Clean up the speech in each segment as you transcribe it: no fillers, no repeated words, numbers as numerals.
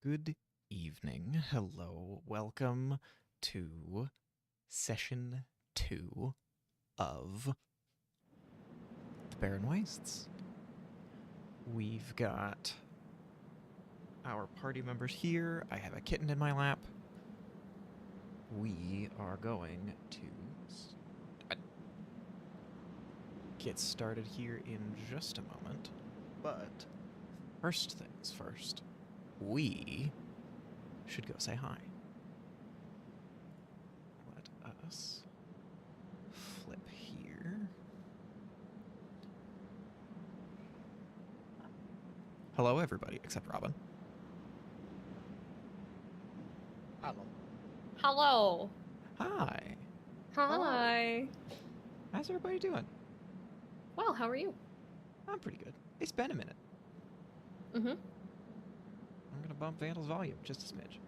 Good evening. Hello. Welcome to session 2 of the Barren Wastes. We've got our party members here. I have a kitten in my lap. We are going to get started here in just a moment. But first things first, we should go say hi. Let us flip here. Hello, everybody, except Robin. Hello. Hello. Hi. Hi. How's everybody doing? Well, how are you? I'm pretty good. It's been a minute. Mm-hmm. I'm gonna bump Vandal's volume just a smidge.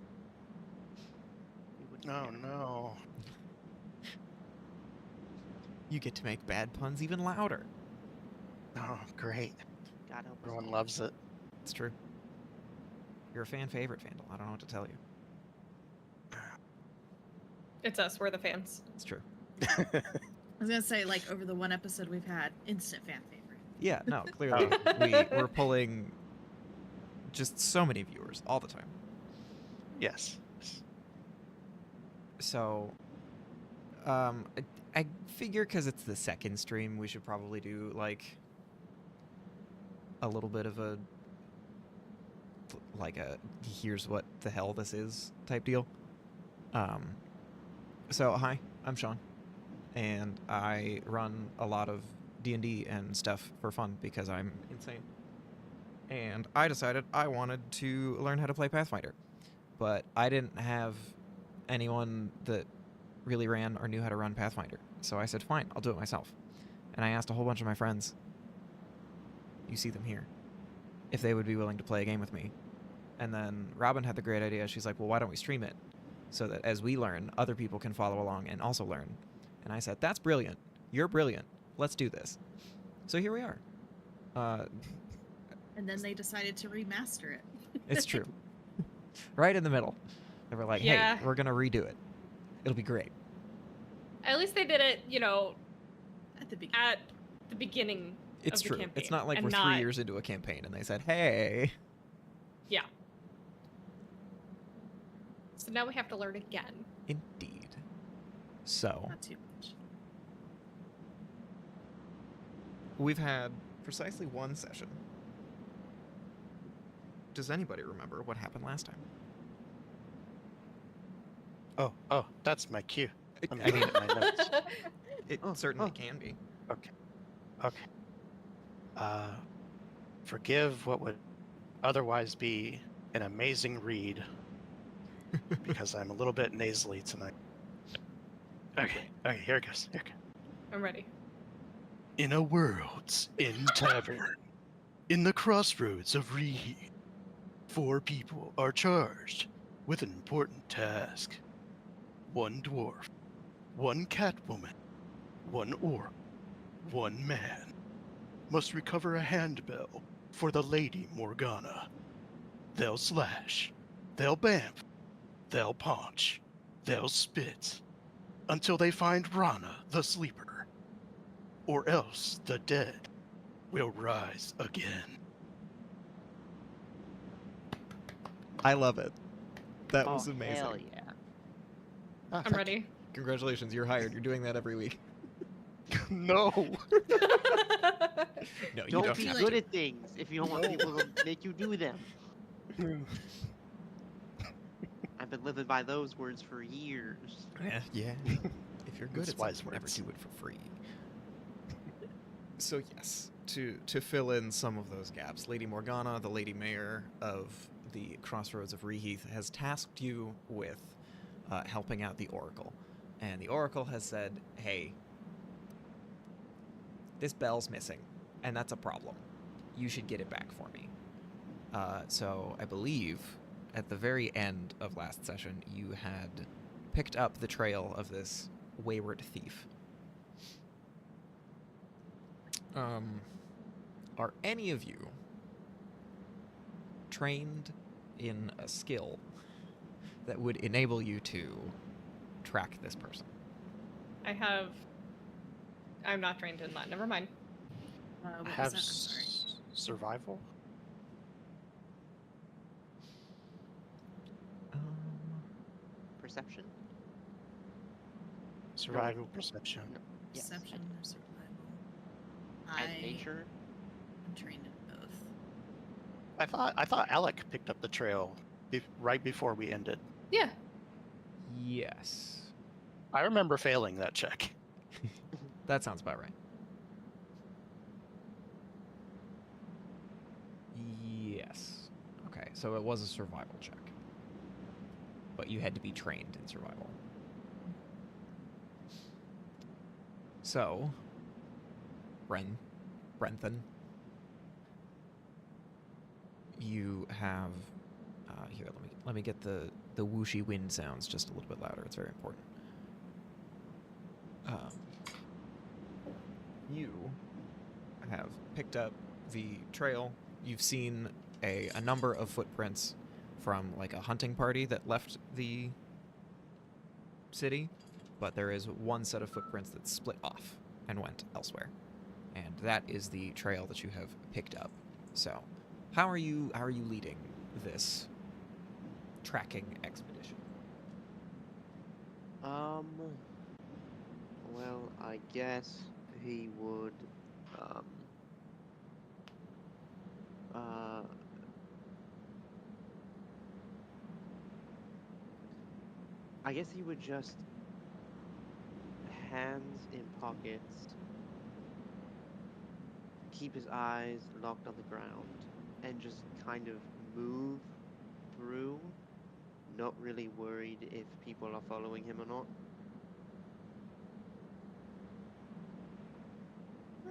Oh no. You get to make bad puns even louder. Oh, great. God help us Everyone all. loves it. It's true. You're a fan favorite, Vandal. I don't know what to tell you. It's us. We're the fans. It's true. I was gonna say, like, over the one episode we've had, instant fan favorite. Yeah, no, clearly we're pulling just so many viewers all the time. Yes. So, I figure because it's the second stream, we should probably do like a little bit of a here's what the hell this is type deal. So hi, I'm Sean, and I run a lot of D&D and stuff for fun because I'm insane. And I decided I wanted to learn how to play Pathfinder, but I didn't have anyone that really ran or knew how to run Pathfinder. So I said, fine, I'll do it myself. And I asked a whole bunch of my friends, you see them here, if they would be willing to play a game with me. And then Robin had the great idea. She's like, well, why don't we stream it so that as we learn, other people can follow along and also learn. And I said, that's brilliant. You're brilliant. Let's do this. So here we are. And then they decided to remaster it. It's true. Right in the middle. They were like, Yeah. hey, we're going to redo it. It'll be great. At least they did it, At the beginning. at the beginning It's of the true. campaign. It's not like and we're not, 3 years into a campaign and they said, hey. Yeah. So now we have to learn again. Indeed. So, Not too much. we've had precisely one session. Does anybody remember what happened last time? Oh, that's my cue. I'm I looking mean, at my notes. it Oh, certainly oh. can be. Okay. Forgive what would otherwise be an amazing read because I'm a little bit nasally tonight. Okay, here it goes. I'm ready. In a world's in tavern, in the crossroads of Rehe, 4 people are charged with an important task. 1 dwarf, 1 catwoman, 1 orc, 1 man must recover a handbell for the Lady Morgana. They'll slash, they'll bamf, they'll punch, they'll spit, until they find Rana the Sleeper. Or else the dead will rise again. I love it. That Oh, was amazing. hell yeah. Ah, I'm thank ready. Congratulations, you're hired. You're doing that every week. you. No. No, you Don't don't be have good to. at things if you don't want No. people to make you do them. I've been living by those words for years. Yeah. If you're good It's at wise something, never words. do it for free. So yes, to fill in some of those gaps, Lady Morgana, the Lady Mayor of the Crossroads of Reheath, has tasked you with helping out the Oracle. And the Oracle has said, hey, this bell's missing, and that's a problem. You should get it back for me. So I believe at the very end of last session, you had picked up the trail of this wayward thief. Are any of you trained in a skill that would enable you to track this person. I'm not trained in that. Never mind. What was Have that? I'm sorry. survival? Um, Perception? Survival perception. No. Yes. Perception or survival? And I nature? am trained in both. I thought Alec picked up the trail right before we ended. Yeah. yes. I remember failing that check. That sounds about right. Yes. Okay, so it was a survival check. But you had to be trained in survival. So, Brenthan, you have here. Let me get the whooshy wind sounds just a little bit louder. It's very important. You have picked up the trail. You've seen a number of footprints from like a hunting party that left the city, but there is one set of footprints that split off and went elsewhere, and that is the trail that you have picked up. So, how are you leading this tracking expedition? Well, I guess he would, uh, I guess he would just hands in pockets, keep his eyes locked on the ground, and just kind of move through, not really worried if people are following him or not.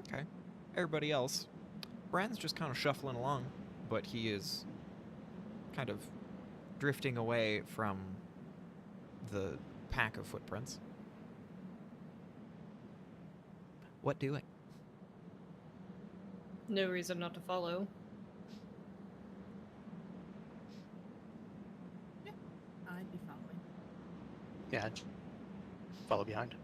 Okay. Everybody else, Brand's just kind of shuffling along, but he is kind of drifting away from the pack of footprints. What doing? No reason not to follow. I'd be following. Yeah, follow behind.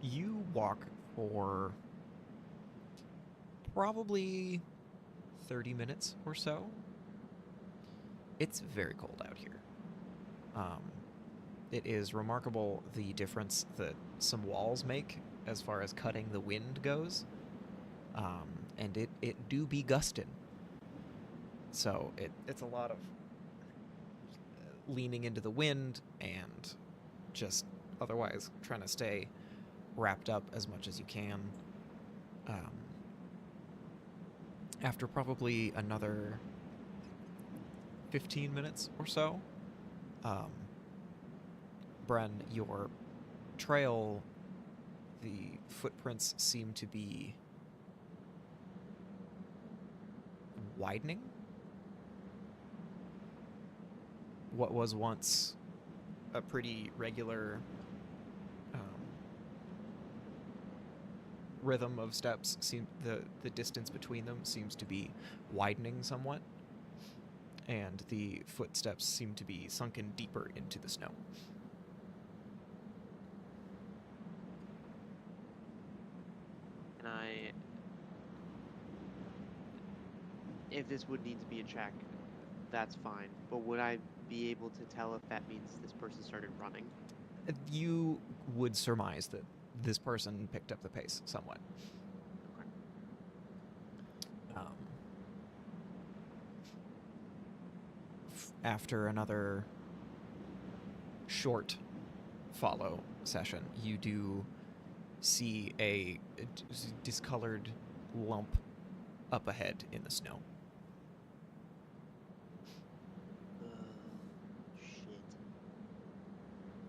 You walk for probably 30 minutes or so. It's very cold out here. It is remarkable the difference that some walls make as far as cutting the wind goes. And it do be gustin'. So it's a lot of leaning into the wind and just otherwise trying to stay wrapped up as much as you can. After probably another 15 minutes or so, Bren, your trail, the footprints seem to be widening. What was once a pretty regular rhythm of steps, the distance between them seems to be widening somewhat, and the footsteps seem to be sunken deeper into the snow. And if this would need to be a check, that's fine. But would I be able to tell if that means this person started running? You would surmise that this person picked up the pace somewhat. Okay. After another short follow session, you do see a discolored lump up ahead in the snow. Shit.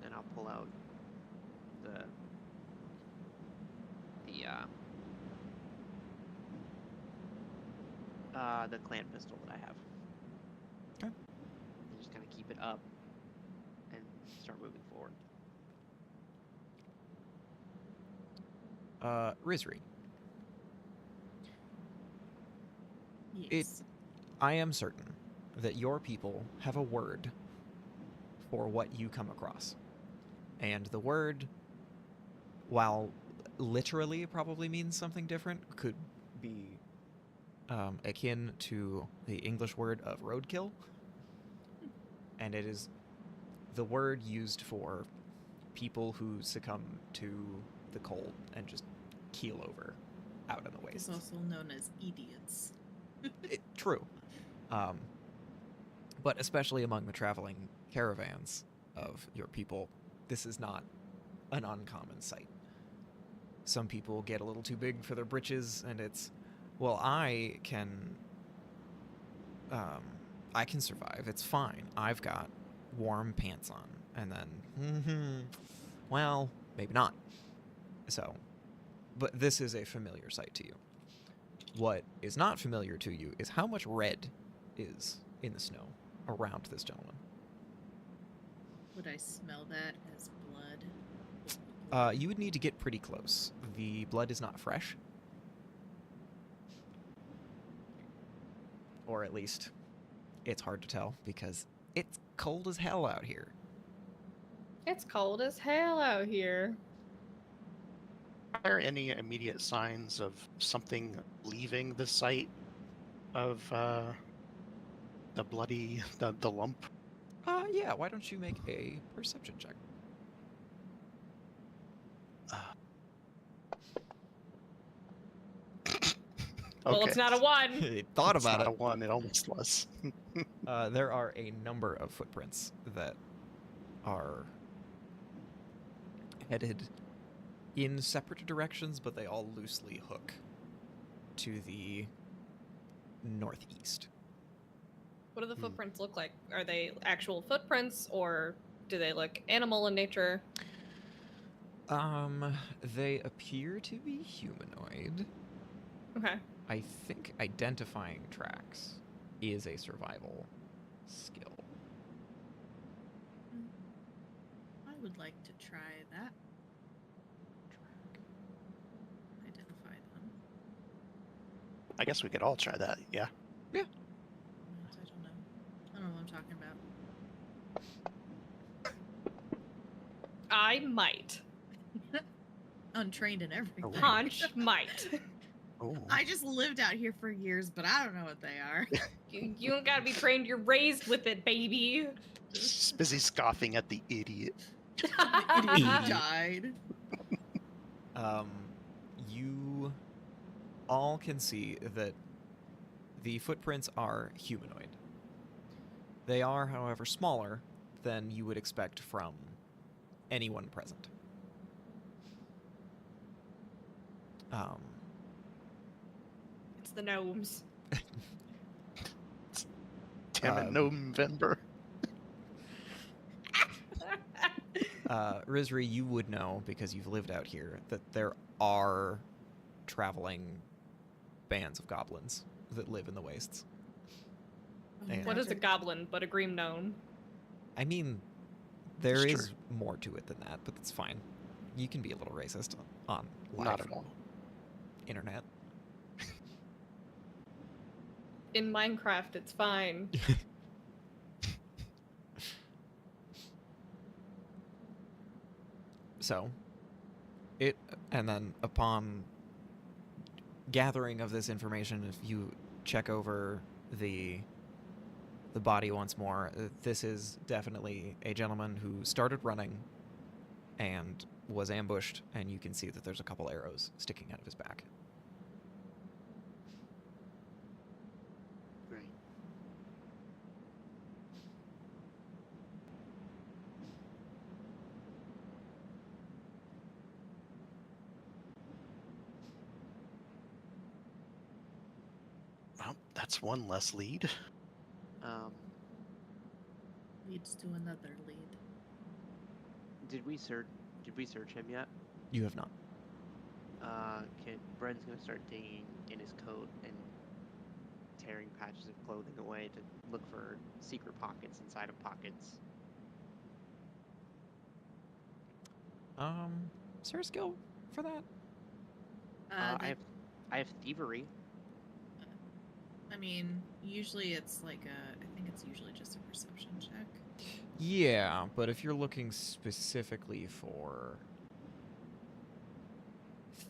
And I'll pull out the clan pistol that I have. Okay. And just kind of keep it up and start moving forward. Rizri. Yes. I am certain that your people have a word for what you come across. And the word, while literally probably means something different, could be akin to the English word of roadkill. And it is the word used for people who succumb to the cold and just keel over out in the It's wastes. also known as idiots. True. But especially among the traveling caravans of your people, this is not an uncommon sight. Some people get a little too big for their britches, and it's, well, I can survive. It's fine. I've got warm pants on. And then, well, maybe not. So, but this is a familiar sight to you. What is not familiar to you is how much red is in the snow around this gentleman. Would I smell that as blood? You would need to get pretty close. The blood is not fresh. Or at least, it's hard to tell because it's cold as hell out here. It's cold as hell out here. Are there any immediate signs of something leaving the site of the bloody the lump? Yeah, why don't you make a perception check? Well, it's not a 1. He thought It's about not it. a 1, it almost was. There are a number of footprints that are headed in separate directions, but they all loosely hook to the northeast. What do the Hmm. footprints look like? Are they actual footprints, or do they look animal in nature? They appear to be humanoid. Okay. I think identifying tracks is a survival skill. I would like to try that. Identify them. I guess we could all try that, yeah. I don't know. I don't know what I'm talking about. I might. Untrained in everything. Oh. Punch might. Oh. I just lived out here for years, but I don't know what they are. You don't gotta be trained. You're raised with it, baby. Just busy scoffing at the idiot. The idiot who died. You all can see that the footprints are humanoid. They are, however, smaller than you would expect from anyone present. It's the gnomes. Damn it, November. Rizri, you would know, because you've lived out here, that there are traveling bands of goblins that live in the wastes. And- What is a goblin but a green gnome? I mean, there It's is more to it than that, but that's fine. You can be a little racist on live Not at all. internet. In Minecraft, it's fine. So, and then upon gathering of this information, if you check over the body once more, this is definitely a gentleman who started running and was ambushed, and you can see that there's a couple arrows sticking out of his back. Great. Well, that's one less lead. Leads to another lead. Did we search him yet? You have not. Bren's gonna start digging in his coat and tearing patches of clothing away to look for secret pockets inside of pockets. Is there a skill for that? I have thievery. I mean, usually it's like I think it's usually just a perception check. Yeah, but if you're looking specifically for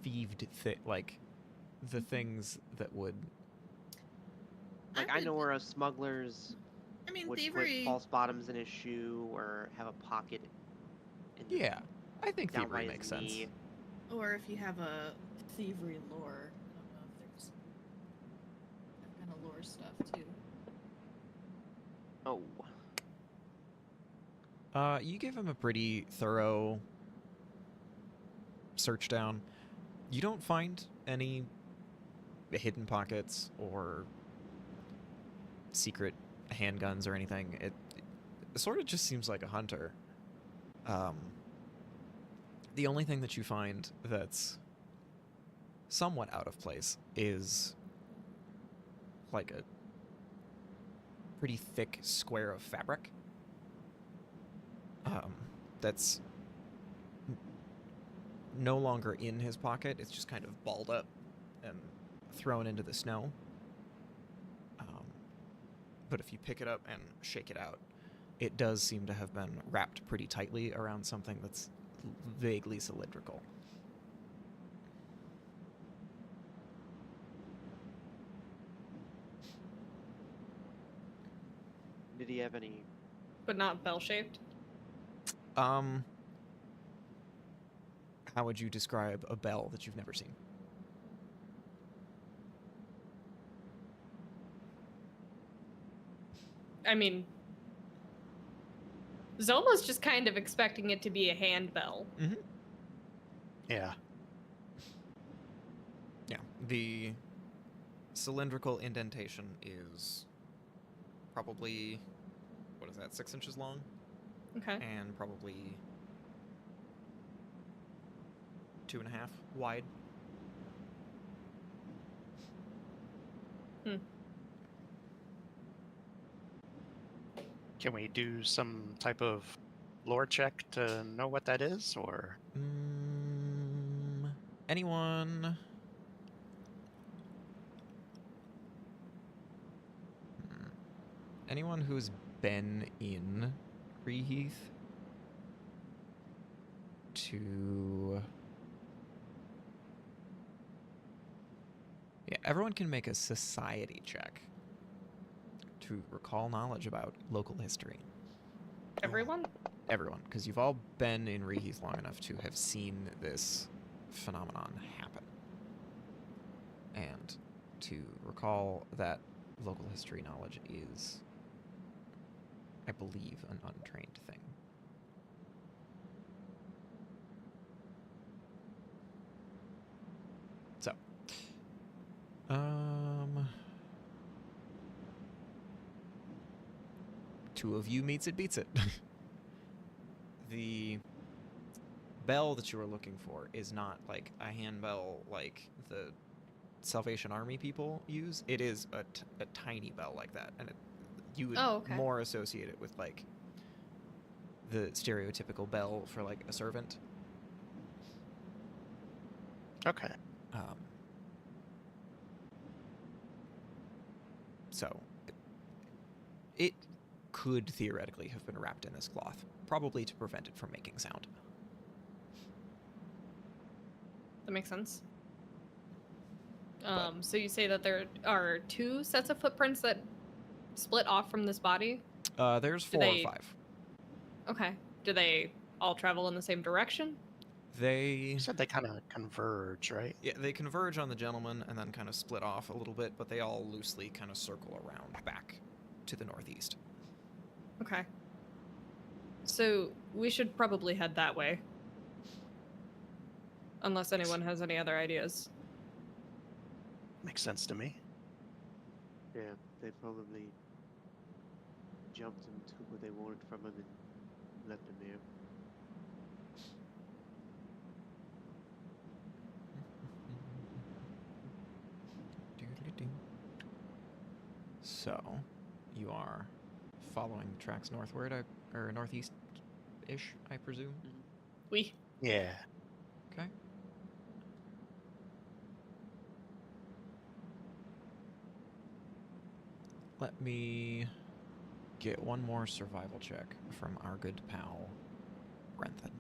thieved, like the things that would. Like, I know would- where a smuggler's I mean, would slip thievery. false bottoms in his shoe or have a pocket in the, Yeah, I think down thievery by makes his sense. knee. Or if you have a thievery lore. I don't know if there's that kind of lore stuff too. Oh, You give him a pretty thorough search down. You don't find any hidden pockets or secret handguns or anything. It sort of just seems like a hunter. The only thing that you find that's somewhat out of place is like a pretty thick square of fabric. That's no longer in his pocket. It's just kind of balled up and thrown into the snow. But if you pick it up and shake it out, it does seem to have been wrapped pretty tightly around something that's vaguely cylindrical. did he have any? But not bell shaped. How would you describe a bell that you've never seen? I mean, Zoma's just kind of expecting it to be a handbell. Mm-hmm. Yeah. Yeah. The cylindrical indentation is probably, what is that, 6 inches long? Okay. And probably 2.5 wide. Can we do some type of lore check to know what that is, or Anyone? Anyone who's been in Reheath to... Yeah, everyone can make a society check to recall knowledge about local history. Everyone? Everyone, because you've all been in Reheath long enough to have seen this phenomenon happen. And to recall that local history knowledge is, I believe, an untrained thing. So, two of you meets it, beats it. The bell that you are looking for is not like a handbell like the Salvation Army people use. It is a tiny bell like that, and you would Oh, okay. more associate it with like the stereotypical bell for like a servant. okay? So it could theoretically have been wrapped in this cloth, probably to prevent it from making sound. That makes sense. So you say that there are 2 sets of footprints that split off from this body? There's 4 they- or 5. Okay. Do they all travel in the same direction? They You said they kind of converge, right? Yeah, they converge on the gentleman and then kind of split off a little bit, but they all loosely kind of circle around back to the northeast. Okay. So we should probably head that way. Unless anyone has any other ideas. Makes sense to me. Yeah, they probably jumped and took what they wanted from him and left him here. So, you are following the tracks northward, or northeast-ish, I presume? We. Yeah. Okay. Let me get one more survival check from our good pal, Brenthen.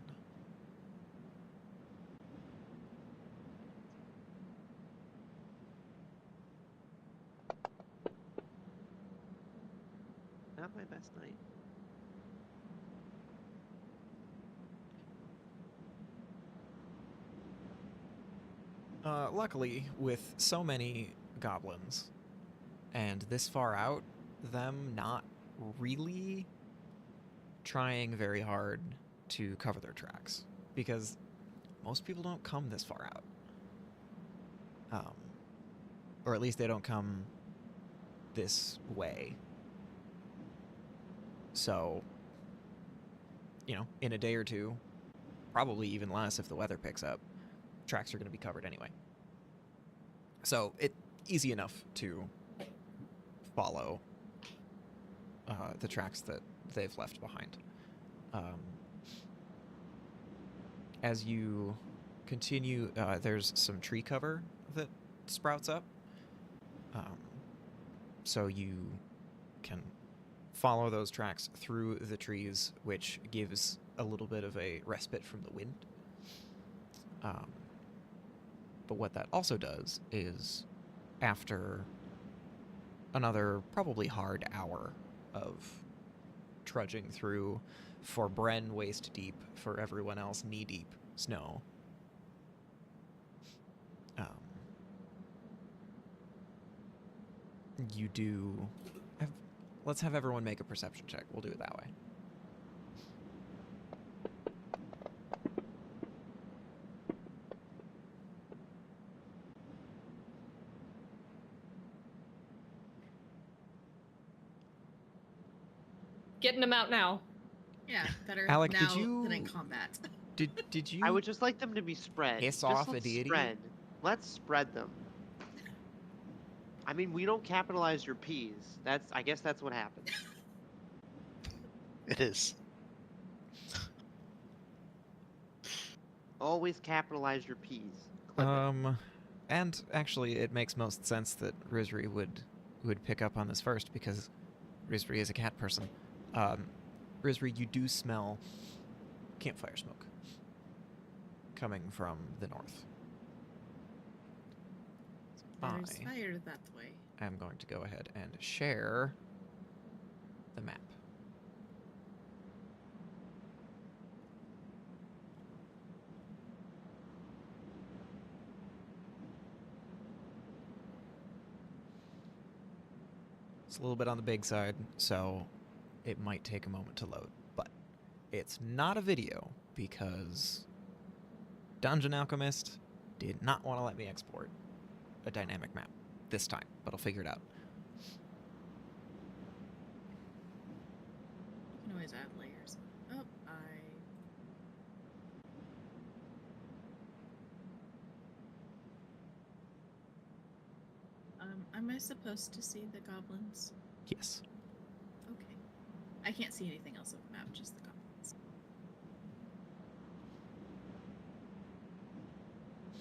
Not my best night. Luckily, with so many goblins, and this far out, them not really trying very hard to cover their tracks, because most people don't come this far out. Or at least they don't come this way. So, in a day or two, probably even less if the weather picks up, tracks are going to be covered anyway. So it's easy enough to follow the tracks that they've left behind. As you continue, there's some tree cover that sprouts up. So you can follow those tracks through the trees, which gives a little bit of a respite from the wind. But what that also does is, after another probably hard hour of trudging through, for Bren waist deep, for everyone else knee deep snow, you do. Let's have everyone make a perception check. We'll do it that way. Getting them out now. Yeah, better Alec, now did you- than in combat. Did you? I would just like them to be spread. Hiss Just off a let's deity? Spread. Let's spread them. I mean, we don't capitalize your P's. I guess that's what happens. It is. Always capitalize your P's. Clip it. And actually, it makes most sense that Rizri would pick up on this first, because Rizri is a cat person. Rizri, you do smell campfire smoke coming from the north. There's I fire that way. am going to go ahead and share the map. It's a little bit on the big side, so it might take a moment to load, but it's not a video because Dungeon Alchemist did not want to let me export a dynamic map this time, but I'll figure it out. You can always add layers. Oh, am I supposed to see the goblins? Yes. Okay. I can't see anything else on the map, just the goblins.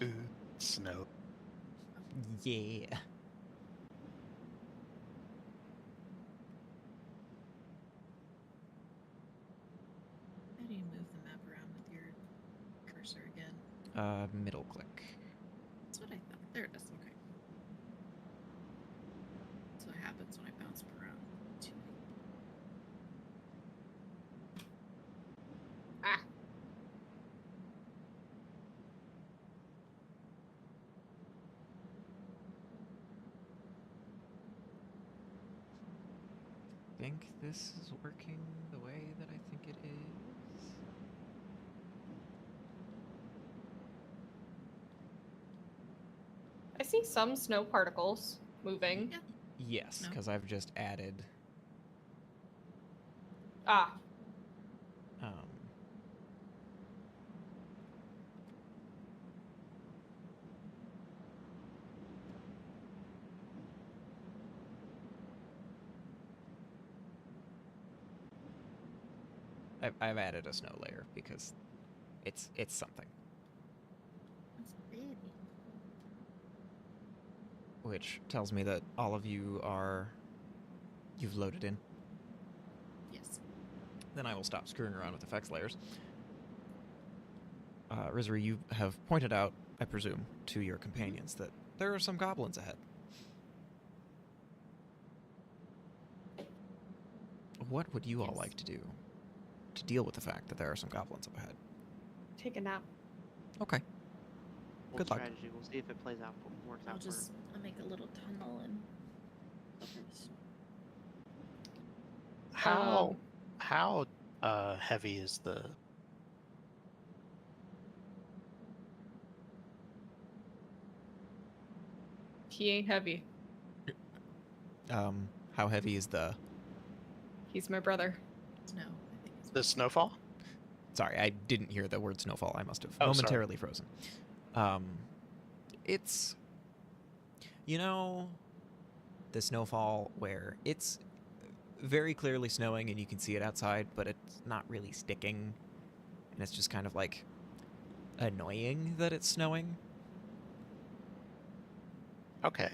Ooh, snow. Yeah. How do you move the map around with your cursor again? Middle click. That's what I thought. There it is. Okay. That's what happens when I bounce around. Too many. Ah. Think this is working the way that I think it is. I see some snow particles moving. Yeah. Yes, No. because I've just added Ah, um, I've added a snow layer because it's something, That's baby. which tells me that all of you are you've loaded in. Yes. Then I will stop screwing around with effects layers. Rizri, you have pointed out, I presume, to your companions that there are some goblins ahead. What would you all Yes. like to do to deal with the fact that there are some goblins up ahead? Take a nap. Okay. Old Good luck. strategy. We'll see if it plays out, works out for him. I'll make a little tunnel and cover the snow. How heavy is the? He ain't heavy. How heavy is the... He's my brother. Snow, I think is The snowfall? Sorry, I didn't hear the word snowfall. I must have Oh, sorry. momentarily frozen. It's... You know, the snowfall where it's very clearly snowing and you can see it outside, but it's not really sticking. And it's just kind of like annoying that it's snowing. Okay.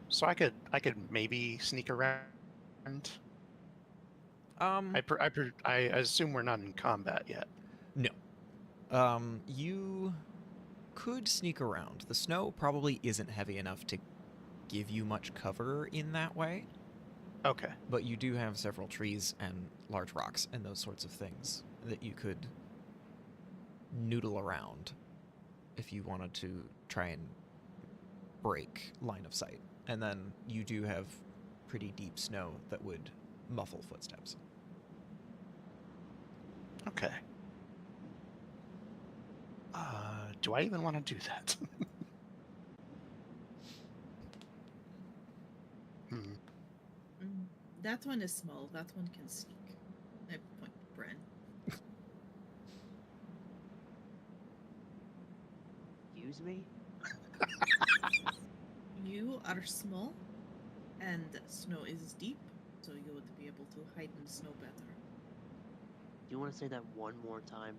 So I could maybe sneak around. I assume we're not in combat yet. No. You could sneak around. The snow probably isn't heavy enough to give you much cover in that way, Okay. but you do have several trees and large rocks and those sorts of things that you could noodle around if you wanted to try and break line of sight. And then you do have pretty deep snow that would muffle footsteps. Okay. Do I even want to do that? Hmm. That one is small. That one can sneak. I point to Bren. Use me? You are small, and snow is deep, so you would be able to hide in snow better. Do you want to say that one more time?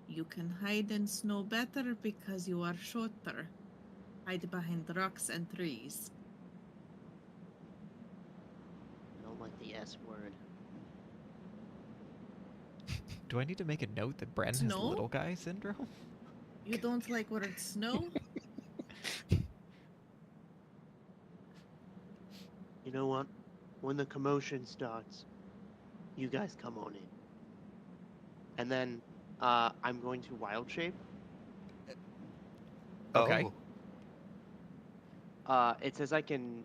You can hide in snow better because you are shorter. Hide behind rocks and trees. I don't like the S word. Do I need to make a note that Bren has Snow? little guy syndrome? You don't like word snow? You know what? When the commotion starts, you guys come on in. And then, I'm going to wild shape. Okay. Oh, It says I can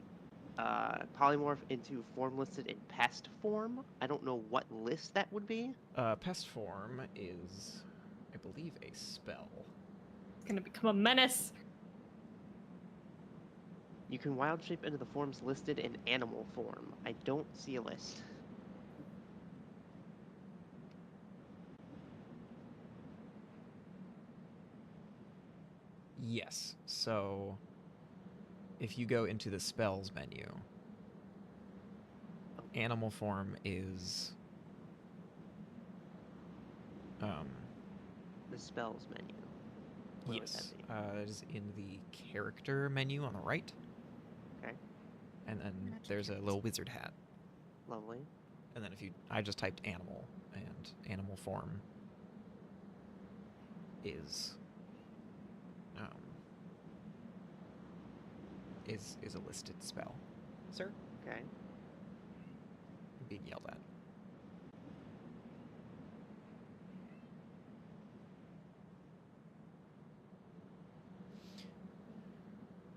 polymorph into form listed in pest form. I don't know what list that would be. Pest form is, I believe, a spell. It's gonna become a menace. You can wild shape into the forms listed in animal form. I don't see a list. Yes. So, if you go into the spells menu, animal form is The spells menu. Where would yes, that be? it is in the character menu on the right. Okay. And then Magic there's a hat. little wizard hat. Lovely. And then I just typed animal, and animal form is a listed spell. Sir? Okay. I'm being yelled at.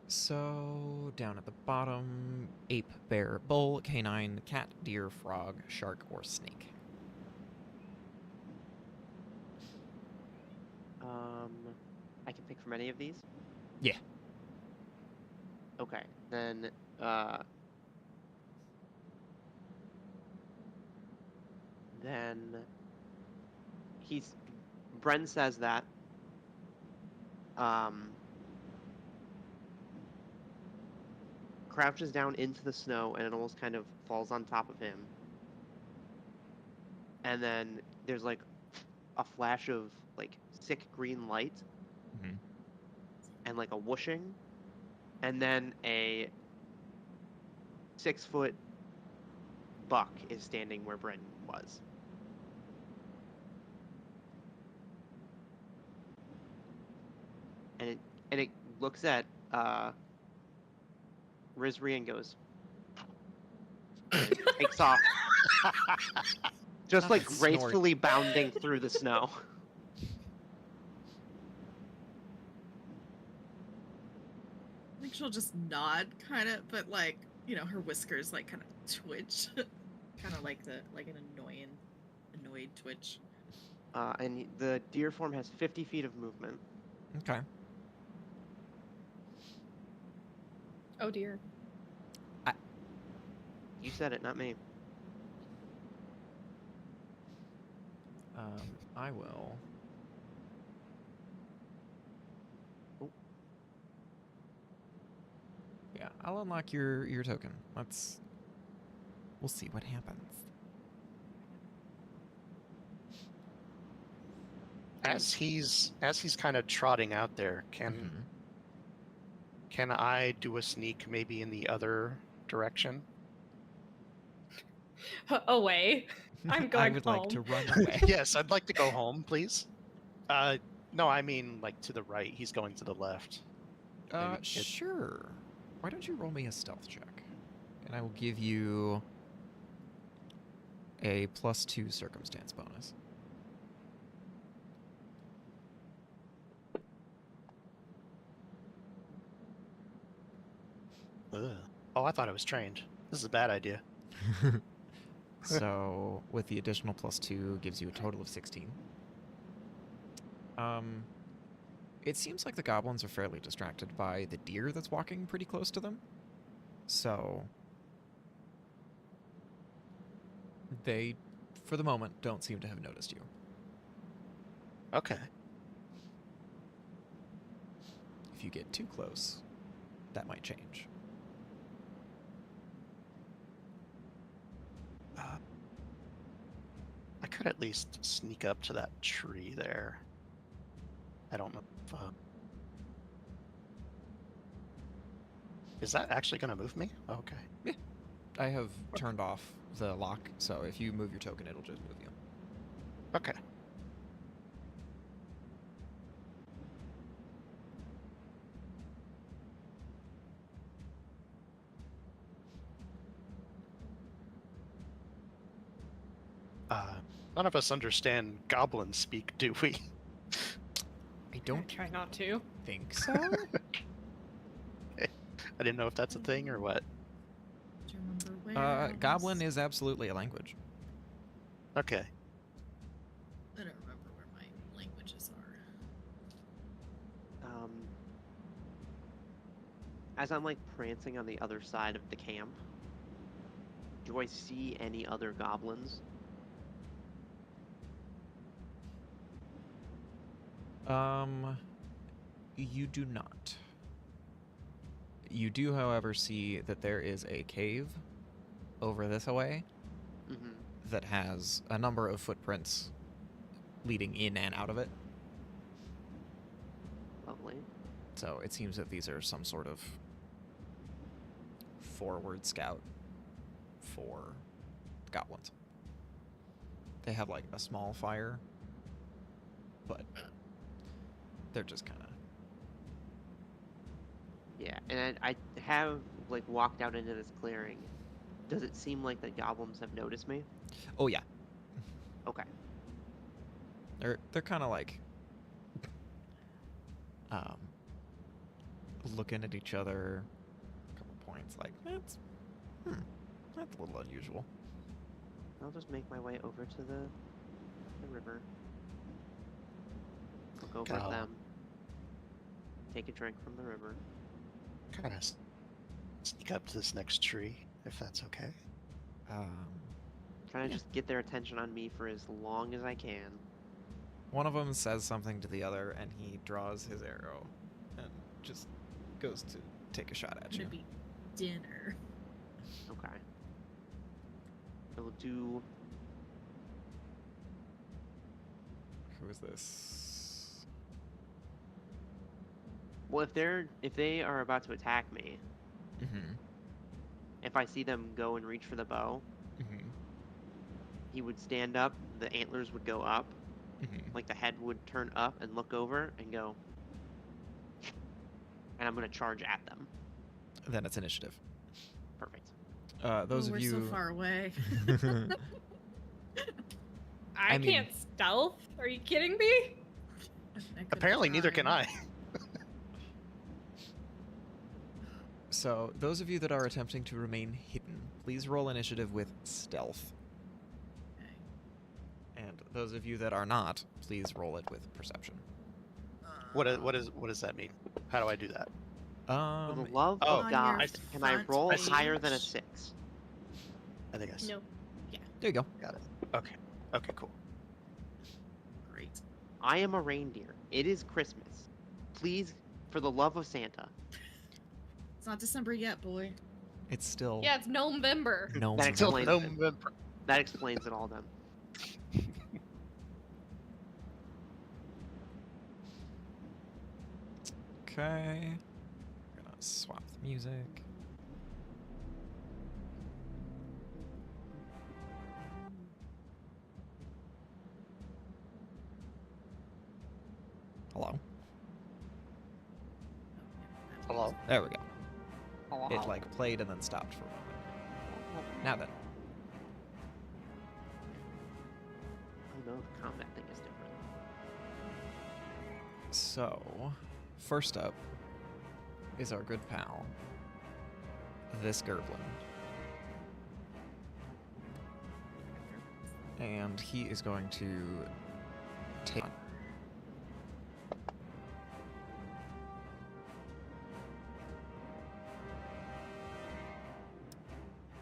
So, down at the bottom, ape, bear, bull, canine, cat, deer, frog, shark, or snake. I can pick from any of these? Yeah. Okay. Then, then Bren says that, crouches down into the snow and it almost kind of falls on top of him. And then there's like a flash of like sick green light Mm-hmm. and like a whooshing, and then a 6-foot buck is standing where Bren was. And it looks at Rizri and goes, and it takes off, just like Snort. gracefully bounding through the snow. I think she'll just nod, kind of, but like, you know, her whiskers like kind of twitch, kind of like an annoyed twitch. And the deer form has 50 feet of movement. Okay. Oh dear. You said it, not me. I will. Oh. Yeah, I'll unlock your token. We'll see what happens. As he's kind of trotting out there, Mhm. can I do a sneak maybe in the other direction? Away. I'm I going would like to home. run away. Yes, I'd like to go home, please. No, I mean like to the right. He's going to the left. Maybe it- Sure. Why don't you roll me a stealth check? And I will give you a +2 circumstance bonus. Ugh. Oh, I thought I was trained. This is a bad idea. So, with the additional +2, gives you a total of 16. It seems like the goblins are fairly distracted by the deer that's walking pretty close to them. So, they, for the moment, don't seem to have noticed you. Okay. If you get too close, that might change. I could at least sneak up to that tree there. I don't know if, is that actually going to move me? Okay. I have turned off the lock, so if you move your token, it'll just move you. Okay. None of us understand goblin speak, do we? I don't Try not to. think so. I didn't know if that's a thing or what. Do you remember where? Goblin is absolutely a language. Okay. I don't remember where my languages are. As I'm like prancing on the other side of the camp, do I see any other goblins? You do not. You do, however, see that there is a cave over this away Mm-hmm. that has a number of footprints leading in and out of it. Lovely. So it seems that these are some sort of forward scout for goblins. They have like a small fire, but they're just kind of... Yeah, and I have like walked out into this clearing. Does it seem like the goblins have noticed me? Oh yeah, Okay. they're kind of like looking at each other. A couple points, like that's a little unusual. I'll just make my way over to the river. Look over at Go. them. Take a drink from the river. Kind of sneak up to this next tree, if that's okay. Trying to Yeah. just get their attention on me for as long as I can. One of them says something to the other, and he draws his arrow and just goes to take a shot at you. Gonna be dinner. Okay. I will do. Who is this? Well, if they are about to attack me, Mm-hmm. if I see them go and reach for the bow, Mm-hmm. he would stand up, the antlers would go up, Mm-hmm. like the head would turn up and look over and go, and I'm gonna charge at them. Then it's initiative. Perfect. Those Oh, of we're you. so far away. I I mean- can't stealth. Are you kidding me? I could Apparently, neither can try. I. So, those of you that are attempting to remain hidden, please roll initiative with stealth. Okay. And those of you that are not, please roll it with perception. What does that mean? How do I do that? For the love oh, of on God, your can I front roll page. higher than a 6? I think I No. There you go. got it. Okay. Okay, cool. Great. I am a reindeer. It is Christmas. Please, for the love of Santa. It's not December yet, boy. It's still Yeah, it's November. no. That Till explains it. November. That explains it all then. Okay. We're gonna swap the music. Hello. Hello? There we go. It like played and then stopped for a moment. Now then. Oh no, the combat thing is different. So, first up is our good pal, this Gerblin. And he is going to take.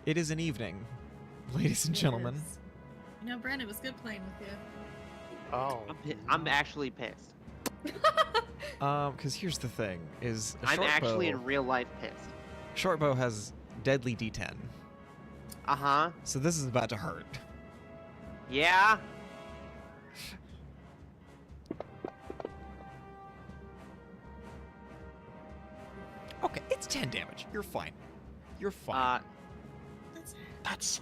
It is an evening, ladies and It gentlemen. is. You know, Brandon, it was good playing with you. Oh. I'm actually pissed. Because here's the thing: is a I'm short actually bow, in real life pissed. short bow has deadly D10, Uh-huh. so this is about to hurt. Yeah? Okay, it's 10 damage. You're fine. You're fine. That's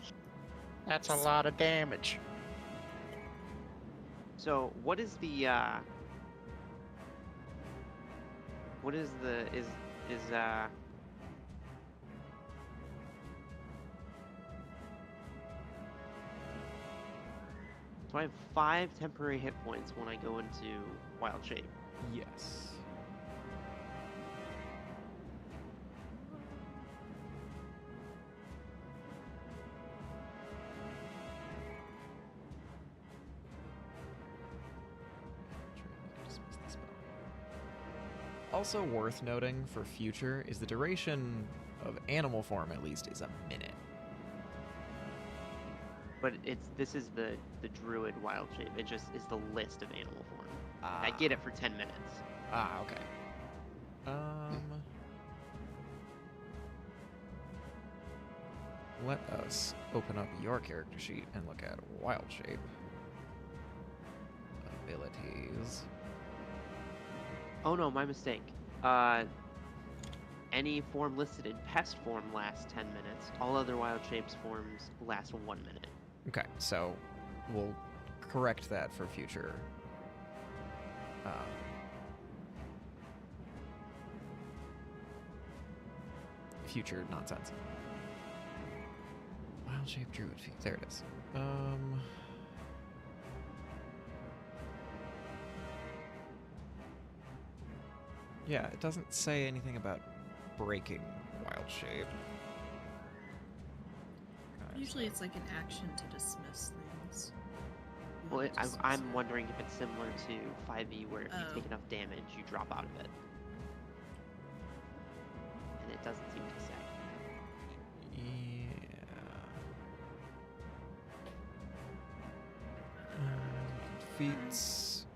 That's a lot of damage. So what is the what is the is so I have 5 temporary hit points when I go into wild shape. Yes. Also worth noting for future is the duration of animal form at least is a minute. But this is the druid wild shape. It just is the list of animal form. I Ah. get it for 10 minutes. Ah, okay. Let us open up your character sheet and look at wild shape. Abilities. Oh no, my mistake. Any form listed in pest form lasts 10 minutes. All other wild shapes forms last 1 minute. Okay, so we'll correct that for future. Future nonsense. Wild shape druid feet. There it is. Yeah, it doesn't say anything about breaking wild shape. usually it's like an action to dismiss things. You Well, have to dismiss I'm it. wondering if it's similar to 5e, where if you Oh. take enough damage, you drop out of it. And it doesn't seem to say. Yeah. Feats.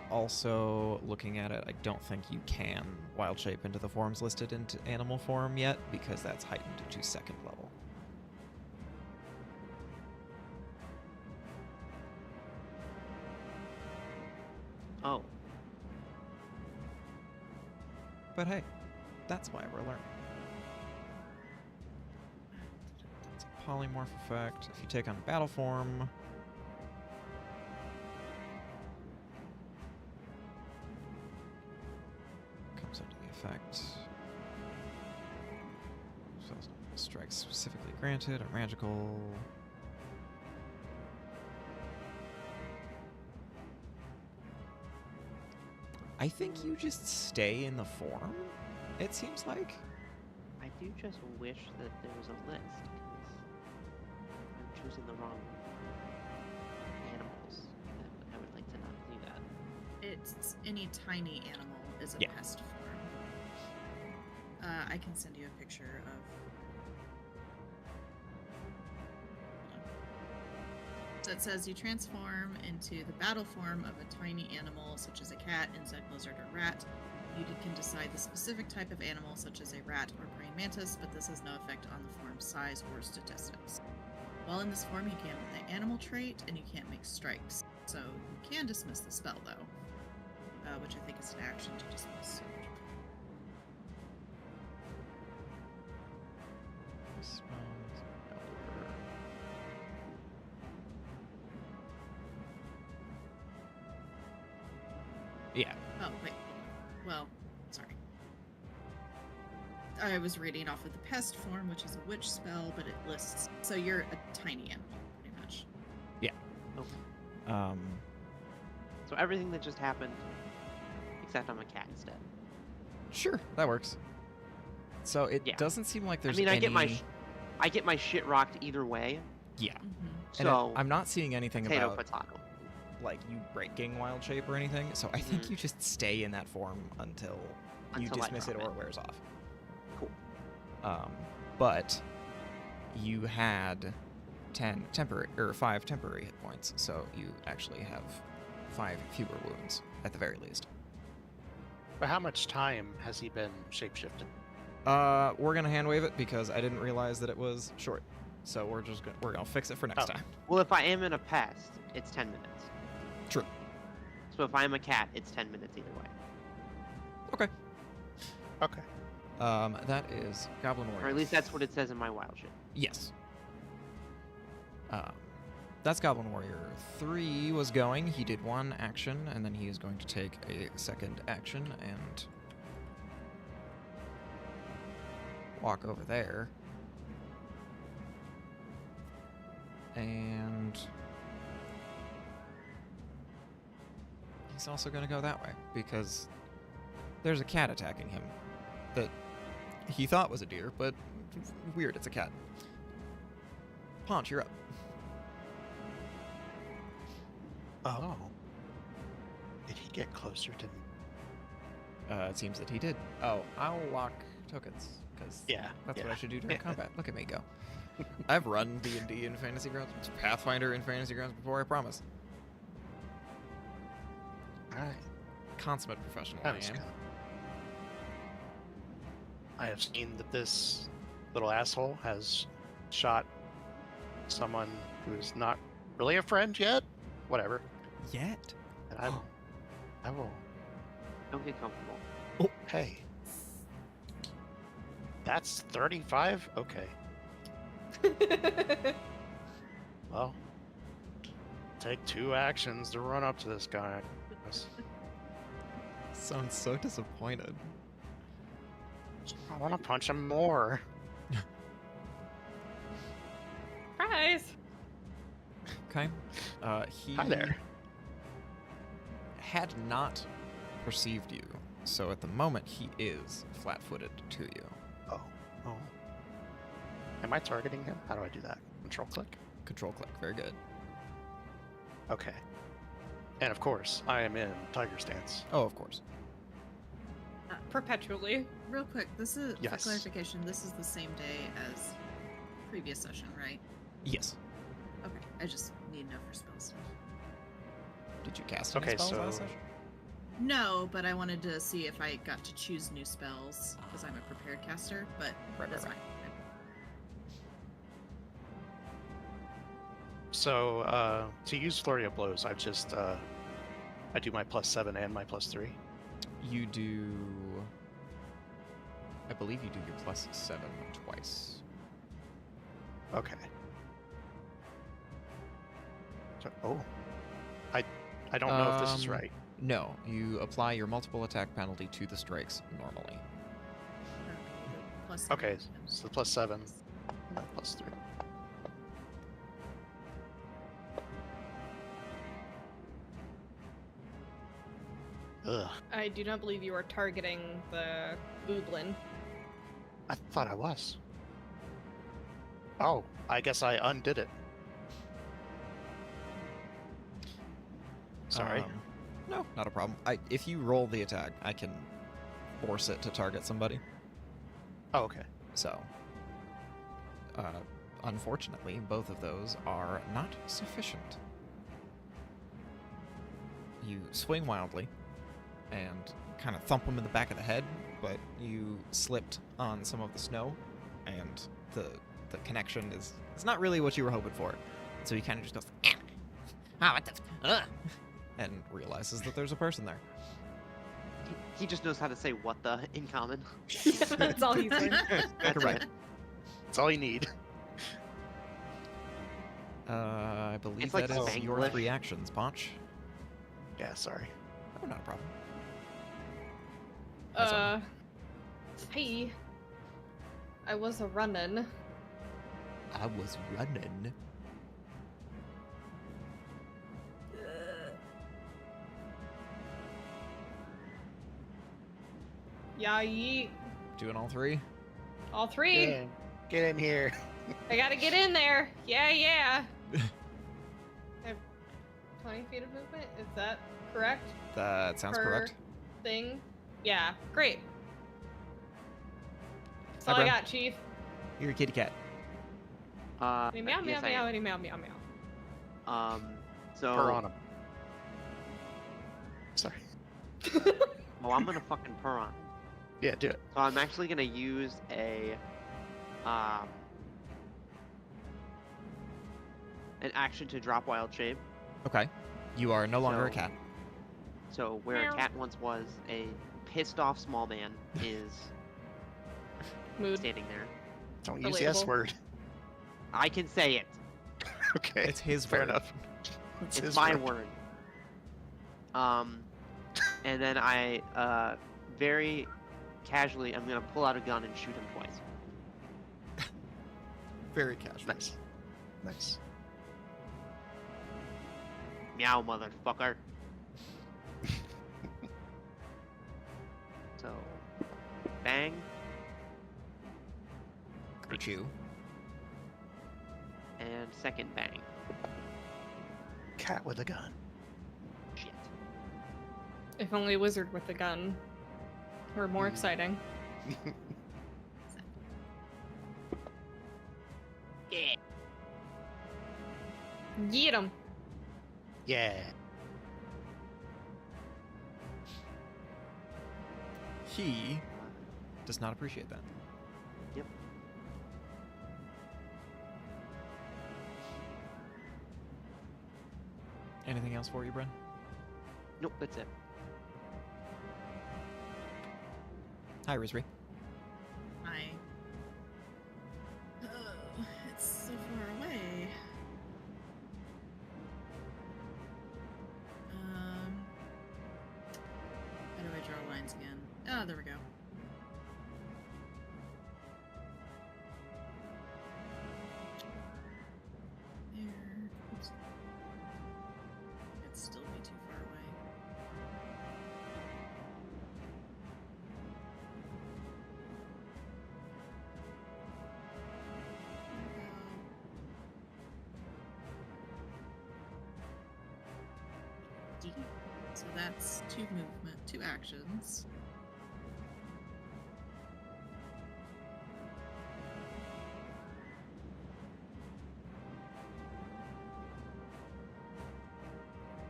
Also, looking at it, I don't think you can wild shape into the forms listed into animal form yet, because that's heightened to 2nd level. Oh, But hey, that's why we're learning. It's a polymorph effect. If you take on battle form, comes under the effect. So strikes specifically granted or magical. I think you just stay in the form, it seems like. I do just wish that there was a list, because I'm choosing the wrong animals. I would like to not do that. It's any tiny animal is a Yeah. pest form. I can send you a picture of. So it says you transform into the battle form of a tiny animal such as a cat, insect, lizard, or rat. You can decide the specific type of animal such as a rat or praying mantis, but this has no effect on the form's size or statistics. While in this form, you can't have the animal trait and you can't make strikes. So you can dismiss the spell though, which I think is an action to dismiss. Spells, order. Yeah. Oh, wait. Well, sorry. I was reading off of the pest form, which is a witch spell, but it lists. So you're a tiny animal, pretty much. Um, So everything that just happened, except I'm a cat instead. sure, that works. So it Yeah. doesn't seem like I there's mean, any... I get my shit rocked either way. Yeah. Mm-hmm. And So I'm not seeing anything potato, about potato. like you breaking wild shape or anything. So I think Mhm. you just stay in that form until you Until I dismiss it drop or it. it wears off. Cool. But you had 5 temporary hit points, so you actually have 5 fewer wounds at the very least. But how much time has he been shapeshifted? We're gonna hand wave it because I didn't realize that it was short. So we're gonna fix it for next Oh. time. Well, if I am in a pest, it's 10 minutes. True. So if I am a cat, it's 10 minutes either way. Okay. Okay. That is Goblin Warrior. Or at least that's what it says in my wild shit. Yes. That's Goblin Warrior 3 was going. He did 1 action, and then he is going to take a second action and walk over there. And he's also going to go that way because there's a cat attacking him that he thought was a deer, but weird, it's a cat. Paunch, you're up. Oh. Did he get closer to me? It seems that he did. Oh, I'll lock tokens because Yeah. that's yeah. what I should do during combat. Look at me go. I've run D&D in Fantasy Grounds, Pathfinder in Fantasy Grounds before, I promise. Alright. Consummate professional That I was am. kind I have seen that this little asshole has shot someone who's not really a friend yet. Whatever. Yet? And I will. Don't get comfortable. Hey. That's 35? Okay. Well, take 2 actions to run up to this guy. Sounds so disappointed. I want to punch him more. Surprise! Okay. He Hi there. had not perceived you, so at the moment he is flat-footed to you. Oh. Am I targeting him? How do I do that? Control click? Control click, very good. Okay. And of course, I am in tiger stance. Oh, of course. Perpetually. Real quick, this is Yes. for clarification. This is the same day as previous session, right? Yes. Okay, I just need to know for spell stuff. Did you cast any Okay, spells last so- session? No, but I wanted to see if I got to choose new spells because I'm a prepared caster. But Right, that's right. fine. So, to use Flurry of Blows, I've just I do my +7 and my +3. You do. I believe you do your +7 twice. Okay. So, I don't know if this is right. No, you apply your multiple attack penalty to the strikes normally. Plus Okay, three. so the +7, my +3. Ugh, I do not believe you are targeting the booblin. I thought I was. Oh, I guess I undid it. Sorry. No, not a problem. If you roll the attack, I can force it to target somebody. Oh, okay. So, unfortunately, both of those are not sufficient. You swing wildly and kind of thump him in the back of the head, but you slipped on some of the snow, and the connection is not really what you were hoping for. So he kind of just goes, "Ah, what the and realizes that there's a person there. He just knows how to say "what the" in common. That's all he's doing. That's Correct. it. That's all you need. I believe It's like that is your Spanglish. 3 actions, Ponch. Yeah, sorry. Oh, not a problem. That's all. Hey. I was a running. I was running. Yeah, yeet. Doing all 3? All 3. Get in here. I gotta get in there. Yeah. I have 20 feet of movement. Is that correct? That sounds Per correct. Thing. Yeah. Great. That's Hi, all I Bren. got, Chief. You're a kitty cat. Any meow, yes, meow, I meow, am. any meow, meow, meow. So. Purr on him. Sorry. Oh, I'm gonna fucking purr on him. Yeah, do it. So I'm actually gonna use an action to drop wild shape. Okay. You are no longer a So- cat. So where Meow. a cat once was, a pissed off small man is Mood. standing there. Don't use the S Relatable. word. I can say it. Okay. It's his Fair word. enough. It's his my word. And then I very casually I'm gonna pull out a gun and shoot him twice. Very casual. Nice. Nice. Meow, motherfucker. So, bang, Hurt you. and second bang. Cat with a gun. Shit. If only a wizard with a gun. Or more exciting. Yeah. Yeet him. Yeah. He does not appreciate that. Yep. Anything else for you, Bren? Nope, that's it. Hi, Rizri. I. Oh, it's so far away. How do I draw lines again? Oh, there we go. There. Oops. It'd still be too far away. D. So that's 2 movement, 2 actions.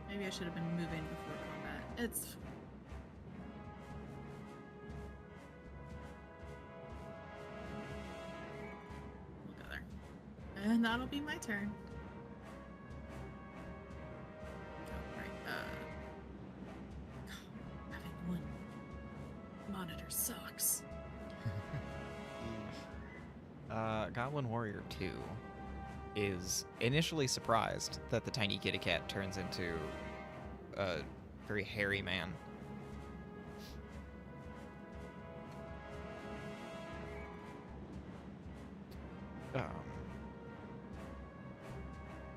Maybe I should have been moving before combat. It's. We'll go there. And that'll be my turn. Oh, right. sucks. Goblin Warrior 2 is initially surprised that the tiny kitty cat turns into a very hairy man.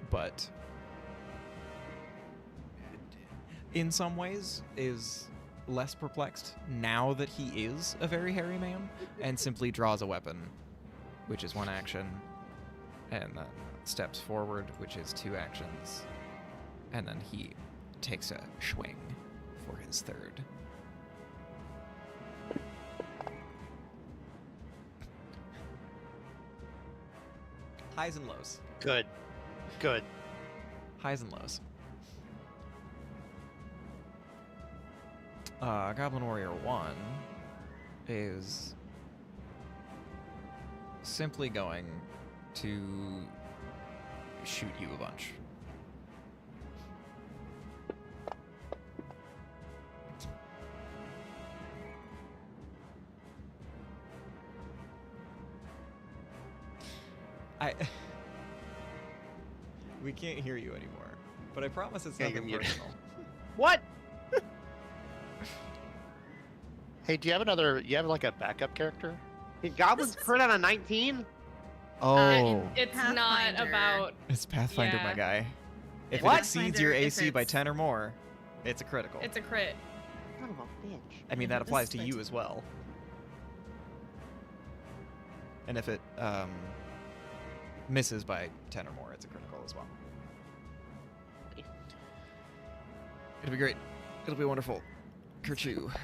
But in some ways is less perplexed now that he is a very hairy man and simply draws a weapon, which is 1 action, and then steps forward, which is 2 actions, and then he takes a swing for his 3rd. Highs and lows. Good. Good. Highs and lows. Goblin Warrior 1 is simply going to shoot you a bunch. We can't hear you anymore, but I promise it's Yeah, you're nothing muted. personal. What? Hey, do you have like a backup character? Did goblins crit on a 19? Oh, It's not Pathfinder. about. it's Pathfinder, my Yeah. guy. If What? it exceeds your Pathfinder, if AC by it's- 10 or more, it's a critical. It's a crit. Son of a bitch. I mean, Yeah, that this applies is to like- you as well. And if it misses by 10 or more, it's a critical as well. It'll be great. It'll be wonderful. Kerchoo.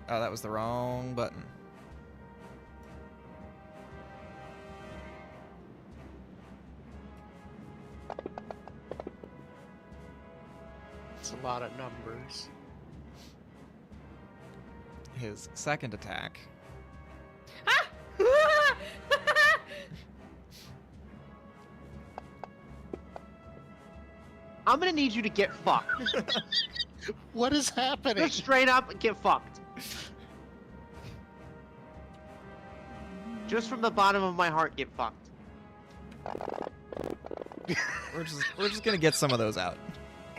Oh, that was the wrong button. It's a lot of numbers. His 2nd attack Ah! I'm gonna need you to get fucked. What is happening? Just straight up get fucked. Just from the bottom of my heart, get fucked. We're just gonna get some of those out.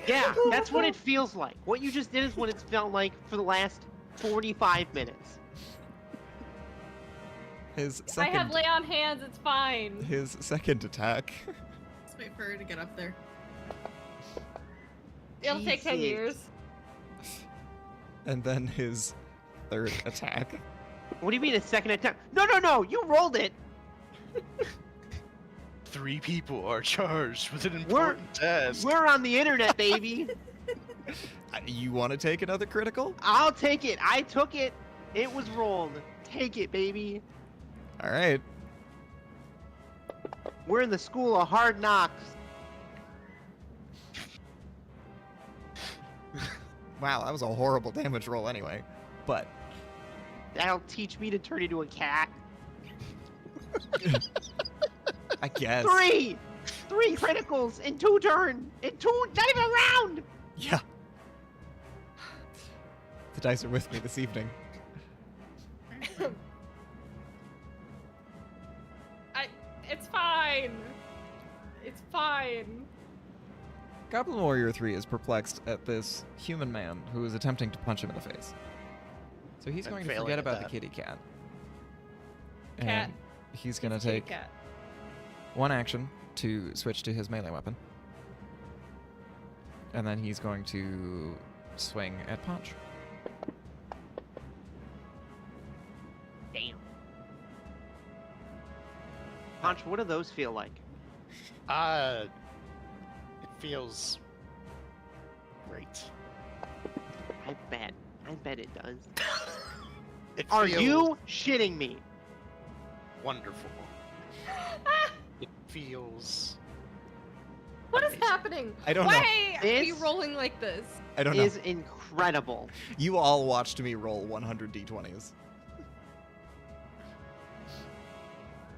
Yeah, that's what it feels like. What you just did is what it's felt like for the last 45 minutes. His I have second lay on hands. It's fine. his 2nd attack Let's wait for her to get up there. It'll take 10 Jesus. years. and then his 3rd attack. What do you mean a second attack? No, you rolled it. 3 people are charged with an important task. We're on the internet, baby. You want to take another critical? I'll take it. I took it. It was rolled. Take it, baby. All right. We're in the school of hard knocks. Wow, that was a horrible damage roll anyway. But That'll teach me to turn into a cat. I guess. 3 criticals in 2 turns. In 2, not even a round. Yeah. The dice are with me this evening. It's fine. It's fine. Goblin Warrior 3 is perplexed at this human man who is attempting to punch him in the face. So he's I'm going to failing forget at about the that. kitty cat. Cat. And he's going to Kitty take cat. 1 action to switch to his melee weapon. And then he's going to swing at Punch. Damn. Punch, what do those feel like? It feels great. I bet it does. It Are feels you shitting me? wonderful? It feels. What is amazing. happening? I don't know. Why are you This rolling like this? I don't know. Is incredible. You all watched me roll 100 d20s.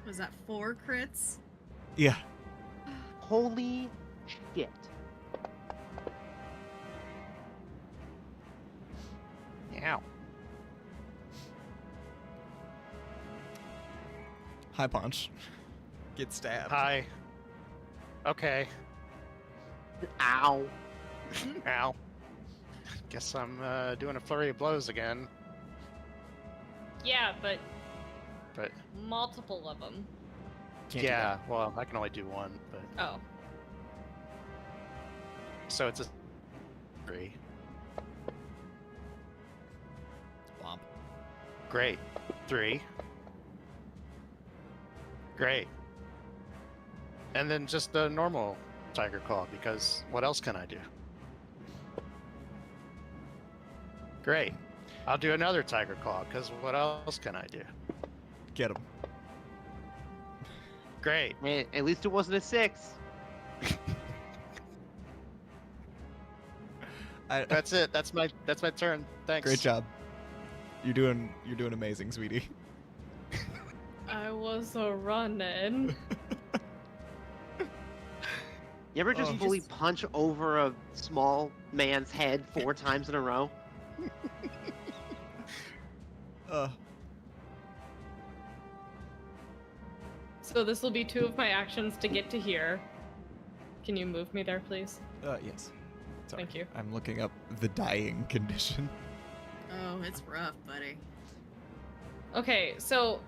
Was that 4 crits? Yeah. Holy shit. Meow. Hi, Punch. Get stabbed. Hi. Okay. Ow. Ow. Guess I'm doing a flurry of blows again. Yeah, but But multiple of them. Can't do yeah, well, I can only do one. But Oh. so it's a 3. that. Womp. Great. 3. Great. And then just a normal tiger claw, because what else can I do? Great. I'll do another tiger claw, because what else can I do? Get him. Great. Man, at least it wasn't a 6. That's it. That's my turn. Thanks. Great job. You're doing amazing, sweetie. I was a running. You ever just Oh. fully punch over a small man's head 4 times in a row? So this will be 2 of my actions to get to here. Can you move me there, please? Yes. Sorry. Thank you. I'm looking up the dying condition. Oh, it's rough, buddy. Okay, so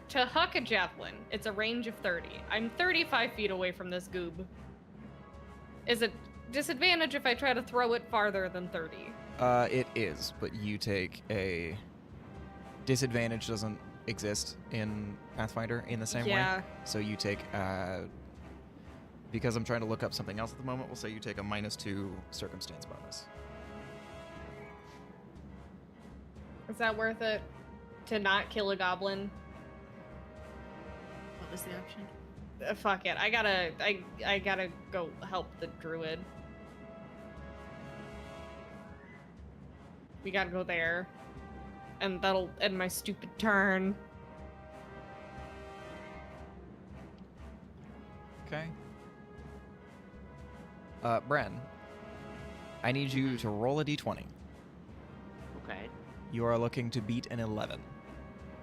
to huck a javelin, it's a range of 30. I'm 35 feet away from this goob. Is it disadvantage if I try to throw it farther than 30? It is, but you take a disadvantage doesn't exist in Pathfinder in the same way. Yeah. So you take because I'm trying to look up something else at the moment, we'll say you take a -2 circumstance bonus. Is that worth it? To not kill a goblin? What was the option? Fuck it. I gotta go help the druid. We gotta go there. And that'll end my stupid turn. Okay. Bren, I need you to roll a d20. Okay, You are looking to beat an 11.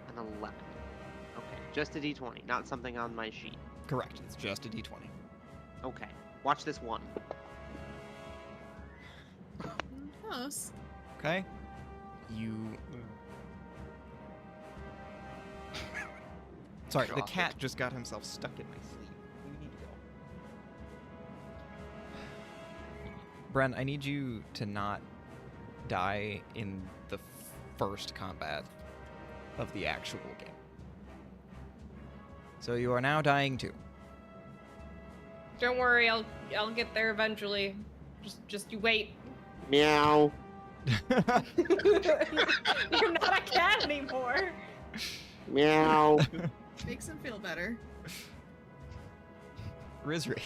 an 11. Okay, just a d20, not something on my sheet. Correct. It's just a d20. Okay, watch this one. Close. Okay. You. Sorry, the Drop cat just got himself stuck in my sleeve. You need to go. Bren, I need you to not die in the first combat of the actual game. So you are now dying too. Don't worry, I'll get there eventually. Just you wait. Meow. You're not a cat anymore. Meow. Makes him feel better. Rizri,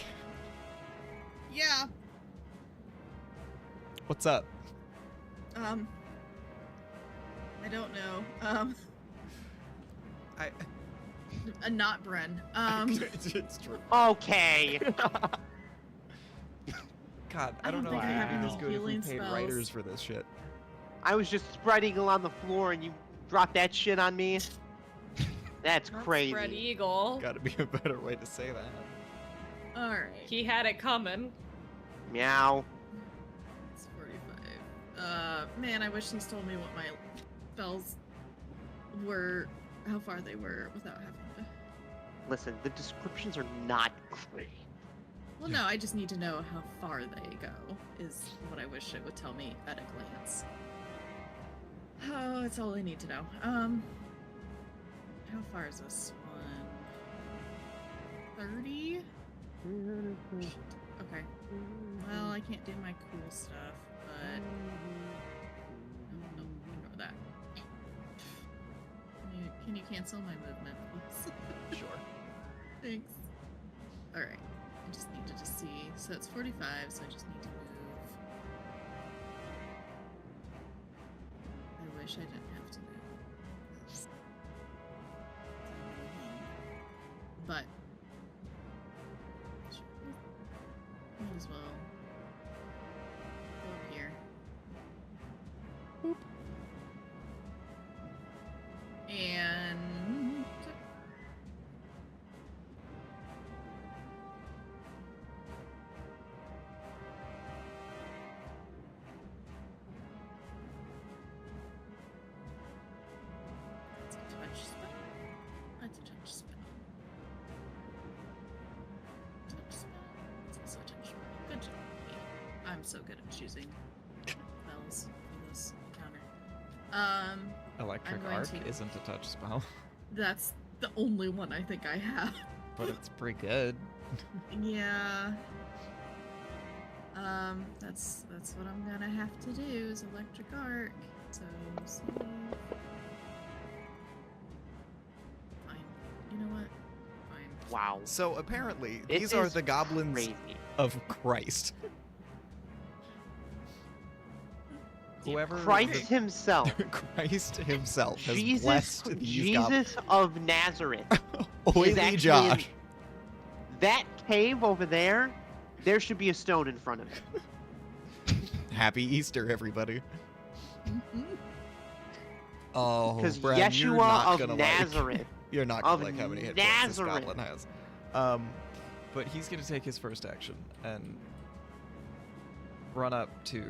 Yeah. what's up? I don't know. I. Not Bren. It's true. Okay. God, I I don't don't know think if I have it'd be any this good if we healing paid spells. writers for this shit. I was just spread eagle on the floor and you dropped that shit on me. That's Not crazy. Spread eagle. Gotta be a better way to say that. All right. He had it coming. Meow. It's 45. Man, I wish he's told me what my spells were, how far they were, without having to. Listen, the descriptions are not great. Well, no, I just need to know how far they go, is what I wish it would tell me at a glance. Oh, that's all I need to know. How far is this one? 30? Okay. Well, I can't do my cool stuff, but... No, ignore that. Can you cancel my movement, please? Sure. Thanks. Alright. I just needed to see. So it's 45, so I just need to move. I wish I didn't have to move. That's annoying. But might as well go up here. Boop. And touch spell. It's also a touch spell. Good job. Me. I'm so good at choosing spells for this encounter. Electric going arc to- isn't a touch spell, That's the only one I think I have. but it's pretty good. Yeah. That's what I'm gonna have to do is electric arc. So save. Fine. You know what? Fine. Wow. So apparently, It these are is the goblins Crazy. of Christ. Whoever Christ himself. Christ himself has Jesus, blessed these goblins. Jesus of Nazareth. is Oily actually Josh. in that cave over there. There should be a stone in front of it. Happy Easter, everybody. Mhm. Oh, Because Brad, you're not Yeshua gonna of like. Nazareth. You're not gonna of like how many hit points this Nazareth. goblin has. But he's gonna take his first action and run up to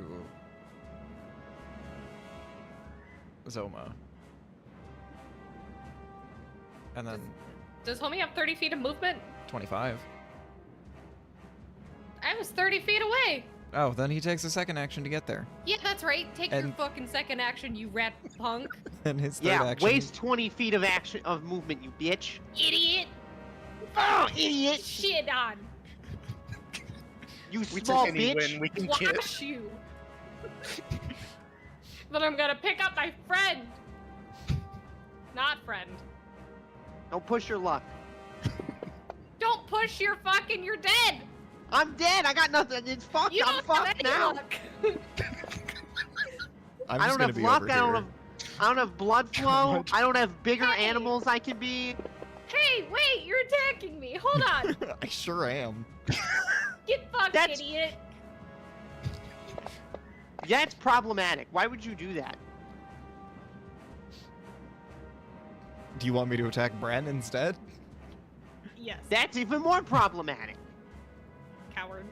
Zoma. And then Does homie have 30 feet of movement? 25. I was 30 feet away. Oh, then he takes a second action to get there. Yeah, that's right. Take your And- fucking second action, you rat punk. And his third Yeah, action. waste 20 feet of action of movement, you bitch. Idiot. Oh, idiot! Shit on. You We small took any bitch! win we can get. Wash you. But I'm gonna pick up my friend. Not friend. Don't push your luck. Don't push your fucking. You're dead. I'm dead. I got nothing. It's fucked. You I'm don't have fucked any now. luck. I'm I just don't gonna have be luck. over I don't here. have. I don't have blood flow. God. I don't have bigger Hey. animals I can be. Hey, wait! You're attacking me. Hold on. I sure am. Get fucked, That's- idiot. Yeah, it's problematic. Why would you do that? Do you want me to attack Bren instead? Yes. That's even more problematic. Coward.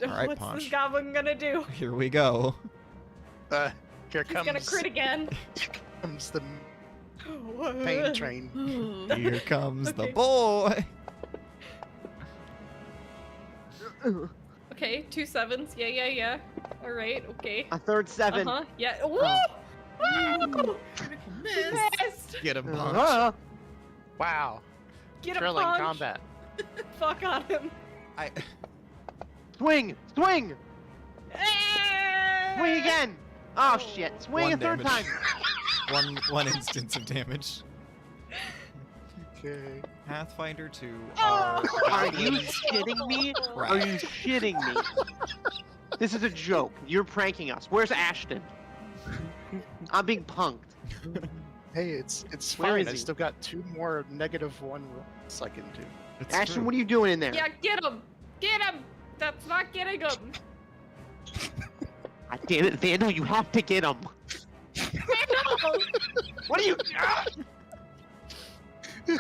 All right, What's Punch. this goblin gonna do? Here we go. Here He's gonna crit again. comes the pain train. Oh. Here comes the Okay. boy. Okay, 2 7s. Yeah. All right. Okay. A third 7. Uh huh. Yeah. Woo! Ooh, critical miss. Missed. Get him punched. Uh, Wow. Get a Thrilling punch. combat. Fuck on him. I swing! Swing! Swing again! Oh Oh. shit! Swing One a third damage. time. one instance of damage. Okay. Pathfinder 2 Oh. are Are you goblins. shitting me? Right. Are you shitting me? This is a joke. You're pranking us. Where's Ashton? I'm being punked. Hey, it's Where fine. is I he? still got 2 more -1 rolls I can do. It's Ashton, true. what are you doing in there? Yeah, get him. Get him. That's not getting him. God damn it, Vandal, you have to get him. No. What are you? Ah! There's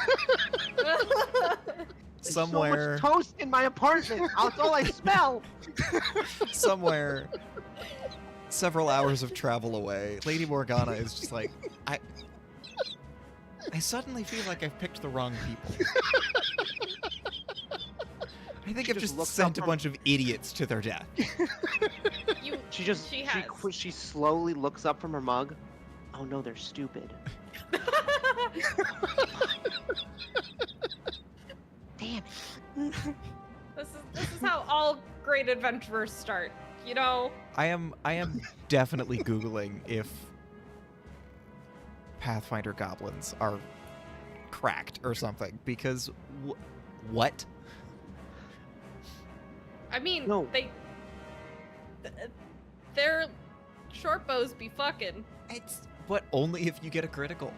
Somewhere, so much toast in my apartment. That's all I smell. somewhere, several hours of travel away, Lady Morgana is just like, I suddenly feel like I've picked the wrong people. I think She I've just just looks sent a up from- bunch of idiots to their death. You. She has. she slowly looks up from her mug. Oh no, they're stupid. Damn it. This is how all great adventurers start. You know. I am definitely Googling if Pathfinder goblins are cracked or something, because what? I mean, No. their short bows be fucking. It's but only if you get a critical.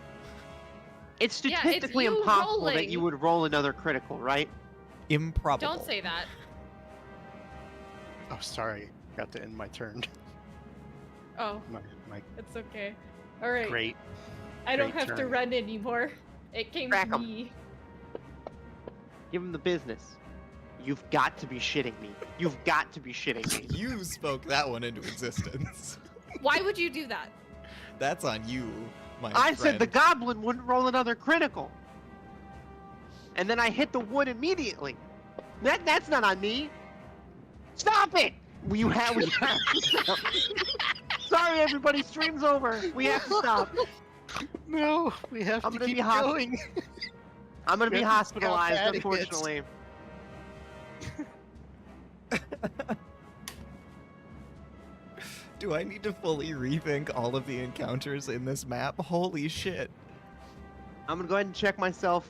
It's Yeah, it's statistically you impossible that rolling. you would roll another critical, right? Improbable. Don't say that. Oh, sorry. Got to end my turn. Oh, My it's okay. All right. great. I don't great have to turn. run anymore. It came Crack to 'em. me. Give him the business. You've got to be shitting me. You've got to be shitting me. You spoke that one into existence. Why would you do that? That's on you, my I friend. said the goblin wouldn't roll another critical. and then I hit the wood immediately. That's not on me. Stop it! We have to stop. Sorry, everybody. Stream's over. We have to stop. No, we have I'm to gonna keep be hot. going. I'm gonna We be have to see how hospitalized, bad it is. unfortunately. Do I need to fully rethink all of the encounters in this map? Holy shit. I'm gonna go ahead and check myself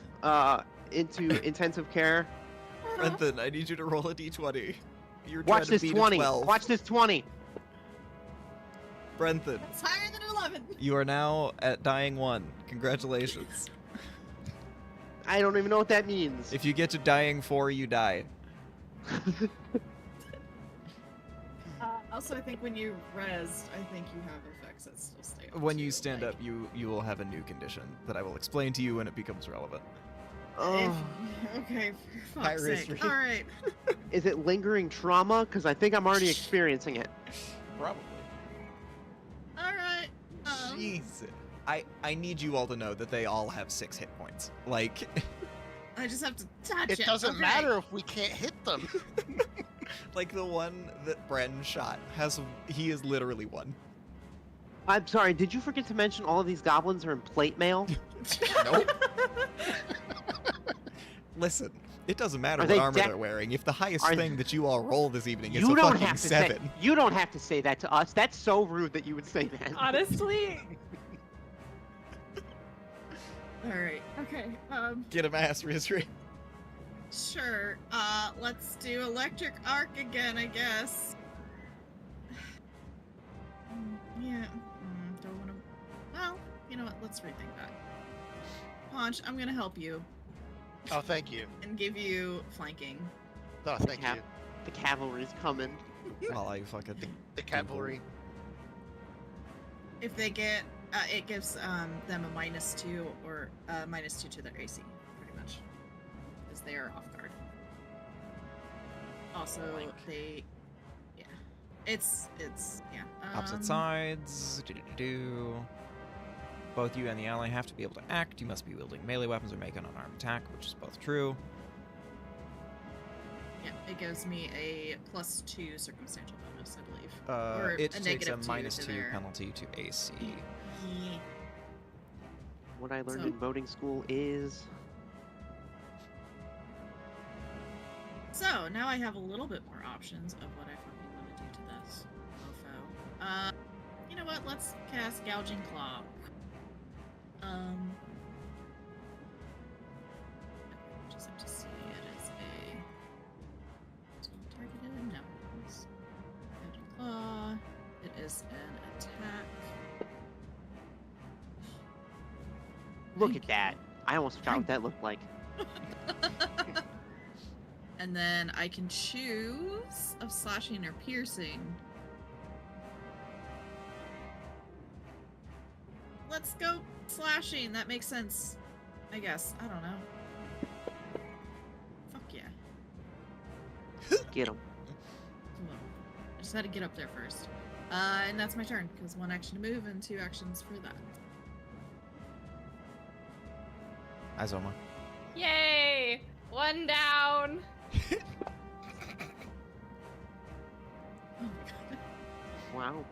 into intensive care. Brenton, I need you to roll a d20. You're Watch trying to this beat 20. a 12. Watch this 20. Brenton, It's higher than 11. you are now at dying 1. Congratulations. I don't even know what that means. If you get to dying 4, you die. Also, I think when you res, I think you have effects that still stay on. When too, you stand like, up, you will have a new condition that I will explain to you when it becomes relevant. Oh, Okay, for High fuck's risk, sake. right? Alright. is it lingering trauma? Because I think I'm already experiencing it. Probably. Alright. Jeez. I need you all to know that they all have 6 hit points. Like, I just have to touch it. It doesn't Okay. matter if we can't hit them. like the one that Bren shot he is literally 1. I'm sorry, did you forget to mention all of these goblins are in plate mail? Nope. Listen, it doesn't matter Are what they armor deck- they're wearing. If the highest Are- thing that you all roll this evening is You a don't fucking have to 7. say. You don't have to say that to us. That's so rude that you would say that. Honestly, Alright, okay. Get him ass, Rizri. Sure. Let's do electric arc again, I guess. Yeah. Don't wanna. Well, you know what? Let's rethink that. Paunch, I'm gonna help you Oh, thank you. and give you flanking. Oh, thank Cap- you. The cavalry's coming. While I fucking The cavalry. If they get, it gives them a -2 or -2 to their AC, pretty much, because they are off guard. Also, they, yeah, it's yeah. opposite sides. Do. Both you and the ally have to be able to act. You must be wielding melee weapons or make an unarmed attack, which is both true. Yeah, it gives me a +2 circumstantial bonus, I believe. Or It a takes a -2 -2 to their- penalty to AC. Yeah. What I learned So- in boating school is So now I have a little bit more options of what I fucking want to do to this mofo. You know what? Let's cast Gouging Claw. Just have to see. It is a targeted. No, it's Gouging Claw. It is an attack. look at that. I almost forgot what that looked like. And then I can choose of slashing or piercing. Let's go slashing. That makes sense. I guess. I don't know. Fuck yeah. Get him. Come on. I just had to get up there first. And that's my turn, because 1 action to move and 2 actions for that. Izoma. yay! 1 down. Oh my god. Wow.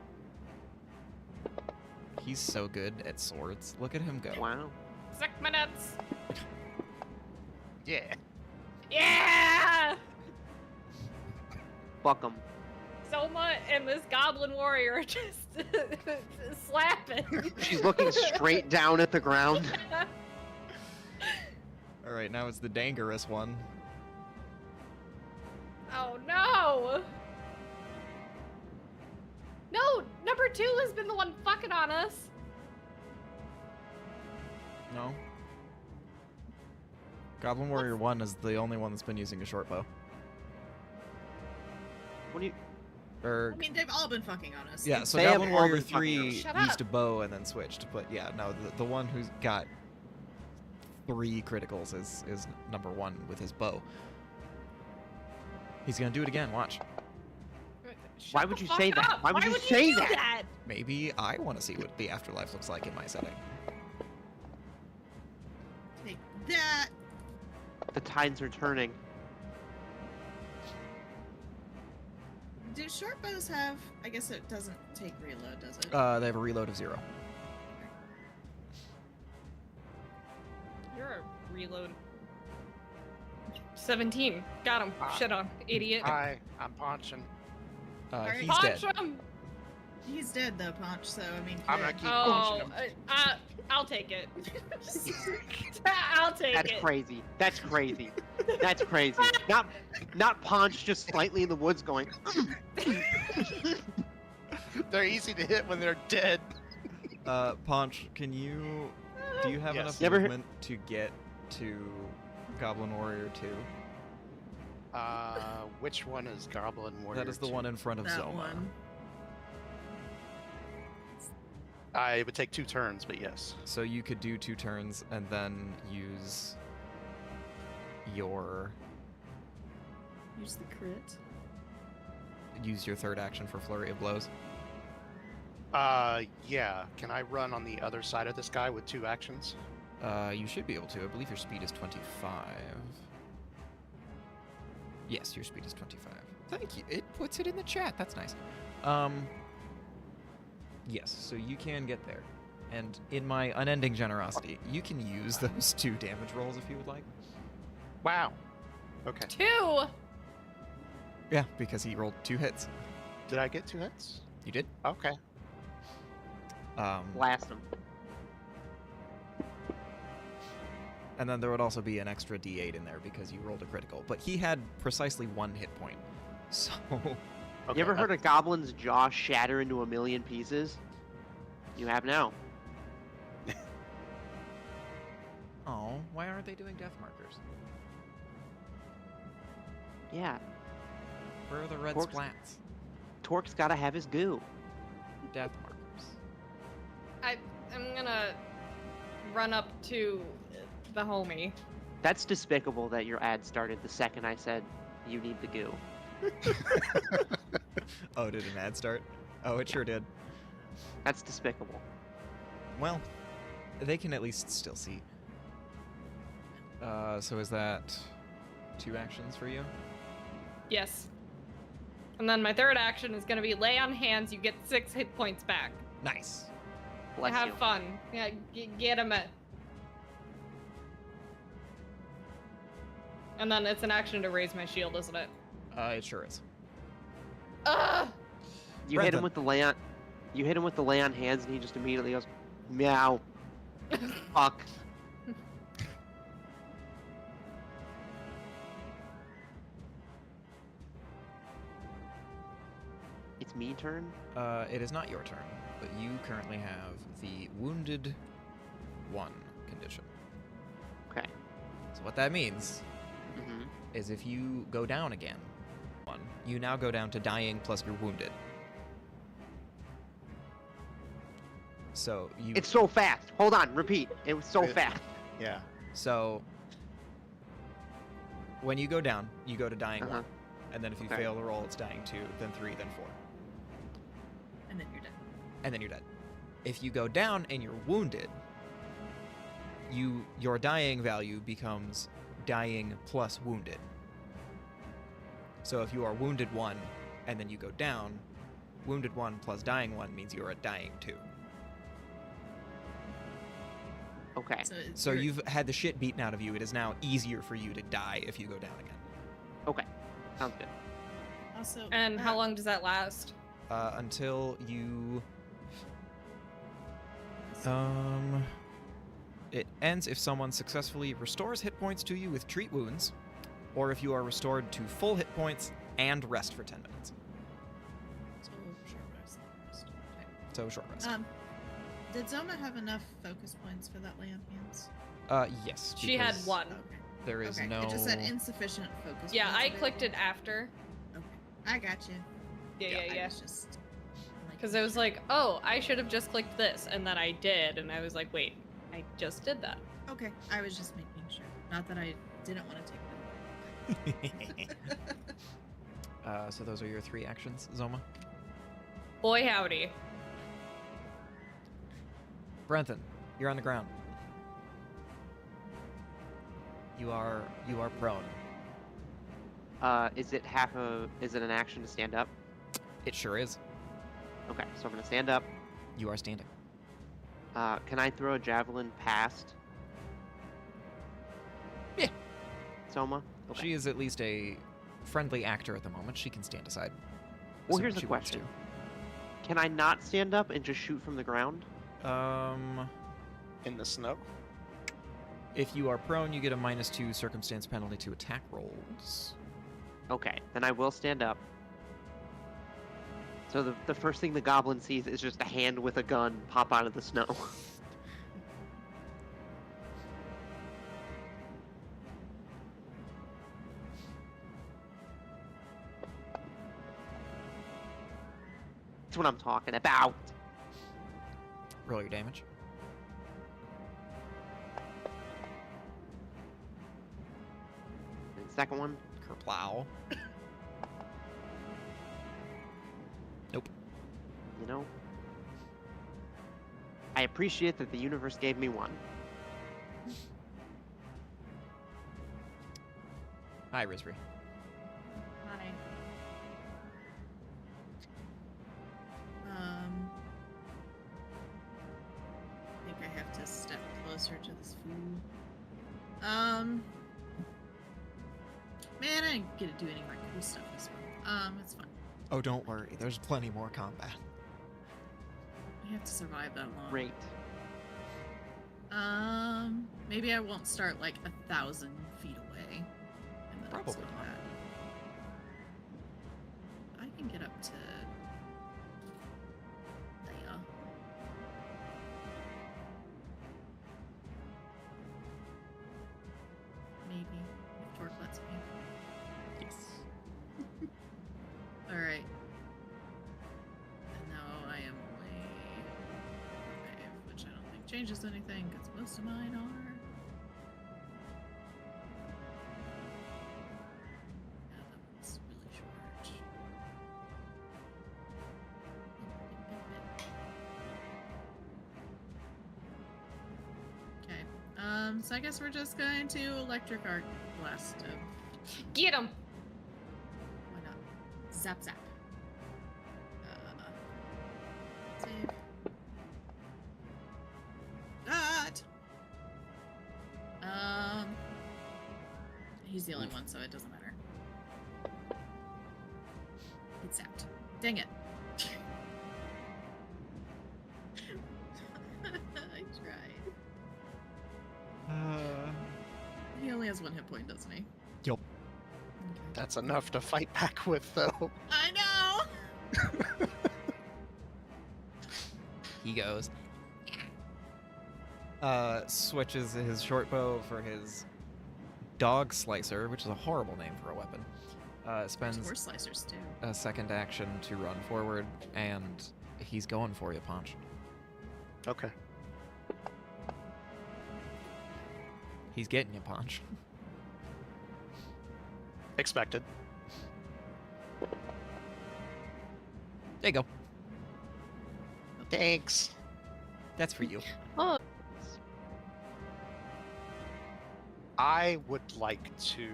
He's so good at swords. Look at him go. Wow. Suck my nuts. Yeah. Yeah! Fuck him. Soma and this goblin warrior are just slapping. She's looking straight down at the ground. All right, now it's the dangerous one. Oh no! No, number 2 has been the one fucking on us. No. Goblin Warrior 1 is the only one that's been using a short bow. What do you? Or I mean, they've all been fucking on us. yeah, so They have Goblin all Warrior been fucking 3 Shut used up. a bow and then switched. But yeah, no, the one who's got 3 criticals is number 1 with his bow. He's gonna do it again. Watch. Shut Why the would you fuck say that? up. Why would you would say do that? Maybe I want to see what the afterlife looks like in my setting. Take that. The tides are turning. Do short bows have? I guess it doesn't take reload, does it? They have a reload of 0. You're a reload. 17. Got him. Ah. Shit on. Idiot. Hi, I'm Ponchin. Alright. He's Punch dead. him! He's dead though, Ponch. So I mean, I'm gonna good. keep Oh, punching him. I'll take it. I'll take That's it. crazy. That's crazy. That's crazy. Not Ponch just slightly in the woods going. They're easy to hit when they're dead. Ponch, do you have Yes. enough Never hit- movement to get to Goblin Warrior 2? Which one is Goblin Warrior? That is the 2? one in front of that Zoma. one. It would take 2 turns, but yes. So you could do 2 turns and then use your Use the crit. third action for Flurry of Blows. Yeah. Can I run on the other side of this guy with 2 actions? You should be able to. I believe your speed is 25. Yes, your speed is 25. Thank you. It puts it in the chat. That's nice. Yes, so you can get there. And in my unending generosity, you can use those 2 damage rolls if you would like. Wow. Okay. 2! Yeah, because he rolled 2 hits. Did I get 2 hits? You did? Okay. Blast him. And then there would also be an extra d8 in there because you rolled a critical. But he had precisely 1 hit point. So, Okay. You ever heard a goblin's jaw shatter into a million pieces? You have now. oh, why aren't they doing death markers? Yeah. Where are the red Corpse- splats? Torque's gotta have his goo. Death markers. I'm gonna run up to the homie. That's despicable that your ad started the second I said you need the goo. Oh, did an ad start? Oh, it sure did. That's despicable. Well, they can at least still see. So is that 2 actions for you? Yes. And then my third action is gonna be lay on hands. You get 6 hit points back. Nice. Bless Have you. fun. Yeah, get him it. And then it's an action to raise my shield, isn't it? It sure is. Ugh! You hit Brenton. him with the lay on. You hit him with the lay on hands, and he just immediately goes, meow. Fuck. It's me turn. It is not your turn, but you currently have the Wounded 1 condition. Okay. So what that means Mm-hmm. is if you go down again, you now go down to dying plus you're wounded. So you. It's so fast. Hold on. Repeat. It was so Yeah. fast. Yeah. So when you go down, you go to dying Uh-huh. 1, and then if you Okay. fail the roll, it's dying 2, then 3, then 4, And then you're dead. and then you're dead. If you go down and you're wounded, your dying value becomes dying plus wounded. So if you are wounded 1 and then you go down, wounded 1 plus dying 1 means you are at dying 2. Okay. So you're- you've had the shit beaten out of you. It is now easier for you to die if you go down again. Okay. Sounds good. also. And how long does that last? Until you it ends if someone successfully restores hit points to you with treat wounds, or if you are restored to full hit points and rest for 10 minutes. So short rest. Okay. So short rest. Did Zoma have enough focus points for that lay on hands? Yes. She had because 1. Okay. There is Okay. no. It just said insufficient focus. Yeah, points I clicked it available. after. Okay. I got you. Yeah. I was just. Because I was like, oh, I should have just clicked this, and then I did, and I was like, wait, I just did that. Okay. I was just making sure. Not that I didn't want to take them away. So those are your 3 actions, Zoma. Boy, howdy. Brenton, you're on the ground. You are prone. Is it an action to stand up? It sure is. Okay, so I'm gonna stand up. You are standing. Can I throw a javelin past? Yeah. Soma? Okay. She is at least a friendly actor at the moment. She can stand aside. Well, assuming here's the she wants question. Can I not stand up and just shoot from the ground? to. In the snow? If you are prone, you get a -2 circumstance penalty to attack rolls. Okay, then I will stand up. So the first thing the goblin sees is just a hand with a gun pop out of the snow. That's what I'm talking about. Roll your damage. And second one, Kerplow. you know, I appreciate that the universe gave me one. Hi, Rizri. Hi. I think I have to step closer to this fool. Man, I didn't get to do any more cool stuff this one. It's fine. Oh, don't worry. There's plenty more combat. We have to survive that long. Great. Maybe I won't start like 1,000 feet away. And then Probably start not. that. I can get up to there. Maybe if Torque lets me. Yes. Alright. And now I am only 5, which I don't think changes anything, because most of mine are. Yeah, that one's really short. Okay. So I guess we're just going to electric arc blast him. Get him! Why not? Zap zap. Save. That. He's the only one, so it doesn't matter. It's zapped. Dang it. I tried. He only has 1 hit point, doesn't he? Yup. Okay. That's enough to fight back with, though. I know! He goes. Switches his short bow for his dog slicer, which is a horrible name for a weapon. There's Spends horse slicers too. a second action to run forward, and he's going for you, Punch. Okay. He's getting you, Punch. Expected. There you go. Thanks. That's for you. Oh, I would like to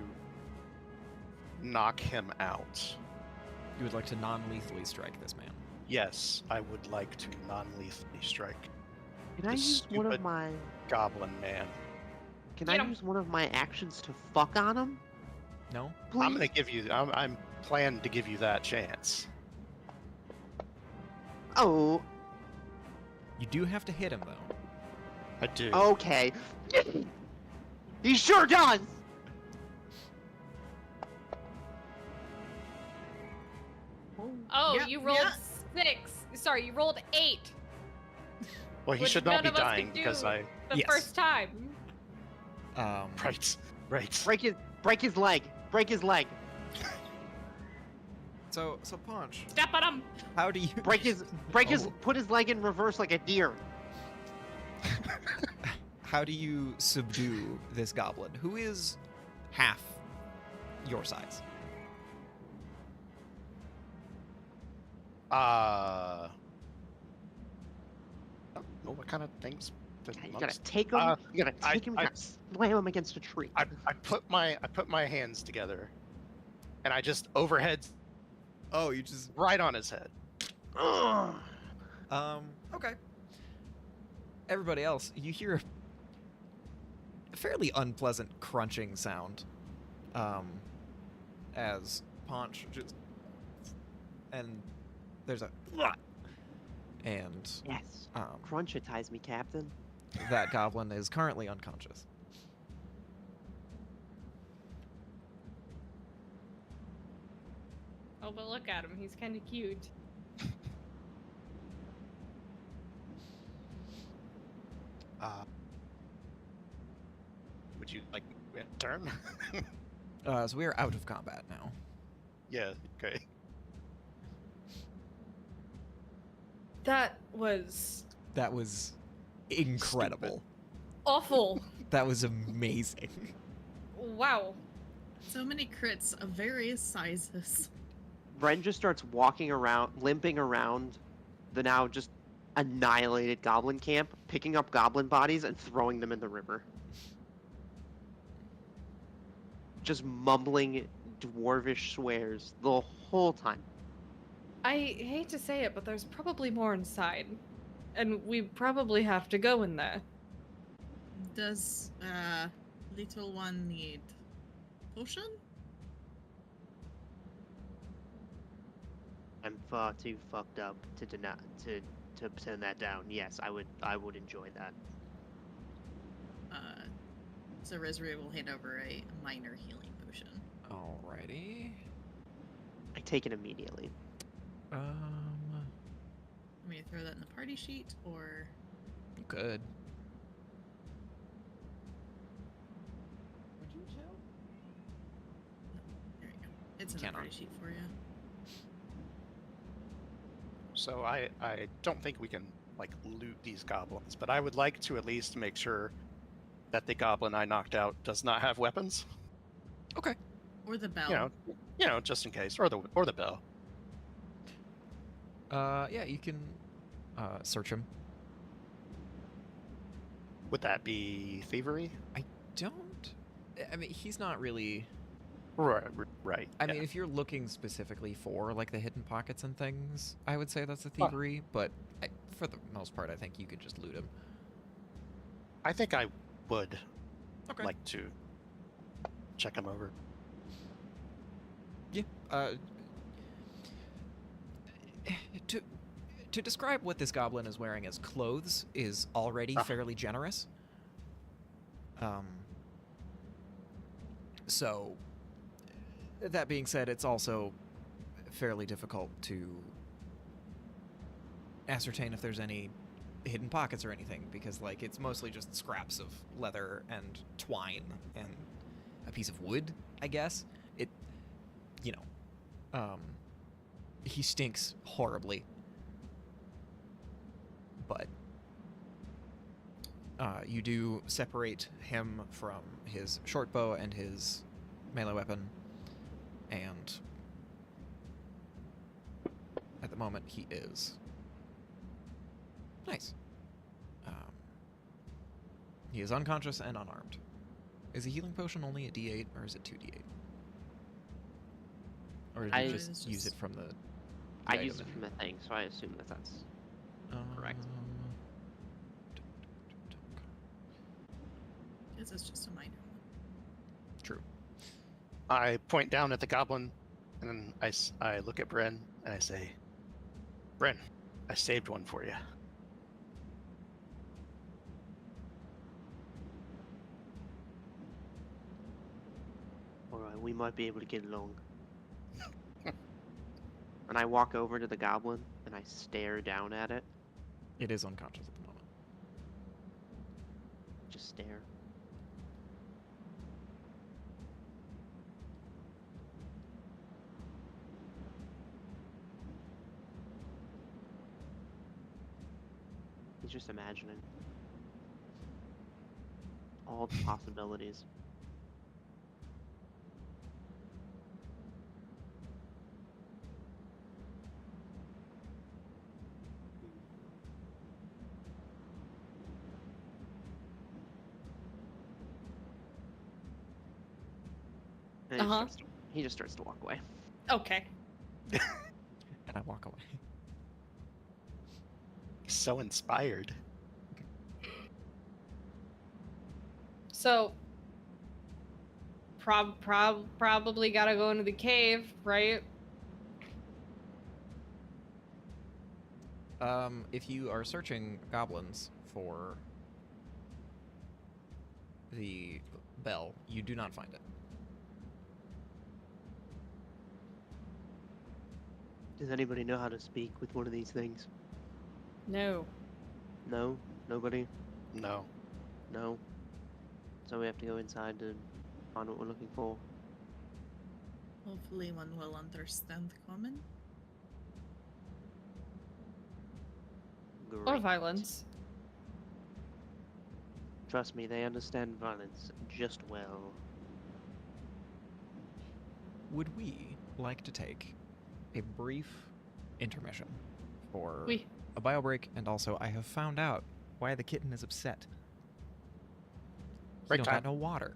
knock him out. You would like to non-lethally strike this man. Yes, I would like to non-lethally strike Can I The use one of stupid- my? Goblin Man. Can Get I 'em. use one of my actions to fuck on him? No? Please. I'm gonna give you. I'm planning to give you that chance. Oh, You do have to hit him, though. I do. okay. He sure does. oh, Yeah, you rolled yeah. 6. Sorry, you rolled 8 Well, he which should none not be of us could dying because do. I. the Yes. first time. Right. Right. Break his leg. Break his leg. So Punch, Step on him! how do you... Break his Oh. put his leg in reverse like a deer. How do you subdue this goblin, who is half your size? I don't know what kind of things You gotta Monks? take him. You gotta I- take him. I- Gotta slam him against a tree. I put my hands together, and I just overhead Oh, you just right on his head. Ugh. okay. Everybody else, you hear a fairly unpleasant crunching sound. As Paunch just and there's a and Yes. um Crunchitize me, Captain. that goblin is currently unconscious. Oh, but look at him. He's kind of cute. Would you like a turn? So we are out of combat now. Yeah. Okay. That was That was incredible. awful. That was amazing. Wow. So many crits of various sizes. Ren just starts walking around, limping around the now just annihilated goblin camp, picking up goblin bodies and throwing them in the river. Just mumbling dwarvish swears the whole time. I hate to say it, but there's probably more inside. And we probably have to go in there. Does little one need potion? I'm far too fucked up to deny to turn that down. Yes, I would enjoy that. So Resri will hand over a minor healing potion. Alrighty. I take it immediately. Want me to throw that in the party sheet, or You could. there you go. It's in Cannot. the party sheet for you. So I don't think we can like loot these goblins, but I would like to at least make sure that the goblin I knocked out does not have weapons. Okay. Or the bell. You know, just in case, or the bell. Yeah, you can search him. Would that be thievery? Don't. I mean, he's not really. Right. Right. I yeah. mean, if you're looking specifically for like the hidden pockets and things, I would say that's a thievery. But for the most part, I think you could just loot him. I think I would Okay. like to check him over. Yeah. To describe what this goblin is wearing as clothes is already fairly generous. So, that being said, it's also fairly difficult to ascertain if there's any hidden pockets or anything, because like it's mostly just scraps of leather and twine and a piece of wood, I guess. He stinks horribly. But you do separate him from his short bow and his melee weapon, and at the moment he is nice. He is unconscious and unarmed. Is a healing potion only a D8 or is it 2D8? Or did you It's just use it just- from the I item use it in- from the thing, so I assume that that's correct. This is just a minor one. True. I point down at the goblin, and then I look at Bren and I say, "Bren, I saved one for you." Alright, we might be able to get along. And I walk over to the goblin and I stare down at it. It is unconscious at the moment. Just stare. He's just imagining all the possibilities. And Uh-huh. he just starts to walk away. Okay. And I walk away. So inspired. So probably gotta go into the cave, right? If you are searching goblins for the bell, you do not find it. Does anybody know how to speak with one of these things? No. No? Nobody? No. No? So we have to go inside to find what we're looking for. Hopefully one will understand common. Or Great. violence. Trust me, they understand violence just well. Would we like to take a brief intermission for We a bio break? And also, I have found out why the kitten is upset. He Break don't time. got no water.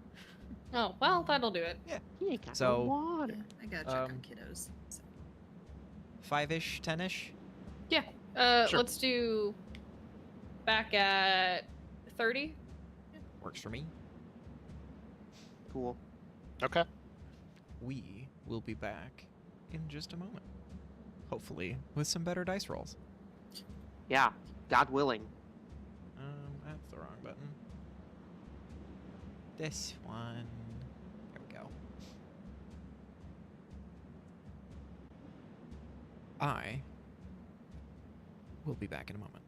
Oh, well, that'll do it. He ain't got So- no water. Yeah, I gotta check on Um, kiddos. So. 5-ish, 10-ish? Sure. Let's do back at 30. Works for me. Cool. Okay. We will be back in just a moment. Hopefully, with some better dice rolls. Yeah, God willing. That's the wrong button. This one. There we go. I will be back in a moment.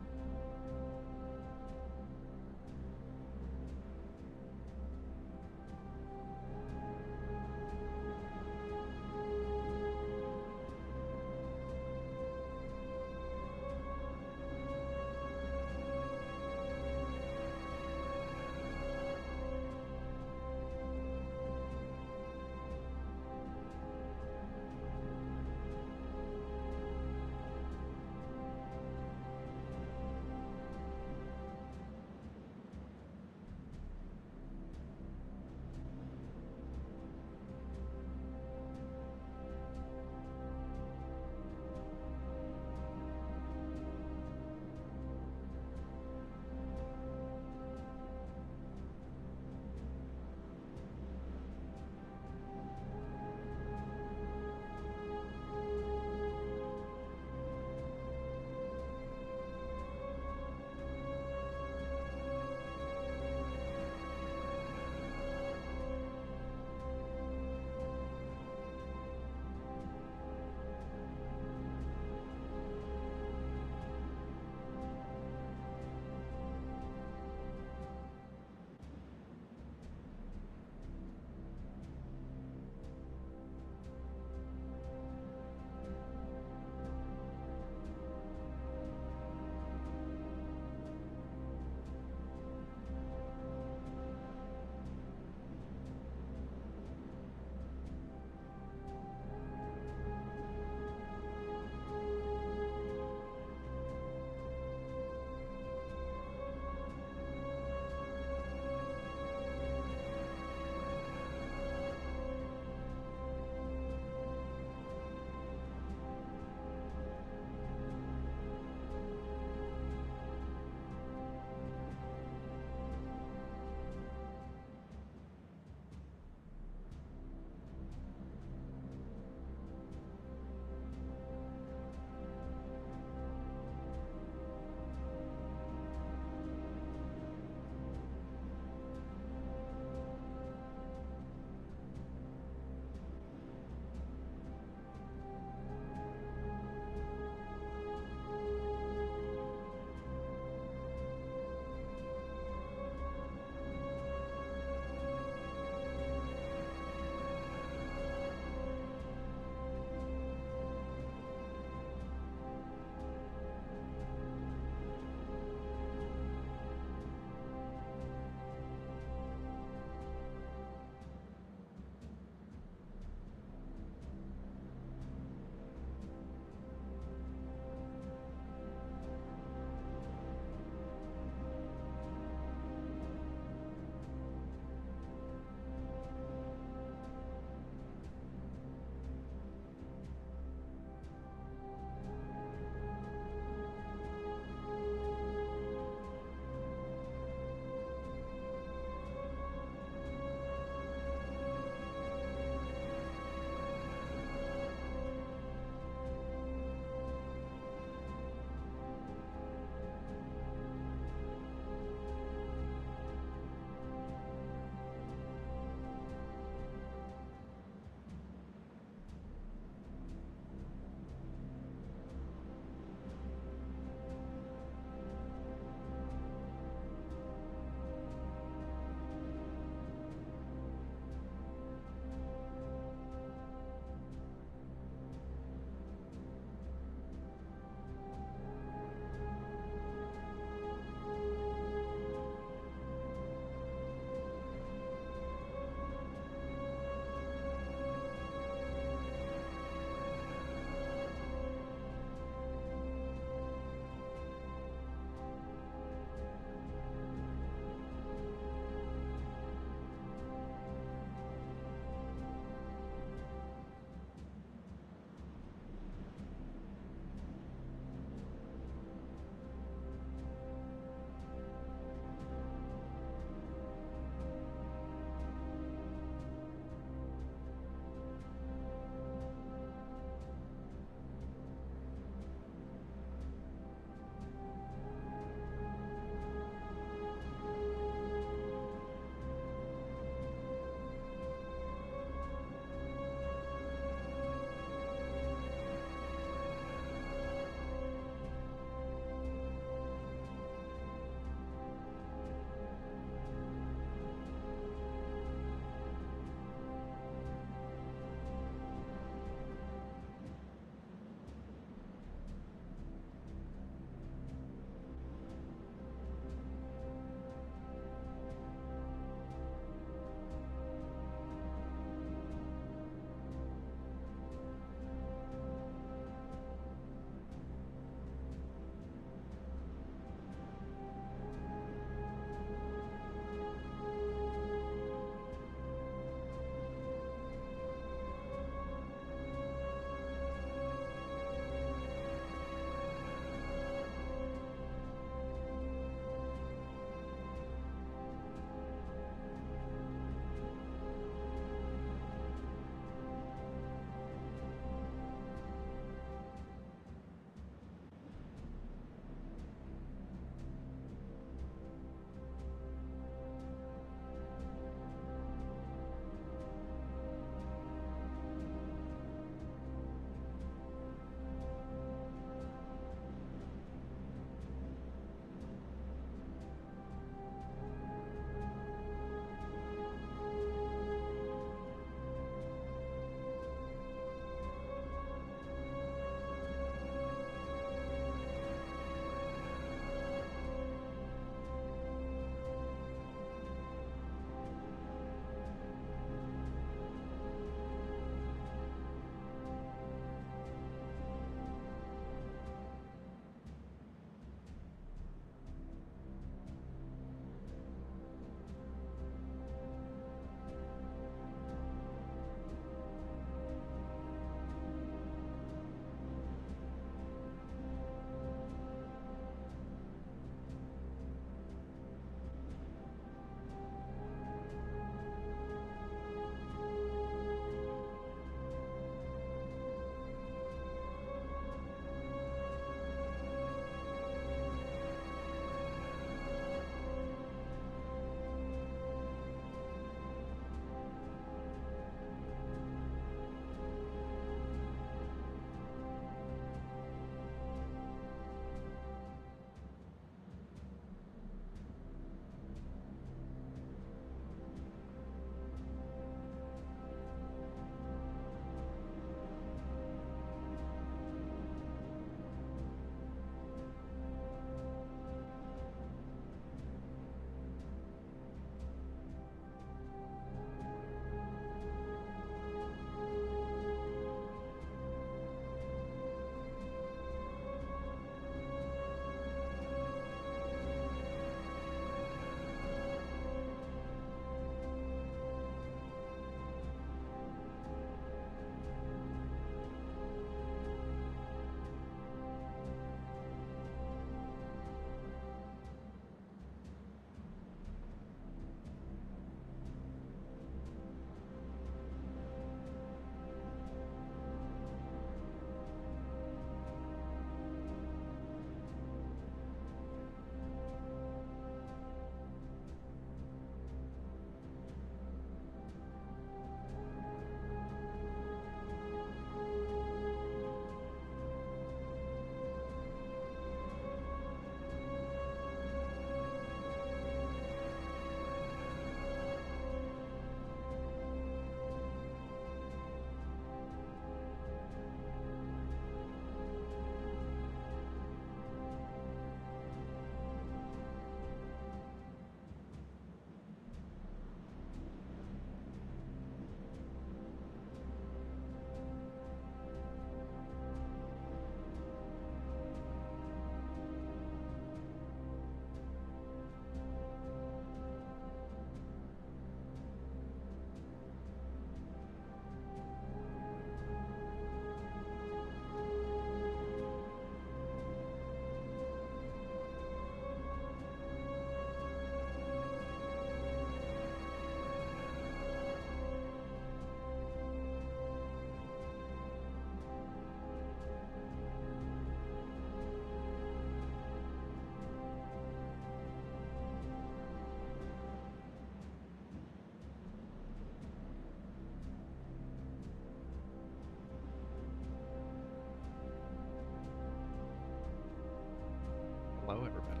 Hello, everybody.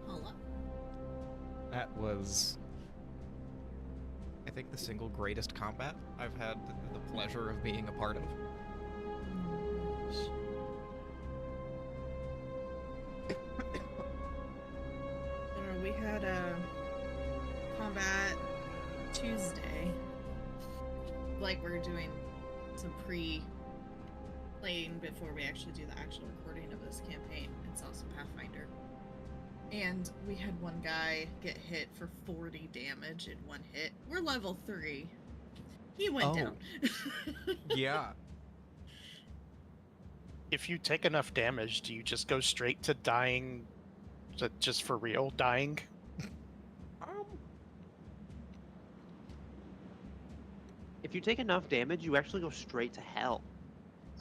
Hello. That was, I think, the single greatest combat I've had the pleasure of being a part of. We had a combat Tuesday. Like we're doing some pre-playing before we actually do the actual recording of this campaign. It's also Pathfinder. And we had one guy get hit for 40 damage in one hit. We're level 3. He went down. Yeah. If you take enough damage, do you just go straight to dying? Just for real, dying? If you take enough damage, you actually go straight to hell.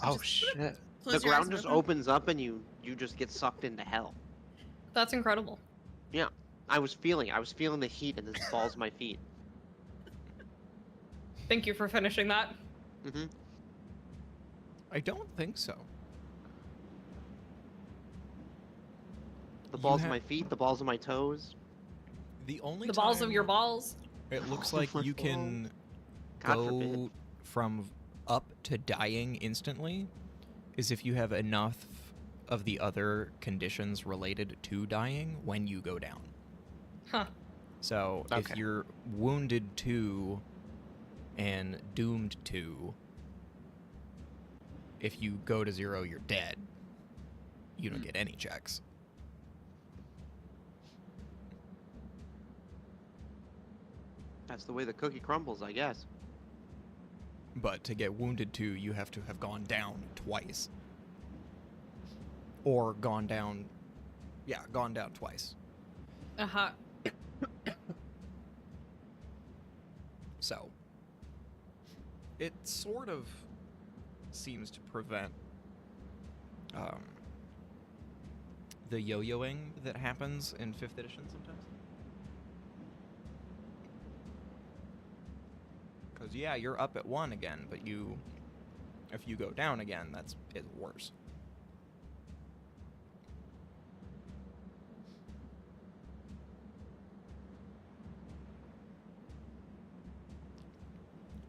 Oh Just shit! Close The your eyes ground and just open. opens up and you just get sucked into hell. That's incredible. Yeah, I was feeling the heat in the balls of my feet. Thank you for finishing that. Mm-hmm. I don't think so. The You balls of ha- my feet, the balls of my toes. The only The balls of time your balls. It looks Oh like my you can God go forbid. from up to dying instantly is if you have enough of the other conditions related to dying when you go down. Huh. So if Okay. you're wounded 2 and doomed 2, if you go to 0, you're dead. You don't get any checks. That's the way the cookie crumbles, I guess. But to get wounded 2, you have to have gone down twice. Or gone down twice. Uh-huh. So, it sort of seems to prevent the yo-yoing that happens in 5th edition sometimes. Because, yeah, you're up at 1 again, but if you go down again, it's worse.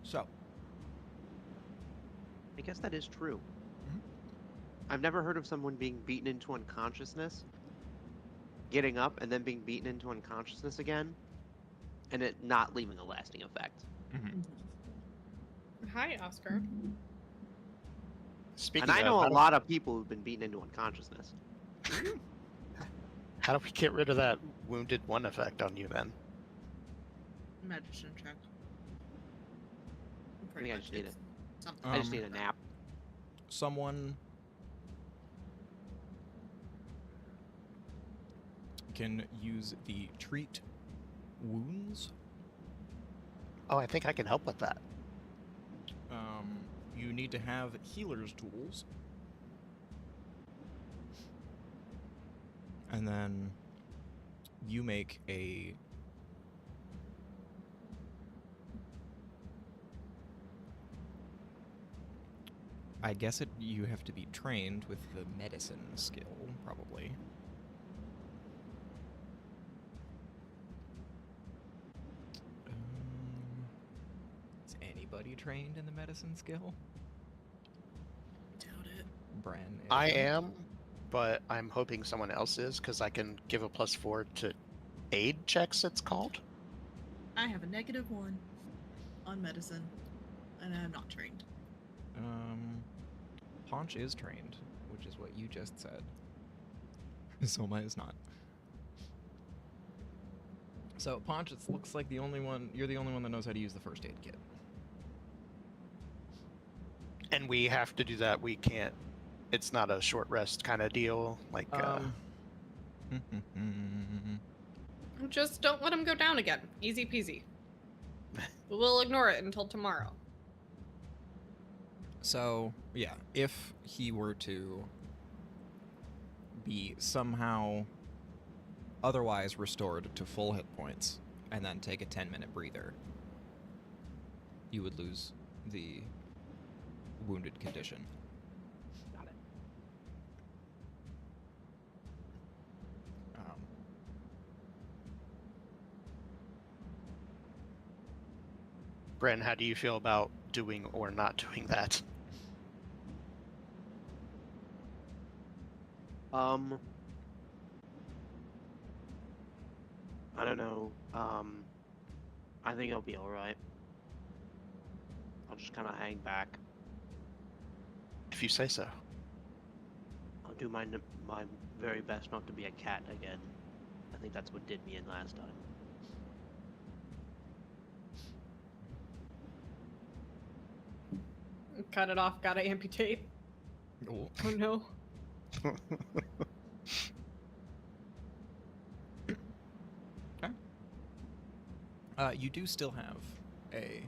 So, I guess that is true. Mhm. I've never heard of someone being beaten into unconsciousness, getting up, and then being beaten into unconsciousness again, and it not leaving a lasting effect. Hi, Oscar. Speaking And I of, know a lot of people who've been beaten into unconsciousness. how do we get rid of that wounded 1 effect on you then? Medicine check. I think I just need it's something. I just Um, need a nap. someone can use the treat wounds. Oh, I think I can help with that. You need to have healer's tools. And then you make a I guess you have to be trained with the medicine skill, probably. Is anybody trained in the medicine skill? Doubt it. Bren I isn't. am, but I'm hoping someone else is because I can give a +4 to aid checks. It's called. I have a -1 on medicine, and I'm not trained. Paunch is trained, which is what you just said. Soma is not. So Paunch, it looks like you're the only one that knows how to use the first aid kit. And we have to do that. We can't. It's not a short rest kind of deal. Like, Just don't let him go down again. Easy peasy. We'll ignore it until tomorrow. So, yeah, if he were to be somehow otherwise restored to full hit points and then take a 10-minute breather, you would lose the wounded condition. Got it. Bren, how do you feel about doing or not doing that? I don't know. I think I'll be alright. I'll just kind of hang back. If you say so. I'll do my very best not to be a cat again. I think that's what did me in last time. Cut it off, gotta amputate. Oh. Oh no. You do still have a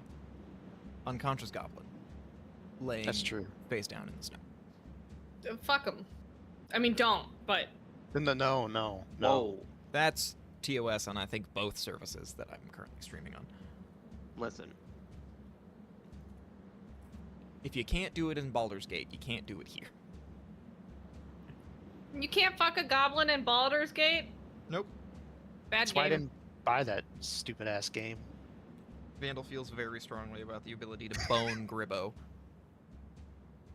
unconscious goblin laying That's true. face down in the snow. Fuck them. I mean, don't, but No. Whoa. That's TOS on, I think, both services that I'm currently streaming on. Listen. If you can't do it in Baldur's Gate, you can't do it here. you can't fuck a goblin in Baldur's Gate? Nope. Bad That's why I game. didn't buy that stupid ass game. Vandal feels very strongly about the ability to bone Gribbo.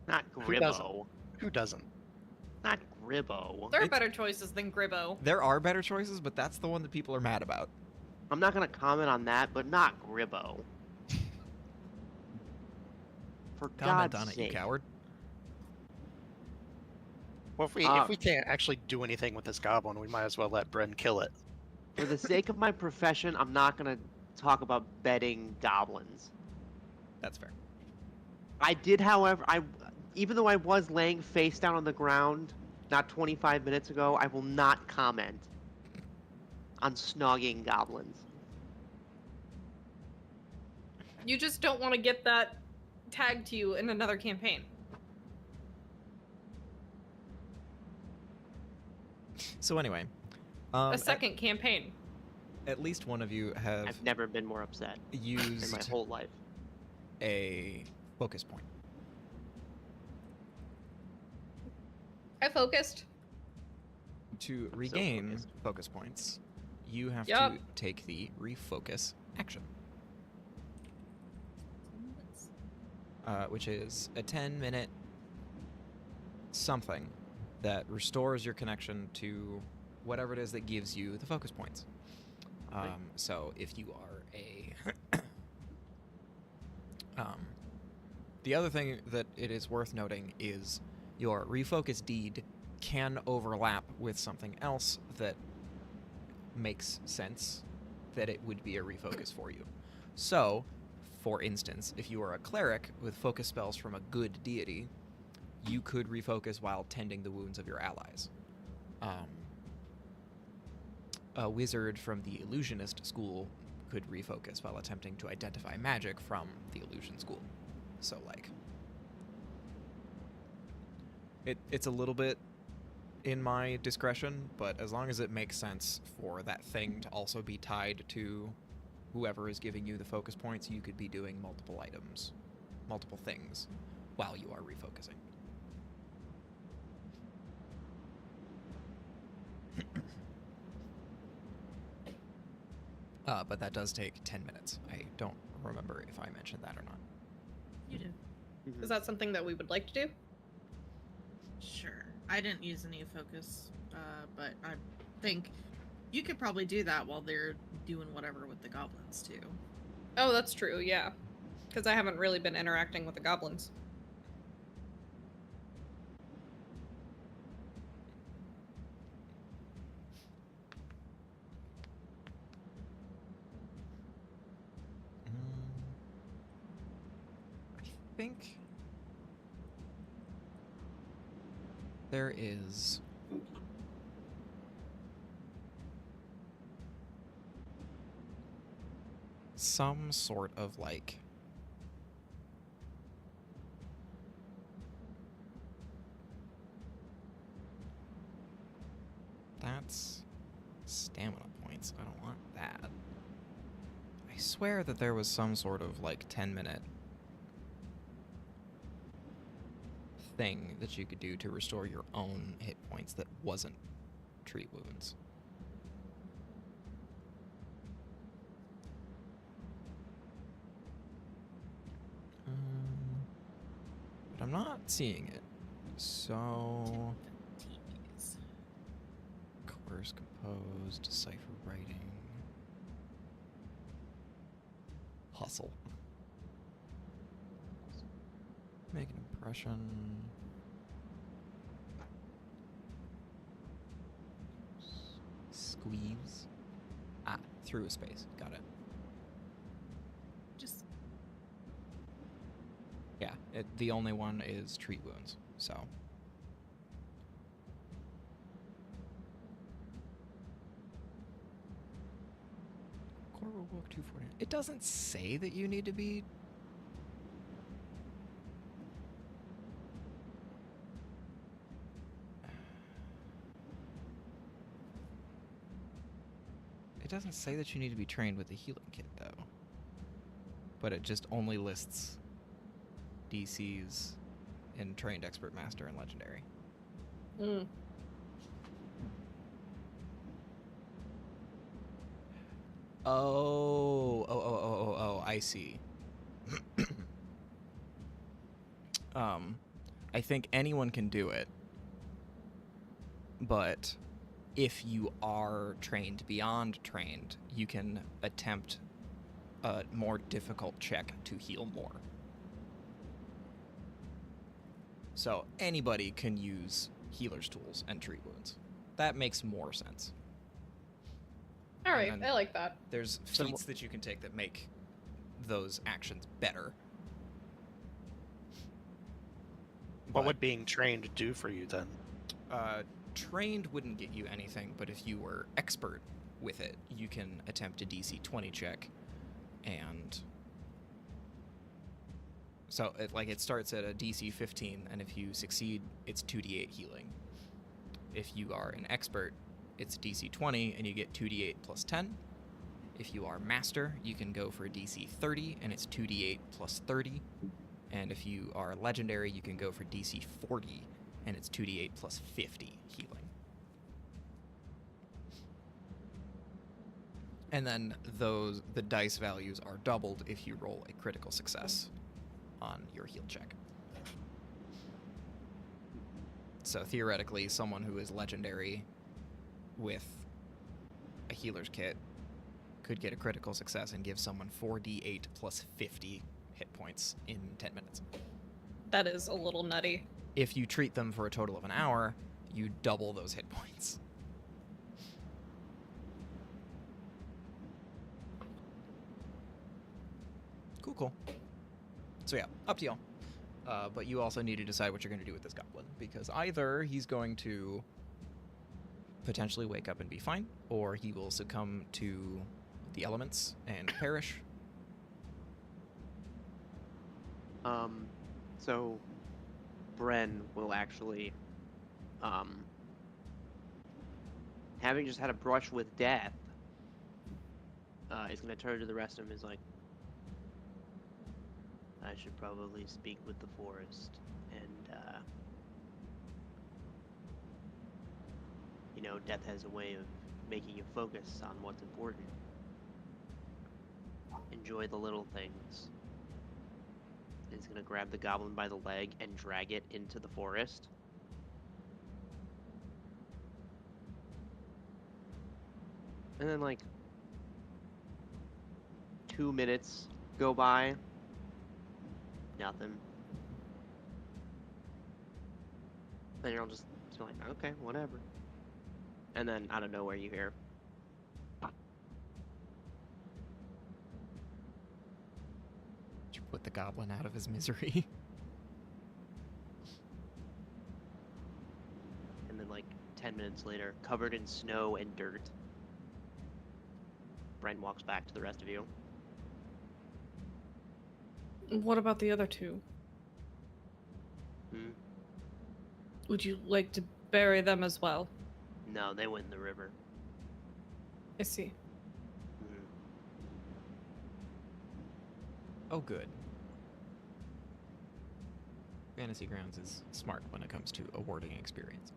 Not Who doesn't? Gribbo. Who doesn't? Not Gribbo. There are It's- better choices than Gribbo. There are better choices, but that's the one that people are mad about. I'm not gonna comment on that, but not Gribbo. For Comment God's on it, you sake. coward. Well, if we can't actually do anything with this goblin, we might as well let Bren kill it. For the sake of my profession, I'm not gonna talk about bedding goblins. That's fair. I did, however, even though I was laying face down on the ground not 25 minutes ago, I will not comment on snogging goblins. You just don't want to get that tagged to you in another campaign. So anyway, A second campaign. at least one of you have I've never been more upset in my used whole life. a focus point. I focused. To so regain focused. focus points, you have Yup. to take the refocus action, which is a 10-minute something that restores your connection to whatever it is that gives you the focus points. Right. So if you are a... the other thing that it is worth noting is your refocus deed can overlap with something else that makes sense that it would be a refocus for you. So, for instance, if you are a cleric with focus spells from a good deity, you could refocus while tending the wounds of your allies. A wizard from the illusionist school could refocus while attempting to identify magic from the illusion school. So, like, it's a little bit in my discretion, but as long as it makes sense for that thing to also be tied to whoever is giving you the focus points, you could be doing multiple items, multiple things, while you are refocusing. But that does take 10 minutes. I don't remember if I mentioned that or not. You do. Mhm. Is that something that we would like to do? Sure. I didn't use any focus, but I think you could probably do that while they're doing whatever with the goblins too. Oh, that's true, yeah. Because I haven't really been interacting with the goblins. I think there is some sort of like that's stamina points. I don't want that. I swear that there was some sort of like 10-minute thing that you could do to restore your own hit points that wasn't treat wounds. I'm not seeing it. So, Tease. coerce, compose, decipher writing, hustle, make an impression. Squeeze. Ah, through a space. Got it. Just Yeah, the only one is treat wounds, so. Core Rulebook 240. It doesn't say that you need to be. It doesn't say that you need to be trained with the healing kit, though. But it just only lists DCs in trained expert, master, and legendary. Mm. Oh, I see. I think anyone can do it, but if you are trained beyond trained, you can attempt a more difficult check to heal more. So anybody can use healer's tools and treat wounds. That makes more sense. All right, And then I like that. There's So- feats that you can take that make those actions better. What But, would being trained do for you then? trained wouldn't get you anything, but if you were expert with it, you can attempt a DC 20 check, and so it starts at a DC 15, and if you succeed, it's 2d8 healing. If you are an expert, it's DC 20, and you get 2d8 plus 10. If you are master, you can go for a DC 30, and it's 2d8 plus 30. And if you are legendary, you can go for DC 40, and it's 2d8 plus 50 healing. And then the dice values are doubled if you roll a critical success on your heal check. So theoretically, someone who is legendary with a healer's kit could get a critical success and give someone 4d8 plus 50 hit points in 10 minutes. That is a little nutty. If you treat them for a total of an hour, you double those hit points. Cool. So yeah, up to y'all. But you also need to decide what you're going to do with this goblin, because either he's going to potentially wake up and be fine, or he will succumb to the elements and perish. So Bren will actually, having just had a brush with death, is gonna turn to the rest of him and is like, I should probably speak with the forest and, death has a way of making you focus on what's important. Enjoy the little things. He's gonna grab the goblin by the leg and drag it into the forest. And then, 2 minutes go by. Nothing. Then you're just like, okay, whatever. And then out of nowhere you hear, Did you put the goblin out of his misery? and then 10 minutes later, covered in snow and dirt, Bren walks back to the rest of you. What about the other two? Hmm? Would you like to bury them as well? No, they went in the river. I see. Mhm. Oh, good. Fantasy Grounds is smart when it comes to awarding experience.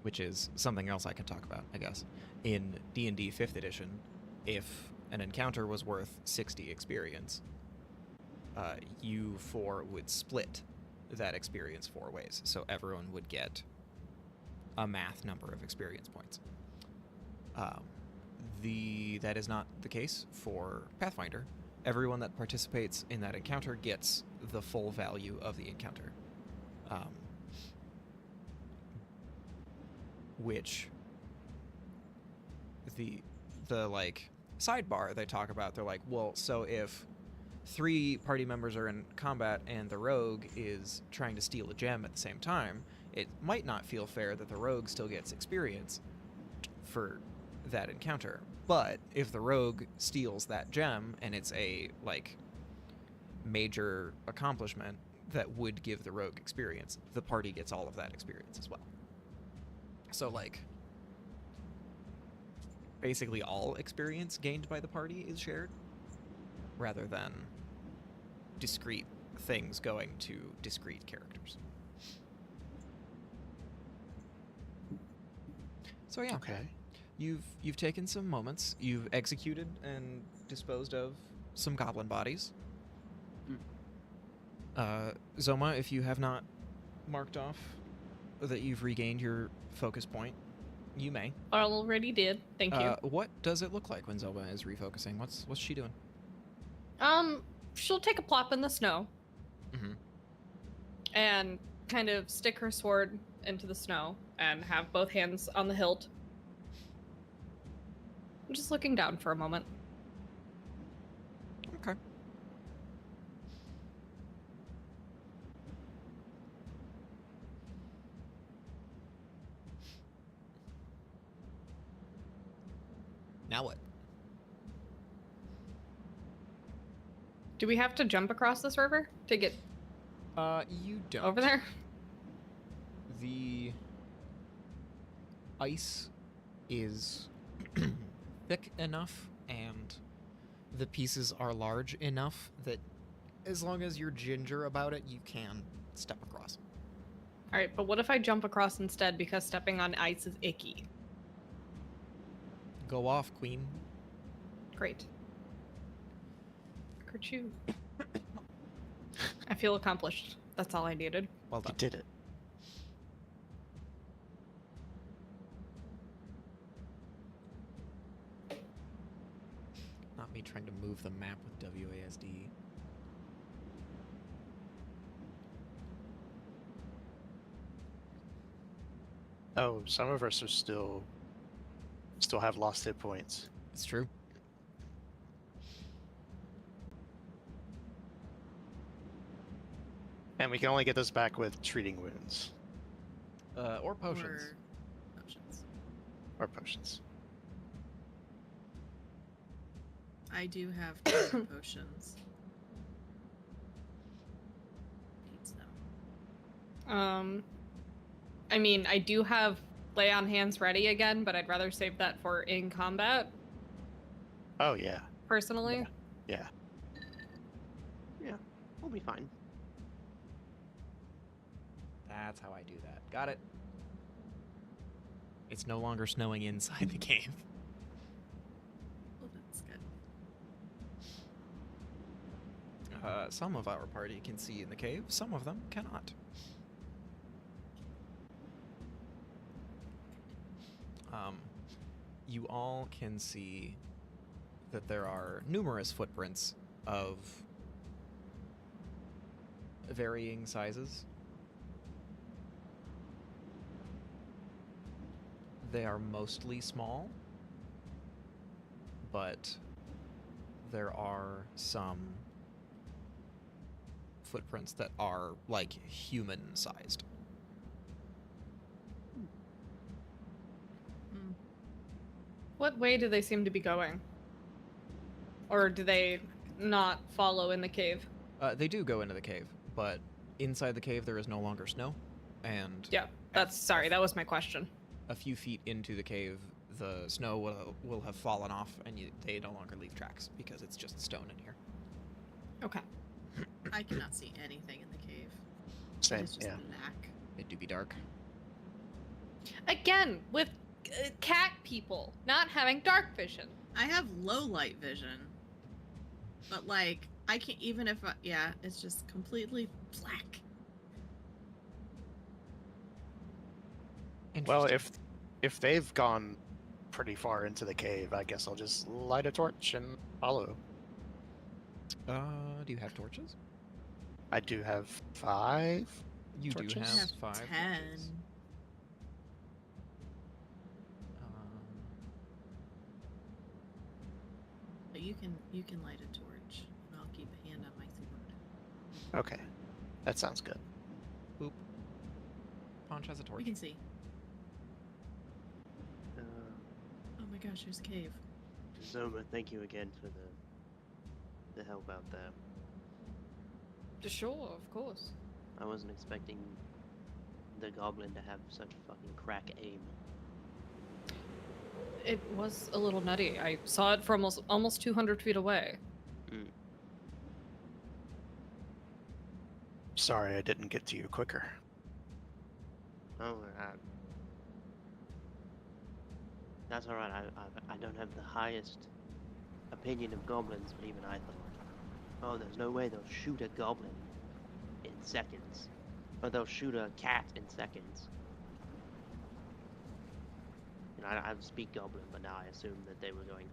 which is something else I can talk about, I guess. In D&D 5th edition, if an encounter was worth 60 experience, you four would split that experience 4 ways. So everyone would get a math number of experience points. That is not the case for Pathfinder. Everyone that participates in that encounter gets the full value of the encounter. Which the like sidebar they talk about, they're like, well, so if 3 party members are in combat and the rogue is trying to steal a gem at the same time, it might not feel fair that the rogue still gets experience for that encounter. But if the rogue steals that gem and it's a like major accomplishment that would give the rogue experience, the party gets all of that experience as well. So like basically all experience gained by the party is shared rather than discrete things going to discrete characters. So yeah. Okay. You've taken some moments. You've executed and disposed of some goblin bodies. Zoma, if you have not marked off that you've regained your focus point, you may. I already did. Thank you. What does it look like when Zoma is refocusing? What's she doing? She'll take a plop in the snow Mm-hmm. and kind of stick her sword into the snow and have both hands on the hilt. I'm just looking down for a moment. Okay. Now what? Do we have to jump across this river to get You don't. over there? The ice is thick enough and the pieces are large enough that as long as you're ginger about it, you can step across. All right, but what if I jump across instead because stepping on ice is icky? Go off, queen. Great. Kerchoo. I feel accomplished. That's all I needed. Well You done. did it. Not me trying to move the map with WASD. Oh, some of us are still have lost hit points. It's true. And we can only get this back with treating wounds Or potions. Or potions. or potions. I do have 2 potions. Needs them. I mean, I do have lay on hands ready again, but I'd rather save that for in combat, Oh yeah, personally. yeah. Yeah, we'll be fine. That's how I do that. Got it. It's no longer snowing inside the cave. Oh, that's good. Some of our party can see in the cave, some of them cannot. You all can see that there are numerous footprints of varying sizes. They are mostly small, but there are some footprints that are like human-sized. Hmm. What way do they seem to be going? Or do they not follow in the cave? They do go into the cave, but inside the cave there is no longer snow, and Yeah, that's sorry, that was my question. a few feet into the cave, the snow will have fallen off, and they no longer leave tracks because it's just stone in here. Okay. I cannot see anything in the cave. Same. It's just Yeah. black. It do be dark. Again, with cat people not having dark vision. I have low light vision, but like I can't even if I, yeah, it's just completely black. Well, Interesting. if they've gone pretty far into the cave, I guess I'll just light a torch and follow. Do you have torches? I do have 5 You do torches. I have have 5 10. torches. Um, But you can light a torch, and I'll keep a hand on my sword. Okay, that sounds good. boop. Ponch has a torch. You can see. Uh, Oh my gosh, there's a cave. Zoma, thank you again for the help out there. Sure, of course. I wasn't expecting the goblin to have such fucking crack aim. It was a little nutty. I saw it from almost 200 feet away. Sorry I didn't get to you quicker. Oh, that's all right. I don't have the highest opinion of goblins, but even I thought, oh, there's no way they'll shoot a goblin in seconds, or they'll shoot a cat in seconds. You know, I speak goblin, but now I assume that they were going,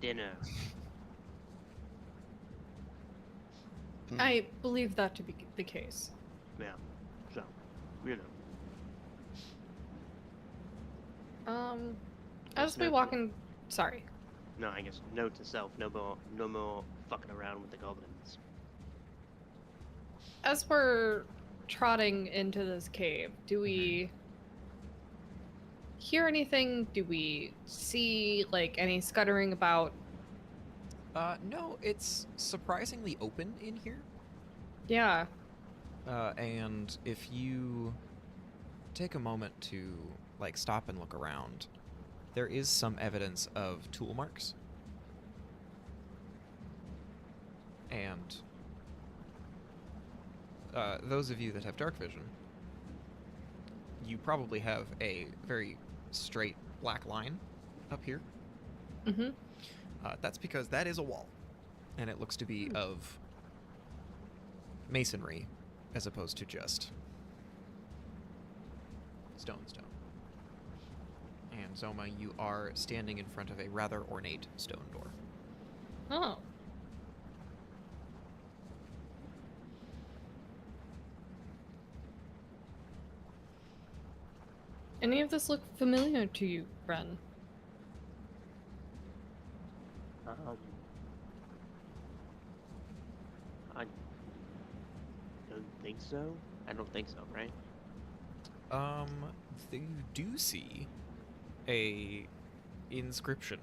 dinner. Hmm. I believe that to be the case. Yeah, so, you know. As we no- walk in, sorry. No, I guess note to self: no more fucking around with the goblins. As we're trotting into this cave, do we hear anything? Do we see like any scuttering about? No, it's surprisingly open in here. Yeah. And if you take a moment to like stop and look around, there is some evidence of tool marks. And those of you that have dark vision, you probably have a very straight black line up here. Mm-hmm. That's because that is a wall, and it looks to be of masonry as opposed to just stone. And Zoma, you are standing in front of a rather ornate stone door. Oh. Any of this look familiar to you, Ren? I don't think so. I don't think so, right? You do see a inscription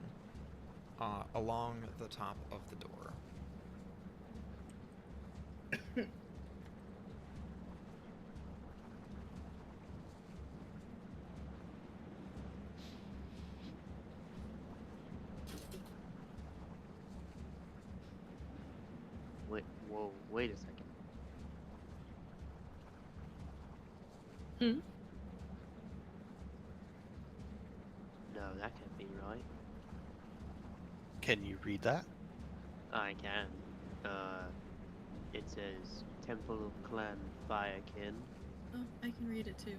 along the top of the door. Wait a second. Hmm? No, that can't be right. Can you read that? I can. It says Temple of Clan Firekin. Oh, I can read it too.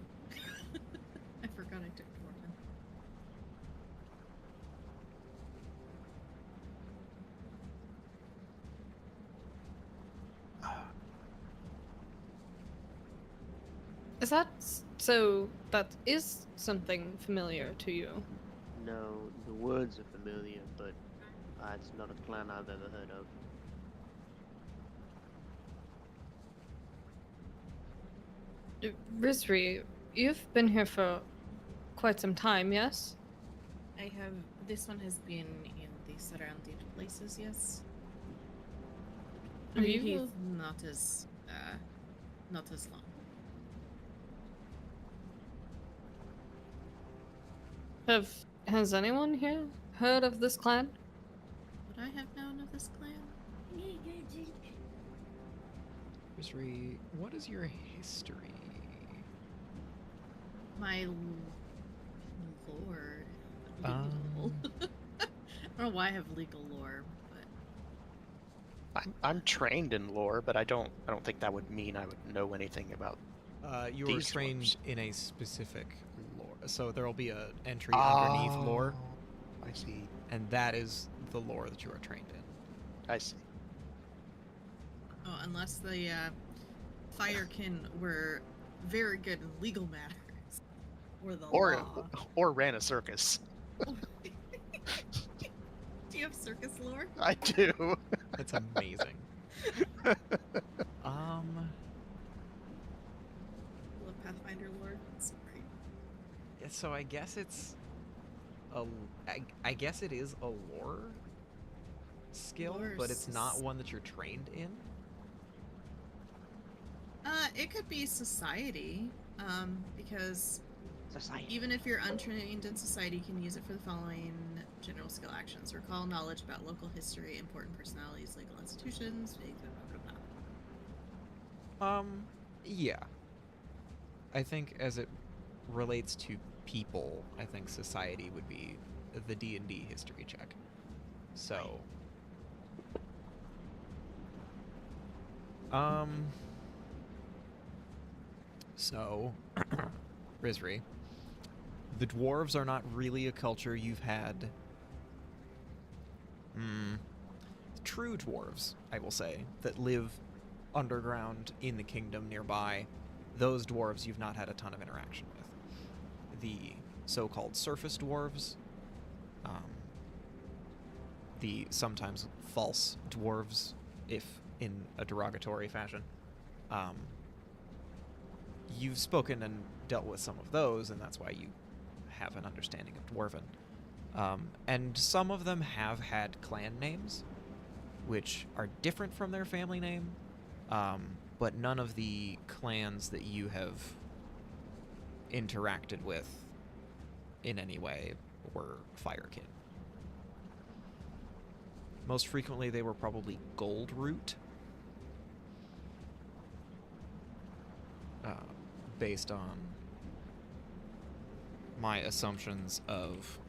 I forgot I took Dwarven. Is that so? That is something familiar to you. No, the words are familiar, but it's not a clan I've ever heard of. Rizri, you've been here for quite some time, yes? I have. This one has been in the surrounding places, yes. I Are mean, you- he's not as long. Has anyone here heard of this clan? Would I have known of this clan? Misri, what is your history? My lord. Um. Legal. I don't know why I have legal lore, but I'm trained in lore, but I don't think that would mean I would know anything about. You are These trained dwarves. in a specific lore, so there will be an entry underneath lore, I see. and that is the lore that you are trained in. I see. oh, unless the Firekin were very good in legal matters or the law. Or ran a circus. Do you have circus lore? I do. That's amazing. Um. I love Pathfinder lore. It's so great. Yeah, so I guess it's a. I guess it is a lore skill, Lore but it's not sus- one that you're trained in. It could be society, because Society. even if you're untrained in society, you can use it for the following general skill actions. Recall knowledge about local history, important personalities, legal institutions, blah, blah, blah, blah. Yeah. I think as it relates to people, I think society would be the D&D history check. So, so Rizri, the dwarves are not really a culture you've had. True dwarves, I will say, that live underground in the kingdom nearby, those dwarves you've not had a ton of interaction with. The so-called surface dwarves, the sometimes false dwarves, if in a derogatory fashion, you've spoken and dealt with some of those, and that's why you have an understanding of Dwarven. And some of them have had clan names, which are different from their family name, but none of the clans that you have interacted with in any way were Firekin. Most frequently, they were probably Gold Root, based on my assumptions of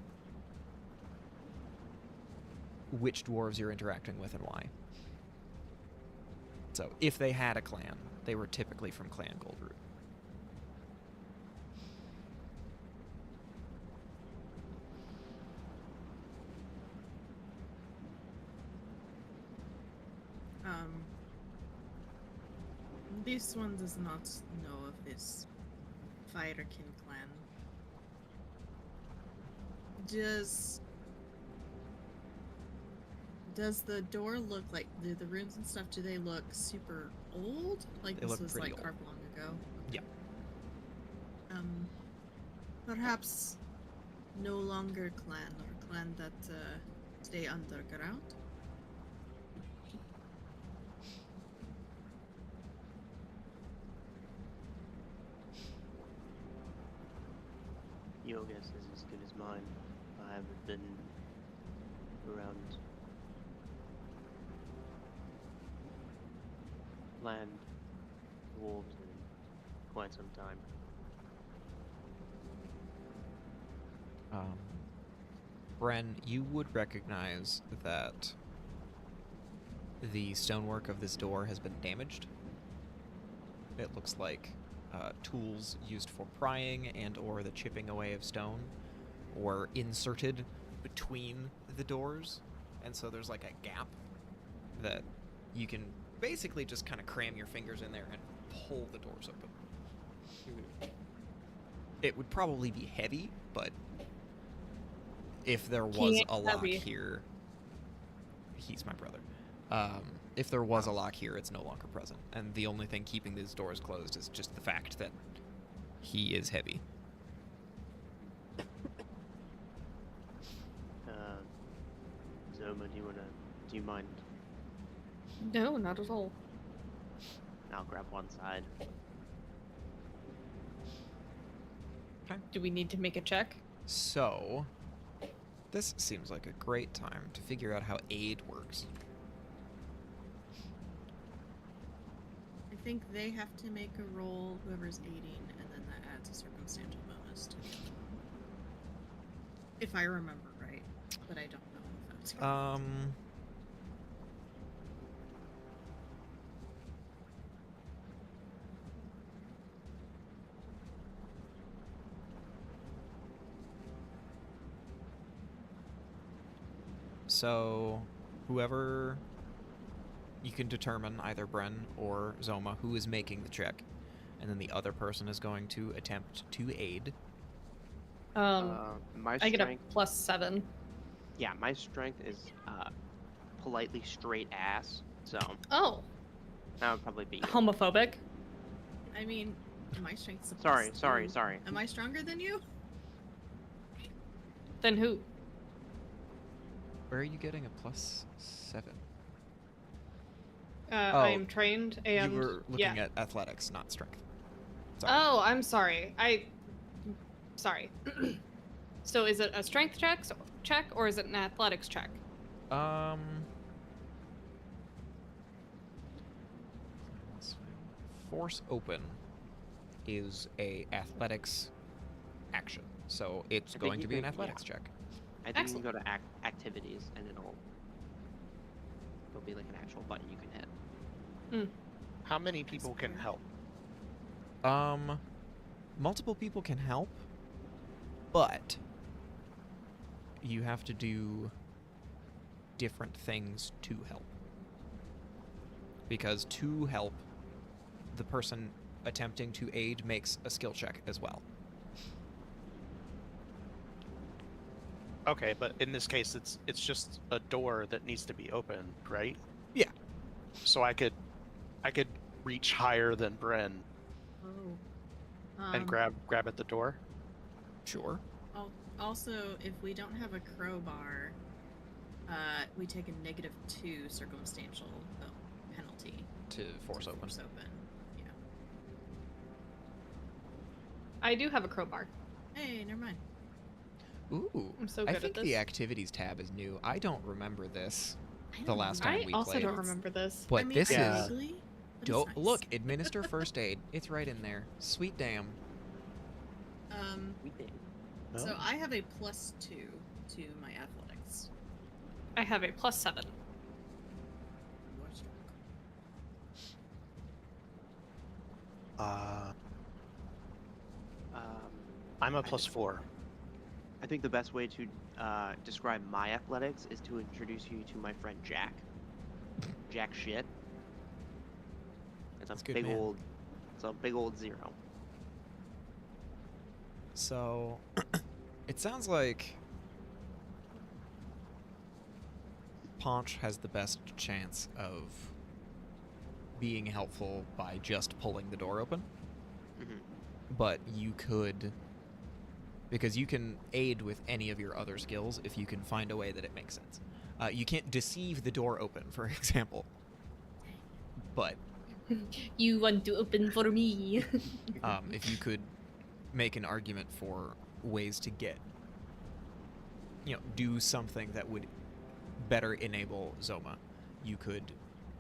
which dwarves you're interacting with and why. So, if they had a clan, they were typically from Clan Goldroot. This one does not know of this Firekin clan. Does the door look like, do the rooms and stuff, do they look super old? Like They this look was pretty like old. carved long ago? Yeah. Perhaps no longer clan, or clan that stay underground? Your guess is as good as mine. I haven't been around land dwarves in quite some time. Bren, you would recognize that the stonework of this door has been damaged. It looks like tools used for prying and or the chipping away of stone were inserted between the doors, and so there's like a gap that you can basically just kind of cram your fingers in there and pull the doors open. It would probably be heavy, but if there was ain't a lock heavy. here, he's my brother. If there was a lock here, it's no longer present, and the only thing keeping these doors closed is just the fact that he is heavy. Zoma, do you mind? No, not at all. I'll grab one side. Do we need to make a check? So, this seems like a great time to figure out how aid works. I think they have to make a roll, whoever's aiding, and then that adds a circumstantial bonus. honest. If I remember right, but I don't know if that's correct. So, whoever you can determine, either Bren or Zoma, who is making the check, and then the other person is going to attempt to aid. My I get a strength. +7. Yeah, my strength is politely straight ass. So Oh, that would probably be you. homophobic. I mean, my strength's a Sorry. +2. Am I stronger than you? Then who? Where are you getting a +7? I am trained and You were looking yeah. at athletics, not strength. Sorry. Oh, I'm sorry. Sorry. So is it a strength check or is it an athletics check? Force open is a athletics action, so it's I think going you to be an can- athletics check. I think Excellent. you can go to activities and it'll be like an actual button you can hit. How many people can help? Multiple people can help, but you have to do different things to help. Because to help, the person attempting to aid makes a skill check as well. Okay, but in this case, it's just a door that needs to be opened, right? Yeah. So I could reach higher than Bren Oh. and grab at the door. Sure. Also, if we don't have a crowbar, we take a -2 circumstantial penalty To force to open. Force open. Yeah. I do have a crowbar. Hey, never mind. Ooh. I'm so I good at think this. the activities tab is new. I don't remember this. I The don't last know. time I we also played. don't remember this. But I mean, this Yeah. is vaguely, but it's dope. nice. Look, administer first aid. It's right in there. Sweet damn. We did. So I have a +2 to my athletics. I have a +7. You are strong. I'm a +4. I think the best way to describe my athletics is to introduce you to my friend Jack. Jack shit. It's That's a good, big man. old. It's a big old 0. So, it sounds like Paunch has the best chance of being helpful by just pulling the door open. Mhm. But you could, because you can aid with any of your other skills if you can find a way that it makes sense. You can't deceive the door open, for example. But You want to open for me? if you could make an argument for ways to get, do something that would better enable Zoma, you could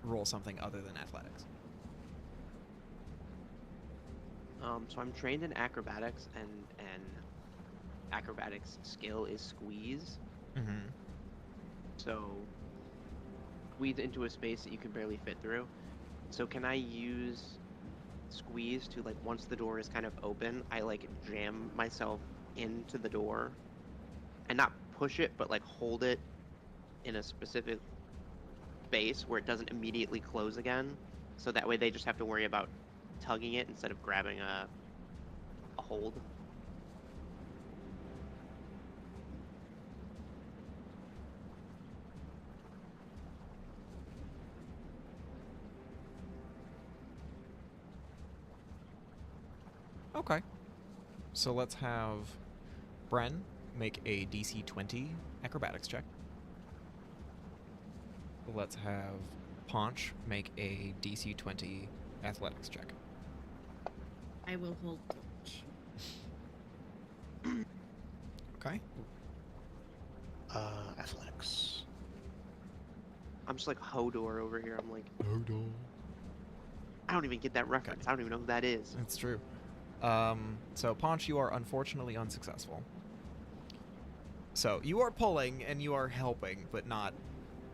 roll something other than athletics. So I'm trained in acrobatics, and acrobatics skill is squeeze. Mm-hmm. So squeeze into a space that you can barely fit through. So can I use squeeze to, like, once the door is kind of open, I like jam myself into the door and not push it, but like hold it in a specific space where it doesn't immediately close again. So that way they just have to worry about tugging it instead of grabbing a hold. Okay. So let's have Bren make a DC 20 acrobatics check. Let's have Paunch make a DC 20 athletics check. I will hold torch. Okay. Athletics. I'm just like Hodor over here. I'm like, I don't even get that reference. I don't even know who that is. That's true. So Paunch, you are unfortunately unsuccessful. So you are pulling and you are helping, but not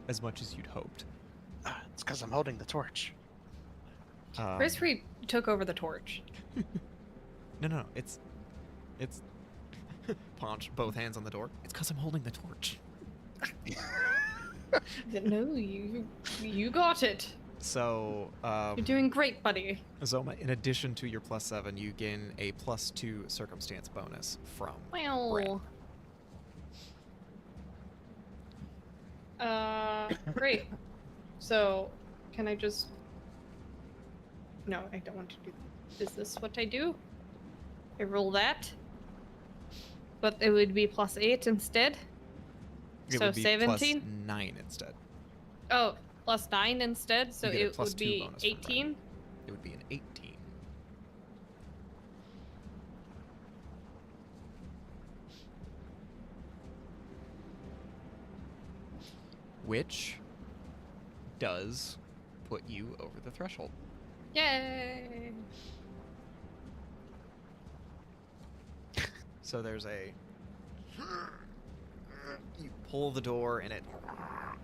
as much as you'd hoped. It's because I'm holding the torch. Frizz-free took over the torch. No, it's Paunch, both hands on the door. It's because I'm holding the torch. No, you got it. So, You're doing great, buddy. Zoma, in addition to your +7, you gain a +2 circumstance bonus from Well. Great. So, can I just... No, I don't want to do that. Is this what I do? I roll that? But it would be +8 instead? It So would be 17? +9 instead. Oh, +9 instead? So You get a it would +2 be bonus from that. 18? It would be an 18. Which does put you over the threshold. Yay! So there's a... You pull the door and it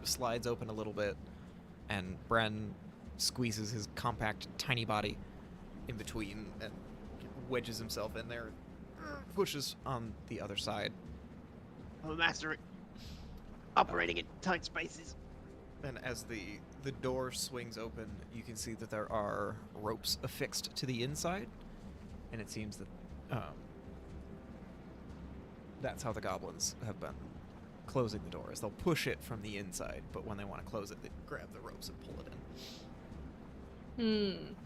slides open a little bit, and Bren squeezes his compact, tiny body in between and wedges himself in there, pushes on the other side. I'm a master at operating in tight spaces. And as the door swings open, you can see that there are ropes affixed to the inside, and it seems that that's how the goblins have been closing the door, is they'll push it from the inside, but when they want to close it, they grab the ropes and pull it in.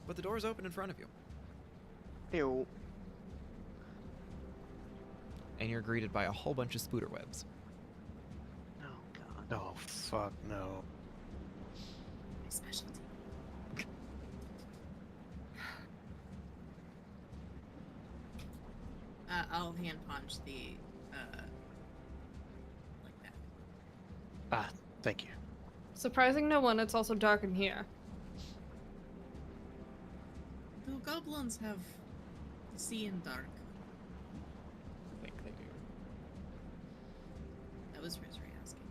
But the door is open in front of you, Ew. and you're greeted by a whole bunch of spooder webs. Oh god. Oh, fuck no. My specialty. I'll hand punch the like that. Ah, thank you. Surprising no one, it's also dark in here. Do goblins have see in dark? I think they do. That was Rizri asking.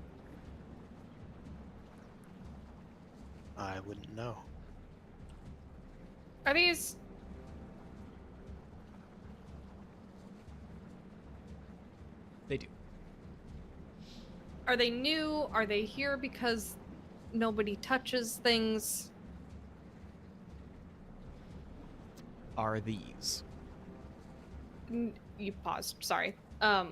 I wouldn't know. Are these... They do. Are they new? Are they here because nobody touches things? Are these? You paused, sorry. Are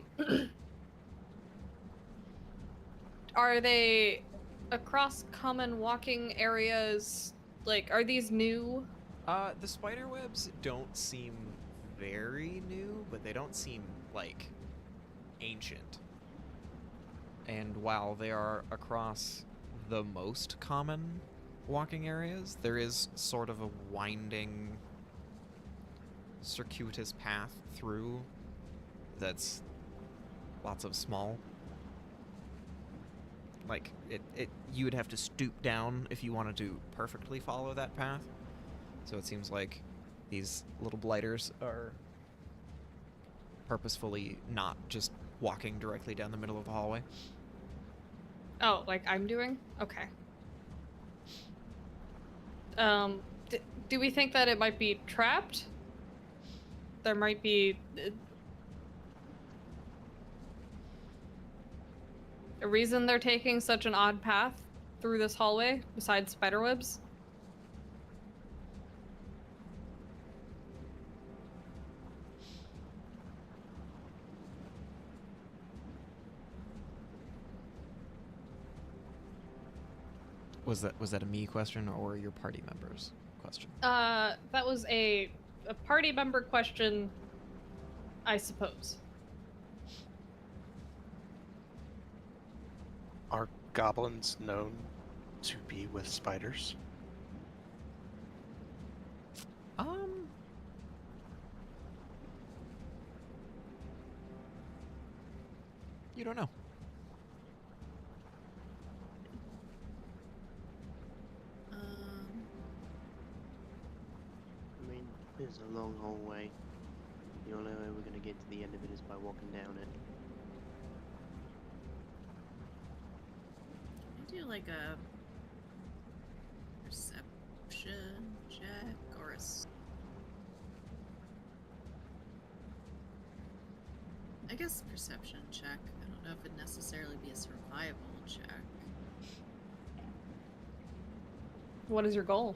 they across common walking areas? Like, are these new? The spider webs don't seem very new, but they don't seem, like, ancient. And while they are across the most common walking areas, there is sort of a winding, circuitous path through that's lots of small. Like, you would have to stoop down if you wanted to perfectly follow that path. So it seems like these little blighters are purposefully not just walking directly down the middle of the hallway. Oh, like I'm doing? Okay. Do we think that it might be trapped? There might be a reason they're taking such an odd path through this hallway besides spiderwebs? Was that a me question or your party members question? That was a party member question, I suppose. Are goblins known to be with spiders? You don't know. I mean, It's a long hallway. The only way we're gonna get to the end of it is by walking down it. Can I do like a perception check or I guess perception check. I don't know if it'd necessarily be a survival check. What is your goal?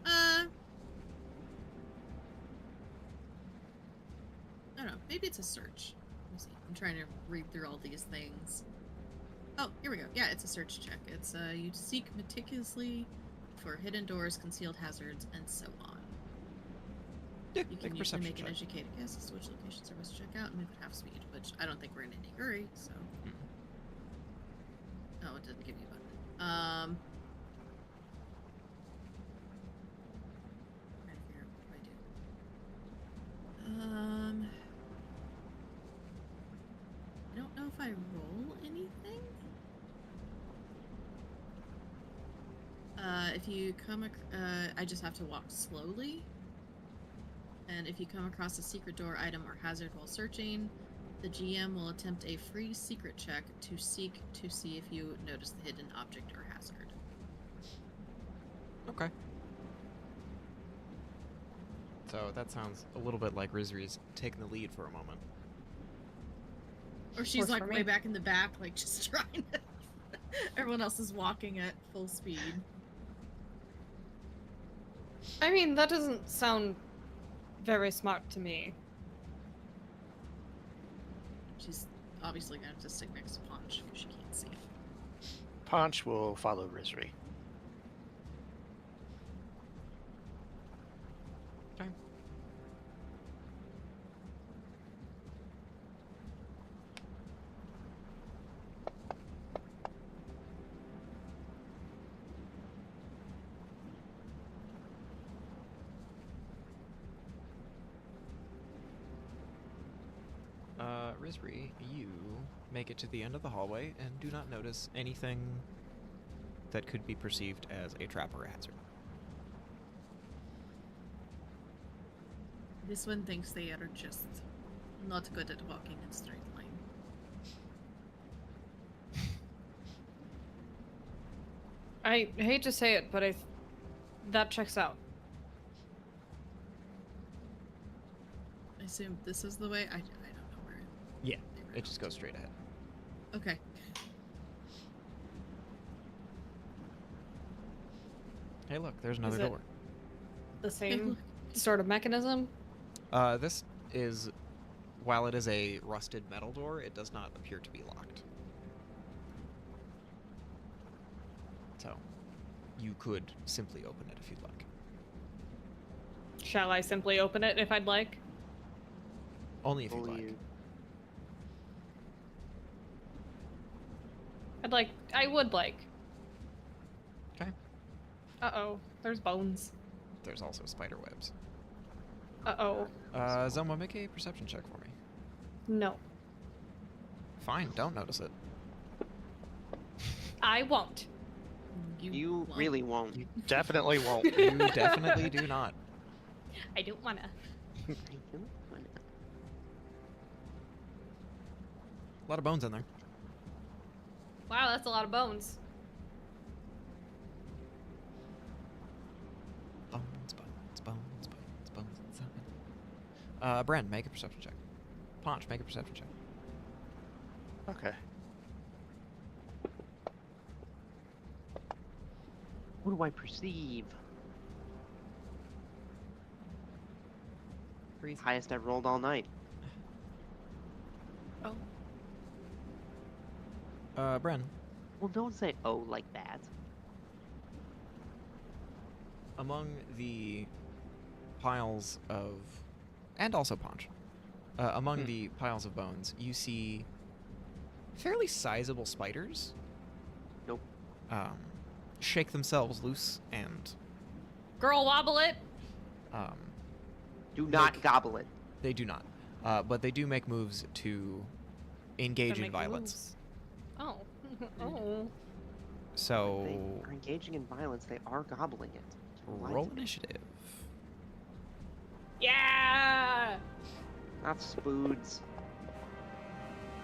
I don't know. Maybe it's a search. Let me see. I'm trying to read through all these things. Oh, here we go. Yeah, it's a search check. It's you seek meticulously for hidden doors, concealed hazards, and so on. Yeah, You make can a usually perception make an check. educated guess as to which locations are best to check out and move at half speed, which I don't think we're in any hurry, so. Oh, it didn't give you a button. Trying to figure out what do I do. I don't know if I roll anything. If you come, I just have to walk slowly. And if you come across a secret door, item, or hazard while searching, the GM will attempt a free secret check to see if you notice the hidden object or hazard. Okay. So that sounds a little bit like Rizri's taking the lead for a moment. Or she's Works like for way me. back in the back, like just trying to. Everyone else is walking at full speed. I mean, that doesn't sound very smart to me. She's obviously gonna have to stick next to Punch because she can't see. Ponch will follow Rizri. Okay. Rizri, you make it to the end of the hallway and do not notice anything that could be perceived as a trap or a hazard. This one thinks they are just not good at walking in straight line. I hate to say it, but that checks out. I assume this is the way. I don't know where. Yeah, they were it just going goes straight ahead. to. Okay. Hey, look, there's another it- door. The same sort of mechanism? This is, while it is a rusted metal door, it does not appear to be locked. So, you could simply open it if you'd like. Shall I simply open it if I'd like? Only if you'd Only like. you. I would like. Okay. Uh-oh, there's bones. There's also spider webs. Uh-oh. Zoma, make a perception check for me. No. Fine, don't notice it. I won't. You won't. really won't. You definitely won't. You definitely do not. I don't wanna. I don't wanna- A lot of bones in there. Wow, that's a lot of bones. Bones, bones, bones, bones, bones inside. Bren, make a perception check. Ponch, make a perception check. Okay. What do I perceive? Breathe. Highest I've rolled all night. Oh. Bren, Well, don't say oh like that. among the piles of, and also Ponch, among the piles of bones, you see fairly sizable spiders. Nope. Shake themselves loose and Girl, wobble it! Do not Like- gobble it. they do not. But they do make moves to engage They're in making violence. moves. Oh. Oh. So They are engaging in violence. They are gobbling it. Why roll is it- initiative. That's spoods.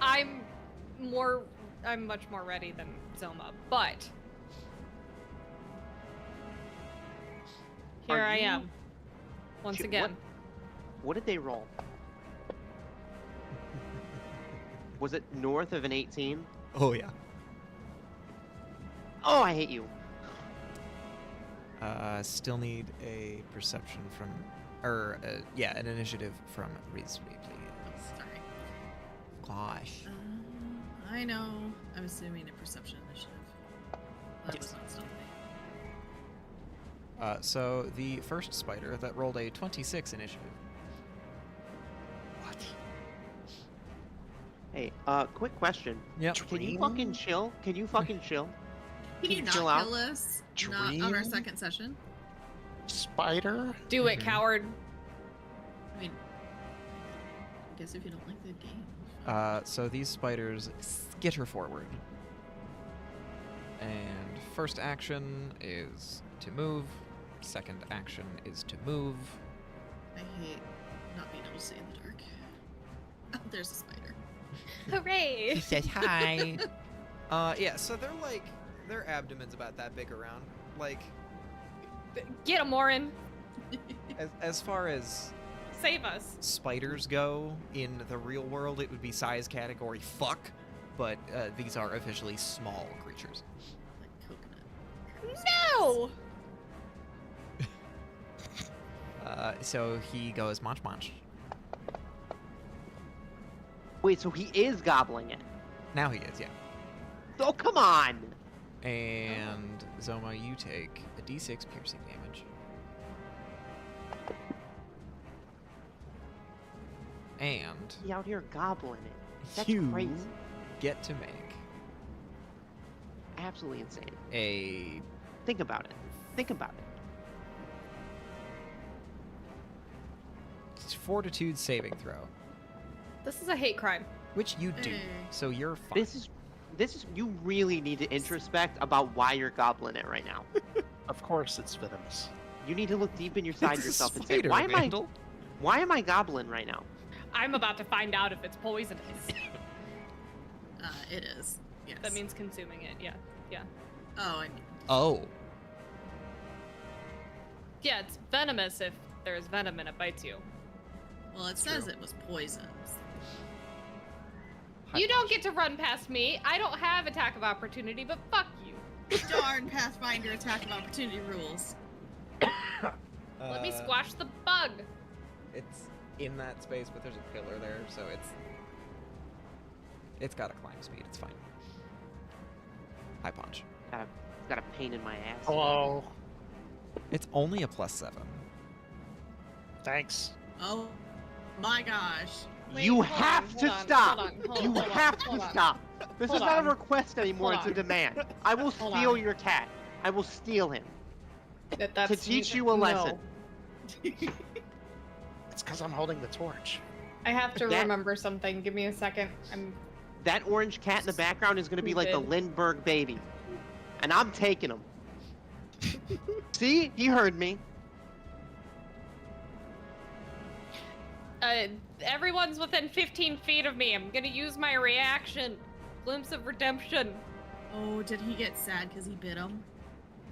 I'm much more ready than Zoma, but here Are I you- am. Once What- again. What did they roll? Was it north of an 18? Oh yeah. Oh, I hate you. Still need a perception from, or yeah, an initiative from Riz, please. Sorry. Gosh. I know. I'm assuming a perception initiative. That was not stealthy. So the first spider that rolled a 26 initiative. What? Hey, quick question. Yep. Can you Dream? fucking chill? Can you fucking chill? Can you not chill out? kill us? Not on our Dream? second session? Spider? Do it, Mhm. coward. I mean, I guess if you don't like the game. So these spiders skitter forward. And first action is to move. Second action is to move. I hate not being able to see in the dark. Oh, there's a spider. Hooray! says hi. Yeah, so they're like, their abdomen's about that big around. Like, Get him, Orin. as far as Save us. spiders go in the real world, it would be size category fuck, but these are officially small creatures. Like coconut. No! So he goes munch munch. Wait, so he is gobbling it. Now he is, yeah. Oh, come on! And Zoma, you take a d6 piercing damage. And He out here gobbling it. That's you crazy. get to make Absolutely insane. a Think about it. Think about it. fortitude saving throw, This is a hate crime. which you do. Hey. So you're fine. This is. You really need to introspect about why you're gobbling it right now. Of course it's venomous. You need to look deep inside It's a yourself and say, spider, Vandal. why am I gobbling right now? I'm about to find out if it's poisonous. It is. Yes. That means consuming it, yeah. Yeah. Oh, I mean. Oh, Yeah, it's venomous if there's venom and it bites you. Well, it says it was poisoned. You don't get to run past me. I don't have attack of opportunity, but fuck you. Darn Pathfinder attack of opportunity rules. Let me squash the bug. It's in that space, but there's a pillar there, so it's got a climb speed. It's fine. High punch. Got a pain in my ass. Hello. It's only a +7. Thanks. Oh my gosh. Wait, You hold have on, to hold on, stop. hold on, hold You on, hold on, have hold to on. stop. This Hold is not on. a request anymore. Hold It's a on. demand. I will Hold steal on. your cat. I will steal him That's to teach you a lesson. It's because I'm holding the torch. I have to That- remember something. Give me a second. That orange cat in the background is going to be like the Stupid. Lindbergh baby, and I'm taking him. See, he heard me. Everyone's within 15 feet of me. I'm gonna use my reaction. Glimpse of redemption. Oh, did he get sad because he bit him?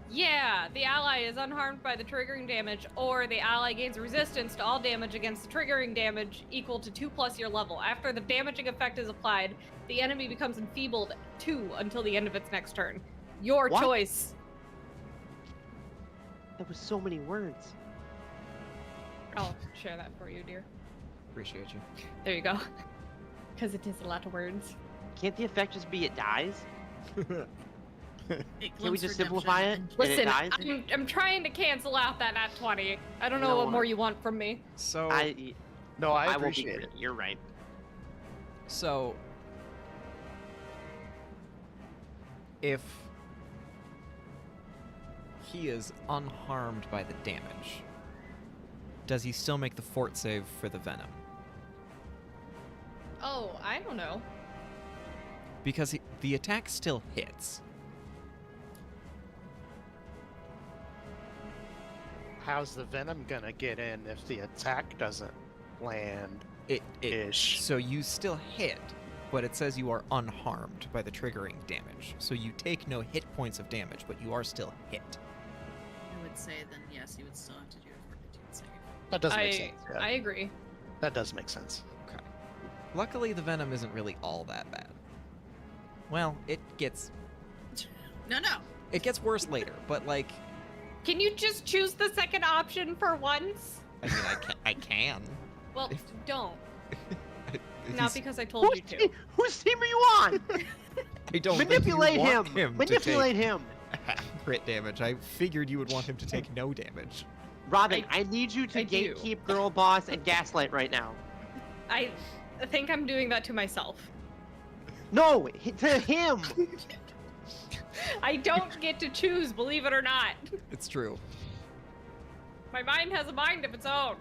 Yeah, the ally is unharmed by the triggering damage, or the ally gains resistance to all damage against the triggering damage equal to 2+ your level. After the damaging effect is applied, the enemy becomes enfeebled 2 until the end of its next turn. Your What? choice. That was so many words. I'll share that for you, dear. Appreciate you. There you go. Because it is a lot of words. Can't the effect just be it dies? It Can we glimpse just redemption simplify it? and- And it Listen, dies? I'm trying to cancel out that nat 20. I don't You know know what what? more you want from me. So, No, I will be. appreciate it. You're right. so if he is unharmed by the damage, does he still make the fort save for the venom? Oh, I don't know. Because the attack still hits. How's the venom gonna get in if the attack doesn't land? Ish. So you still hit, but it says you are unharmed by the triggering damage. So you take no hit points of damage, but you are still hit. I would say then yes, you would still have to do a fortitude save. That does make sense. Yeah. I agree. That does make sense. Okay. Luckily, the venom isn't really all that bad. Well, it gets No. worse later, but like, Can you just choose the second option for once? I mean, I can. Well, If- don't. If Not he's- because I told you to. Whose team are you on? I don't think you Manipulate want him. to Manipulate take him. crit damage. I figured you would want him to take no damage. Robin, I need you to I do. gatekeep Girl Boss and Gaslight right now. I think I'm doing that to myself. No, to him. I don't get to choose, believe it or not. It's true. My mind has a mind of its own.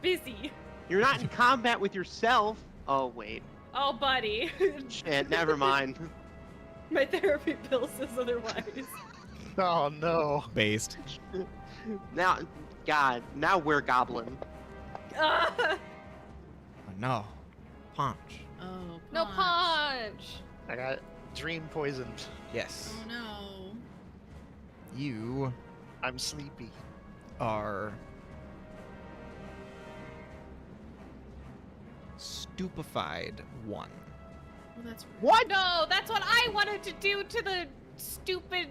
Busy. You're not in combat with yourself. Oh wait, Oh, buddy. shit. Never mind. My therapy bill says otherwise. Oh no. Based. Now, God, now we're goblin. Ah, Oh, no. Punch. Oh, no punch. I got dream poisoned. Yes. Oh no. You I'm sleepy. are stupefied 1. Well, that's rude. What? No, that's what I wanted to do to the stupid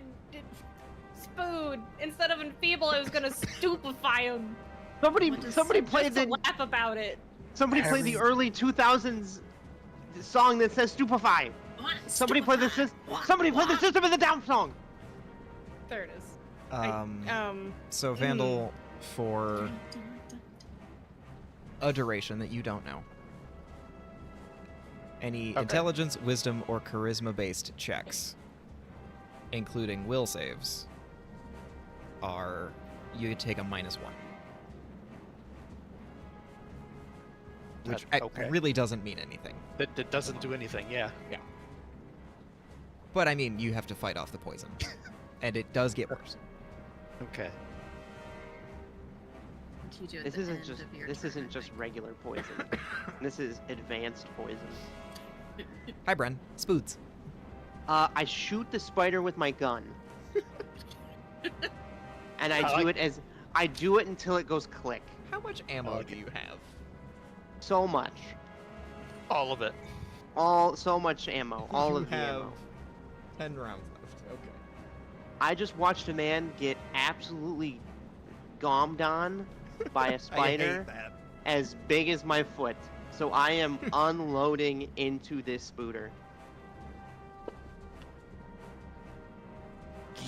spoon. Instead of enfeeble, I was gonna stupefy him. Somebody, What does- somebody Just played to the laugh about it. somebody played the early 2000s song that says "Stupefy." What? Somebody play the Stupefy. system. Somebody play the What? System of the Down song. There it is. Um, so Vandal, for Dun, dun, dun. a duration that you don't know, any Okay. intelligence, wisdom, or charisma-based checks, including will saves, are you take a -1. Which Okay. really doesn't mean anything. That doesn't do anything. Yeah. But I mean, you have to fight off the poison. And it does get worse. Okay. What you do at This the isn't end just of your this turn, isn't just like- regular poison. This is advanced poison. Hi, Bren. Spoods. I shoot the spider with my gun, and I do it until it goes click. How much ammo Okay. do you have? So much, All of it. so much ammo, all you of the have ammo. 10 rounds left. Okay. I just watched a man get absolutely gommed on by a spider I hate that. as big as my foot. So I am unloading into this spooter.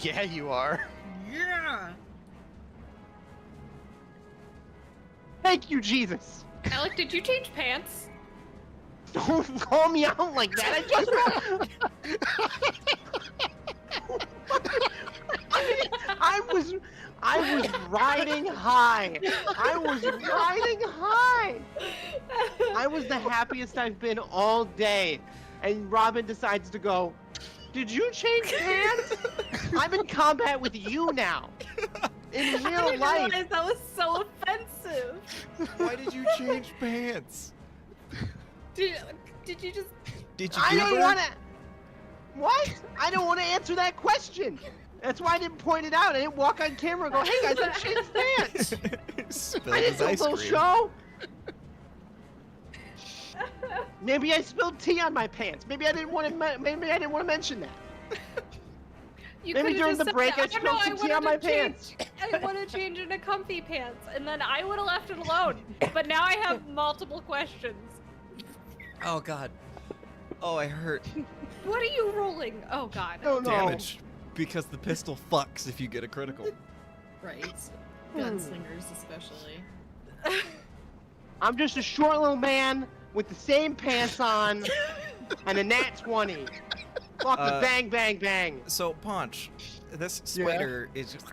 Yeah, you are. Yeah. Thank you, Jesus. Alec, did you change pants? Don't call me out like that. I was riding high. I was riding high. I was the happiest I've been all day. And Robin decides to go, "Did you change pants? I'm in combat with you now. In I real didn't life." realize that was so offensive. Why did you change pants? Did you just... Did you I don't Uber? want to. What? I don't want to answer that question. That's why I didn't point it out. I didn't walk on camera and go, "Hey guys, I changed pants." Spilled I didn't his do a ice little cream. show. Maybe I spilled tea on my pants. Maybe I didn't want to. Maybe I didn't want to mention that. You Maybe could've during just the said break that. I don't know, spilled some tea on my wanted to pants. I want to change into comfy pants, and then I would have left it alone. But now I have multiple questions. Oh god. Oh, I hurt. What are you rolling? Oh god. No, no. Damage. Because the pistol fucks if you get a critical. Right. Gunslingers especially. I'm just a short little man with the same pants on and a nat 20. Fuck the bang, bang, bang. So, Paunch, this spider is just...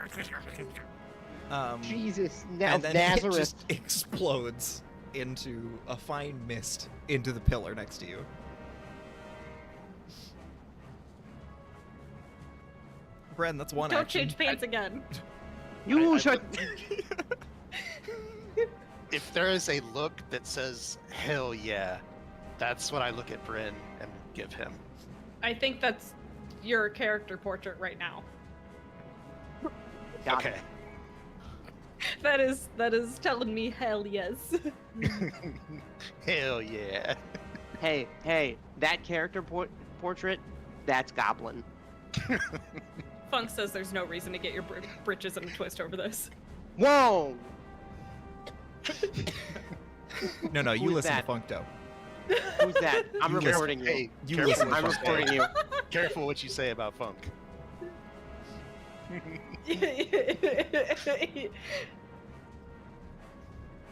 Jesus, and then Nazareth. it just explodes into a fine mist into the pillar next to you. Bren, that's one Don't action. change pants again. You I- shut. If there is a look that says "Hell yeah," that's what I look at Bryn and give him. I think that's your character portrait right now. Got Okay. That is telling me hell yes. Hell yeah. it. Hey, that character portrait, that's Goblin. Funk says there's no reason to get your britches in a twist over this. Whoa! No, you Who's listen that? to Funkdo. Who's that? I'm You listen. reporting you. Hey, You careful listen to what I'm you say. reporting you. Careful what you say about Funk.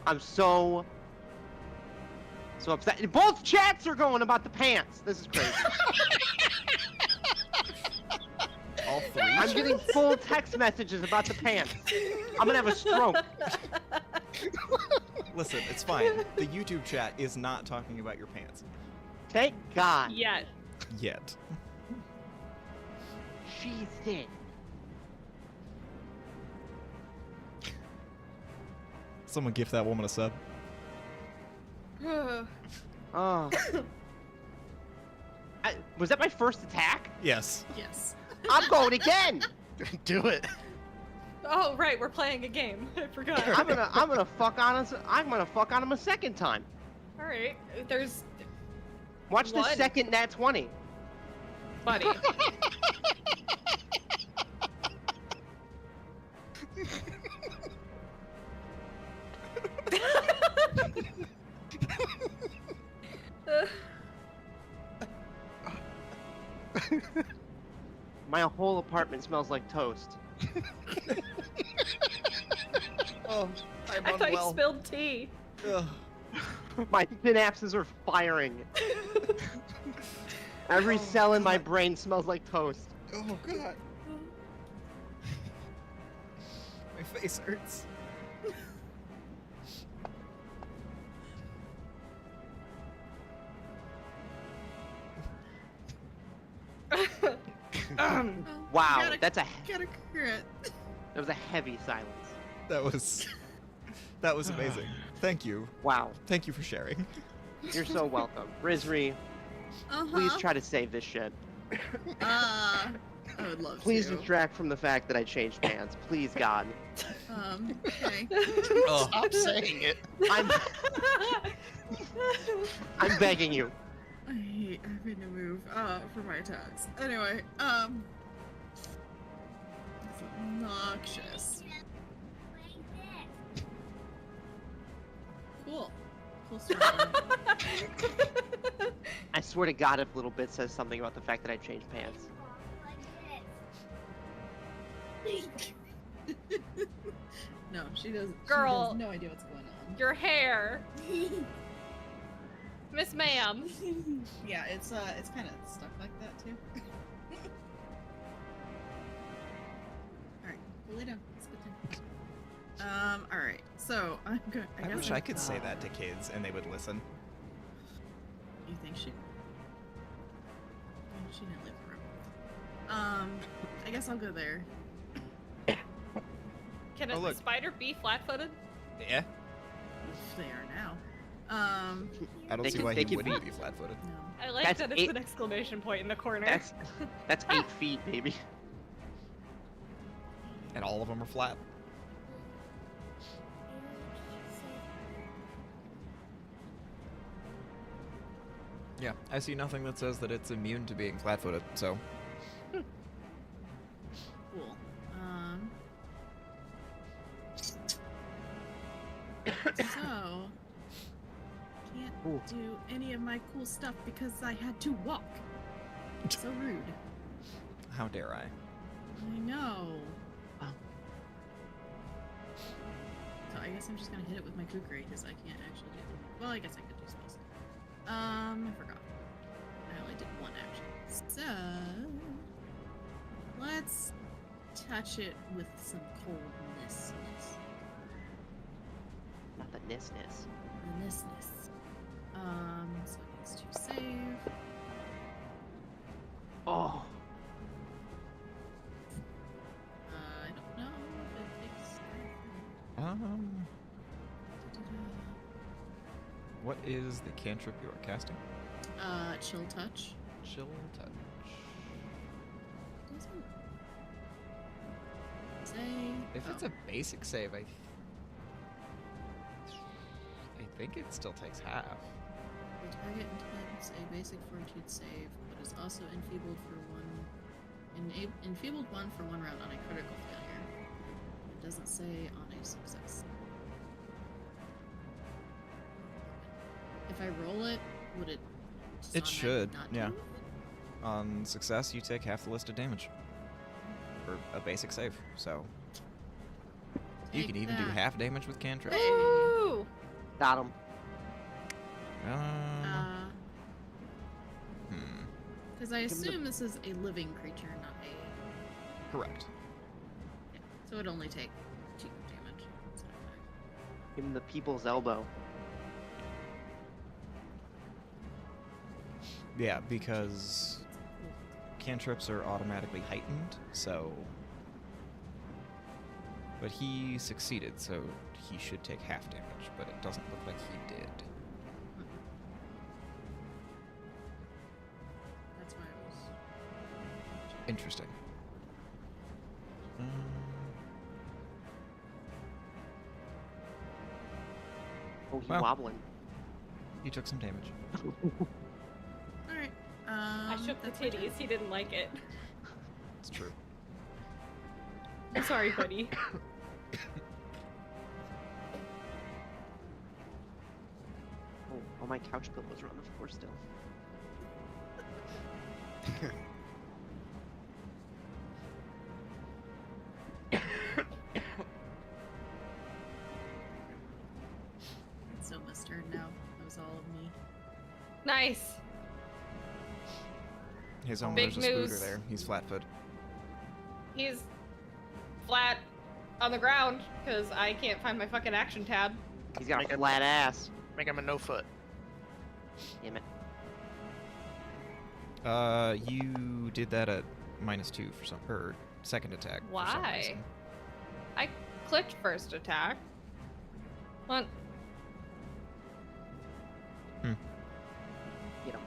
I'm so upset. Both chats are going about the pants. This is crazy. All three. I'm getting full text messages about the pants. I'm gonna have a stroke. Listen, it's fine. The YouTube chat is not talking about your pants Thank God. Yet. yet. She's dead. Someone gift that woman a sub. Oh. Was that my first attack? Yes. Yes. I'm going again. Do it. Oh right, we're playing a game. I forgot. I'm gonna fuck on us. I'm gonna fuck on him a second time. All right, there's Watch the What? second nat 20. buddy. My whole apartment smells like toast. Oh, I'm I thought you spilled tea. My synapses are firing. Every cell in my brain smells like toast. Oh god. My face hurts. Oh, Wow, you that's a got a crit. that was a heavy silence. That was amazing. Thank you. Wow, Thank you for sharing. you're so welcome. Rizri, please try to save this shit. I would love Please to. distract from the fact that I changed pants. Please, God. Okay. Oh. Stop saying it. I'm begging you. I hate having to move for my attacks. Anyway, it's obnoxious. Cool. Cool story. I swear to God, if Little Bit says something about the fact that I changed pants. No, she doesn't. She Girl. has no idea what's going on. Your hair, Miss Ma'am. Yeah, it's kind of stuck like that too. All right, we'll lay down. It's good time. All right. So I'm good. I guess wish I could say that to kids and they would listen. You think she? She didn't live in a room. I guess I'll go there. Can Oh, a look. spider be flat-footed? Yeah. If they are now. I don't They see can- why they he can wouldn't be- be flat-footed. No. I like That's that it's eight- an exclamation point in the corner. That's 8 feet, baby. And all of them are flat. Yeah, I see nothing that says that it's immune to being flat-footed, so Cool. So can't Ooh. do any of my cool stuff because I had to walk. So rude. how dare I? I know. Oh. So I guess I'm just gonna hit it with my kukri because I can't actually do it. Well, I guess I could do spells. I forgot. I only did one action. So let's touch it with some coldness. Not the nissness. Ness. So it needs to save. Oh, I don't know if it takes. What is the cantrip you are casting? Chill touch. Chill touch. Doesn't say. If it's a basic save, I think it still takes half. The target intends a basic fortitude save, but is also enfeebled for enfeebled 1 for 1 round on a critical failure. It doesn't say on a success. If I roll it, would it? just It automatically should, not do yeah. it? On success, you take half the listed damage for a basic save. So you Take can even do that. half damage with cantrip. Hey. Woo! Got him. Because I Give him the- assume this is a living creature, not a. Correct. Yeah. So it'd only take 2 damage. That's not bad. Give him the people's elbow. Yeah, because cantrips are automatically heightened, so. But he succeeded, so he should take half damage, but it doesn't look like he did. That's why I was. Interesting. Oh, he's Well. wobbling. He took some damage. Alright. I shook the that's my turn. titties. He didn't like it. It's true. I'm sorry, buddy. Oh, all my couch pillows are on the floor still. It's Zoma's turn now. That was all of me. Nice. His own Big there's a scooter news. there. He's flat-footed. He's flat on the ground because I can't find my fucking action tab. He's got Make a it- flat ass. Make him a no foot. Damn it. You did that at -2 for some, or second attack. For some Why? reason. I clicked first attack. What? Get him.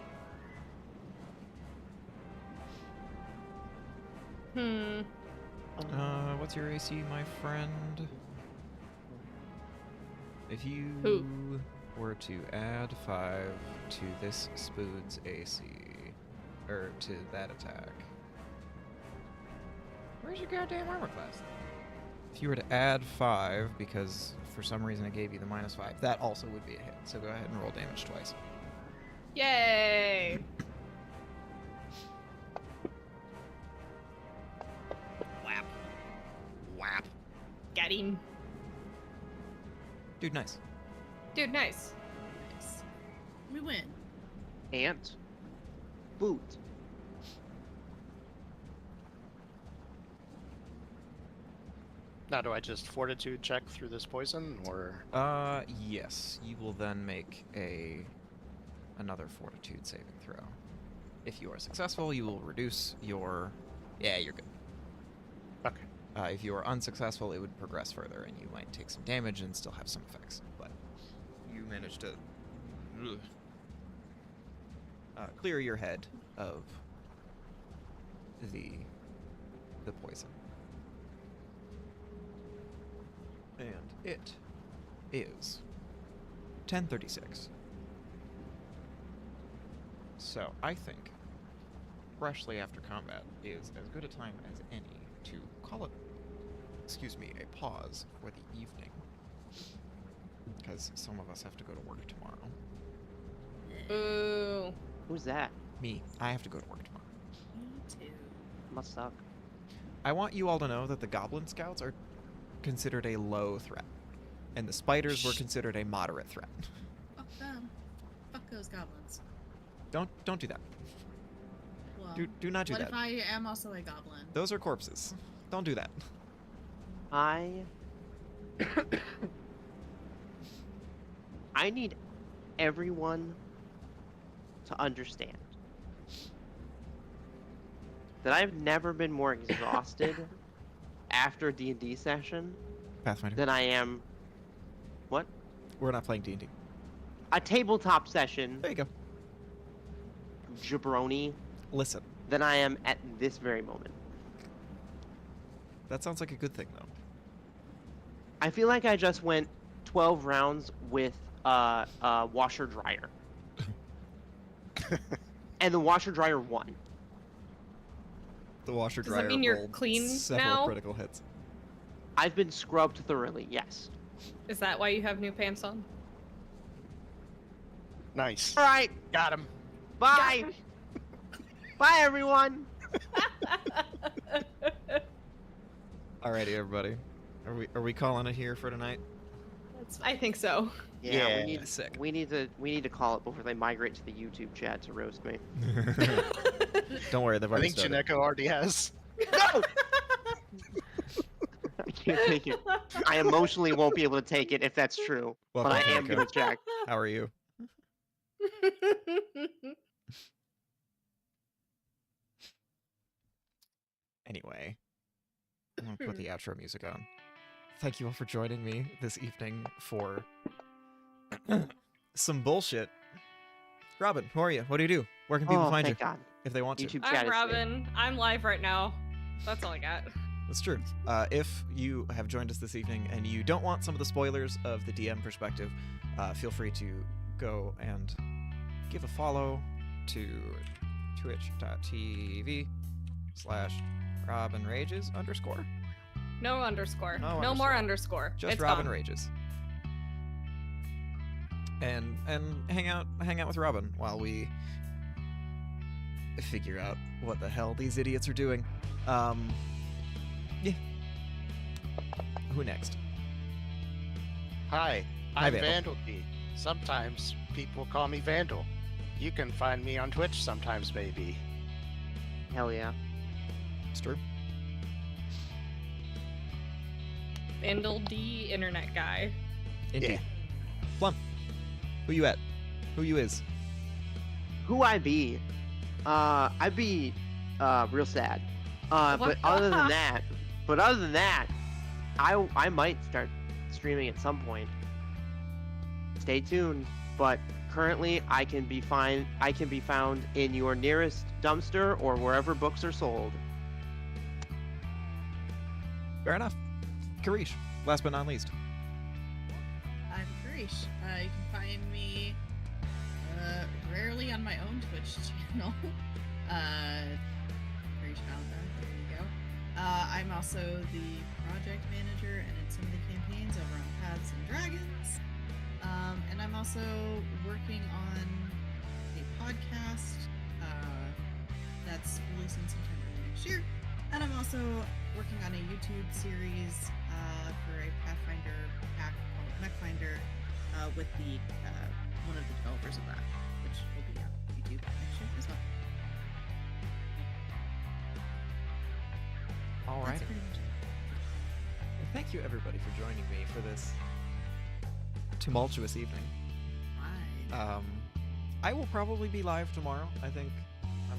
What's your AC, my friend? If you Who? were to add 5 to this spoon's AC, or to that attack. Where's your goddamn armor class? If you were to add 5, because for some reason I gave you the -5, that also would be a hit. So go ahead and roll damage twice. Yay! Whap. Whap. Got him. Dude, nice. Dude, nice. Nice. We win. Ant. Boot. Now, do I just fortitude check through this poison, or Yes. You will then make another fortitude saving throw. If you are successful, you will reduce your... Yeah, you're good. okay? If you are unsuccessful, it would progress further, and you might take some damage and still have some effects. But you managed to clear your head of the poison. And it is 10:36. So I think freshly after combat is as good a time as any to call it, excuse me, a pause for the evening. Because some of us have to go to work tomorrow. Ooh. Who's that? Me, I have to go to work tomorrow. Me too. Must suck. I want you all to know that the Goblin Scouts are considered a low threat, and the spiders were considered a moderate threat. Fuck them. Fuck those goblins. Don't do that. Well, Do not do what that. if I am also a goblin? Those are corpses. Don't do that. I need everyone to understand that I've never been more exhausted after a D&D session Pathfinder. than I am. What? We're not playing D&D. a tabletop session, There you go. jabroni, Listen, than I am at this very moment. that sounds like a good thing, though. I feel like I just went 12 rounds with washer dryer, and the washer dryer won. The washer Does dryer that mean you're rolled clean several now? critical hits. I've been scrubbed thoroughly. Yes. Is that why you have new pants on? Nice. All right. Got him. Bye. Bye, everyone. Alrighty, everybody. Are we calling it here for tonight? I think so. Yeah, Yeah, sick. we need to call it before they migrate to the YouTube chat to roast me. Don't worry, they've I already think started. Janeko already has. No! I can't take it. I emotionally won't be able to take it if that's true. Welcome, but I am Janeko. gonna check. How are you? Anyway, I'm gonna put the outro music on. Thank you all for joining me this evening for some bullshit. Robin, who are you? What do you do? Where can people Oh, find you thank God. if they want to? YouTube chat I'm is Robin. I'm live right now. That's all I got. That's true. If you have joined us this evening and you don't want some of the spoilers of the DM perspective, feel free to go and give a follow to twitch.tv/RobinRages_. No underscore. No No more underscore. Just It's Robin gone. Rages. And hang out with Robin while we figure out what the hell these idiots are doing. Yeah. Who next? Hi, Hi, I'm Vandal. Vandal. Sometimes people call me Vandal. You can find me on Twitch sometimes, maybe. Hell yeah. It's true. Vandal D internet guy. Indeed. Yeah. Plum. Who you at? Who you is? Who I be? I be real sad. But other than that, I might start streaming at some point. Stay tuned. But currently, I can be found in your nearest dumpster or wherever books are sold. Fair enough. Karish, last but not least. I'm Karish. You can find me rarely on my own Twitch channel. Karish Valentine, there you go. I'm also the project manager and in some of the campaigns over on Paths and Dragons. And I'm also working on a podcast that's releasing sometime early next year. And I'm also working on a YouTube series for a Pathfinder pack called Mechfinder with the one of the developers of that, which will be on YouTube next year as well. All right. That's pretty much it. Well, thank you, everybody, for joining me for this tumultuous evening. Bye. I will probably be live tomorrow. I think I'm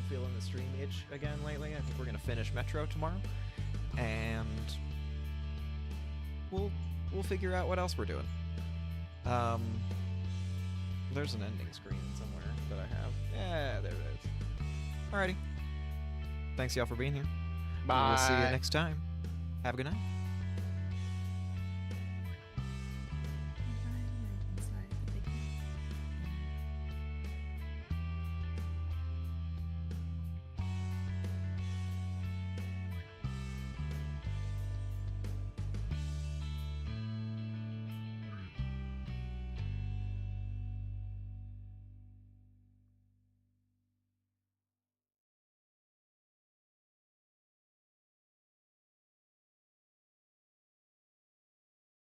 feeling the stream itch again lately. I think we're gonna finish Metro tomorrow, and we'll figure out what else we're doing. There's an ending screen somewhere that I have. Yeah, there it is. Alrighty. Thanks y'all for being here. Bye. We'll see you next time. Have a good night.